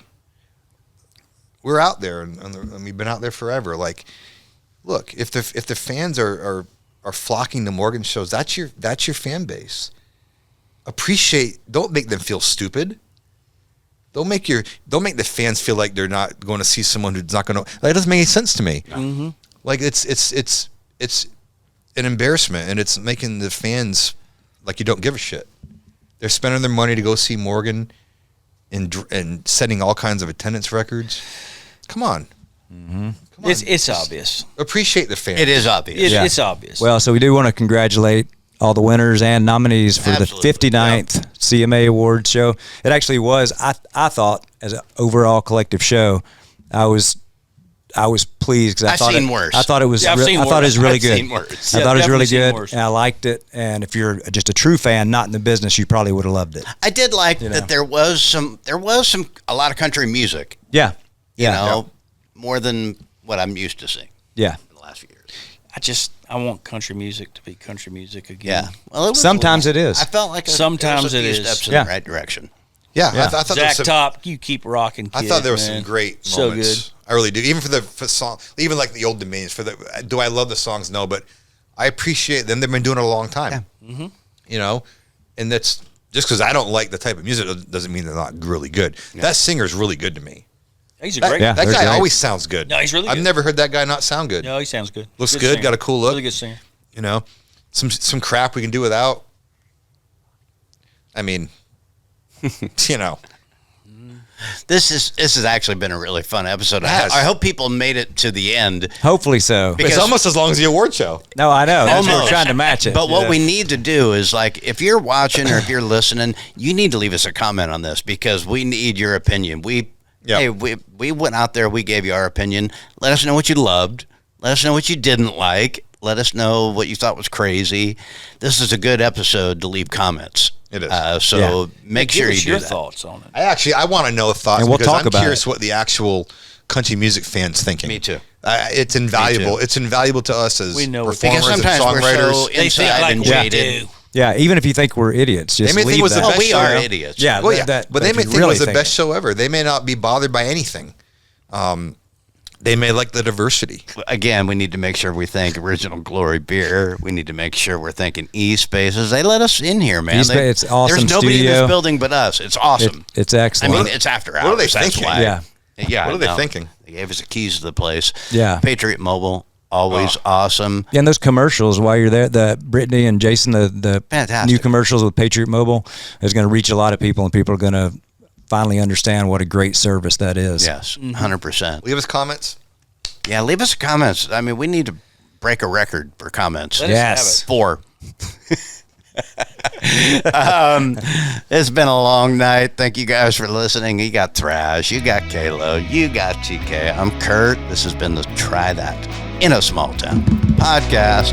We're out there, and we've been out there forever. Like, look, if the fans are flocking to Morgan shows, that's your fan base. Don't make them feel stupid. Don't make the fans feel like they're not going to see someone who's not going to. That doesn't make any sense to me.
Mm-hmm.
Like it's an embarrassment, and it's making the fans like you don't give a shit. They're spending their money to go see Morgan, and setting all kinds of attendance records. Come on.
Mm-hmm.
Come on.
It's obvious.
Appreciate the fans.
It is obvious.
It's obvious.
Well, so we do want to congratulate all the winners and nominees for the 59th CMA Awards show. It actually was, I thought, as an overall collective show, I was pleased because I thought it was really good. I thought it was really good, and I liked it. And if you're just a true fan, not in the business, you probably would have loved it.
I did like that there was a lot of country music.
Yeah.
More than what I'm used to seeing.
Yeah.
In the last few years.
I want country music to be country music again.
Yeah. Well,
Sometimes it is.
I felt like
Sometimes
it was a
it
few
is.
steps in
Yeah.
the right direction.
Yeah,
Yeah.
I thought there
Zack
was some,
Top, you keep rocking. Kid,
I thought there was
man.
some great
So
moments.
good.
I really do. Even for song, even like the Old Dominions. Do I love the songs? No, but I appreciate them. They've been doing it a long time.
Yeah. Mm-hmm.
You know, and that's just because I don't like the type of music doesn't mean they're not really good. Yeah. That singer's really good to me.
He's a
That,
great
Yeah.
that
they're
guy
great.
always sounds good.
No, he's really
I've
good.
never heard that guy not sound good.
No, he sounds good.
Looks good,
singer.
got a cool look.
Really good singer.
You know, some crap we can do without. I mean, you know.
This has actually been a really fun episode.
Yes.
I hope people made it to the end.
Hopefully so.
Because-
It's almost as long as the award show.
No, I know. That's what we're
Almost.
trying to match it.
But what
Yeah.
we need to do is, like, if you're watching or if you're listening, you need to leave us a comment on this because we need your opinion. Hey, we went out there, we gave you our opinion. Let us know what you loved. Let us know what you didn't like. Let us know what you thought was crazy. This is a good episode to leave comments.
It is.
So make
Give
sure
us
you do
your
that.
thoughts on it.
I want to know thoughts
And we'll
because
talk
I'm
about
curious
it.
what the actual country music fans thinking.
Me too.
It's invaluable.
Me too.
It's invaluable to us as
We know it.
performers
Because
and
sometimes we're
songwriters.
so
They think
inside
like
and
we
jaded.
do.
Yeah, even if you think we're idiots, just
They may think
leave
it was the
that.
best
We
show
are
ever.
idiots.
Yeah,
Well, yeah,
that-
but they
if
may
you
think it
really
was the
think
best show ever. They may not be bothered by anything. They may like the diversity.
Again, we need to make sure we thank Original Glory Beer. We need to make sure we're thanking E-Spaces. They let us in here, man.
It's awesome
There's nobody in
studio.
this building but us. It's awesome.
It's
I
excellent.
mean, it's after hours.
What are they
That's
thinking?
why.
Yeah.
Yeah.
What are they
no.
thinking?
They gave us the keys to the place.
Yeah.
Patriot Mobile, always awesome.
Yeah, and those commercials while you're there, the Brittany and Jason, the
Fantastic.
new commercials with Patriot Mobile is going to reach a lot of people, and people are going to finally understand what a great service that is.
Yes, 100%.
Leave us comments.
Yeah, leave us comments. I mean, we need to break a record for comments.
Let us have
Yes.
it.
4. It's been a long night. Thank you guys for listening. You got Thrash, you got Kalo, you got TK. I'm Kurt. This has been the Try That in a Small Town podcast.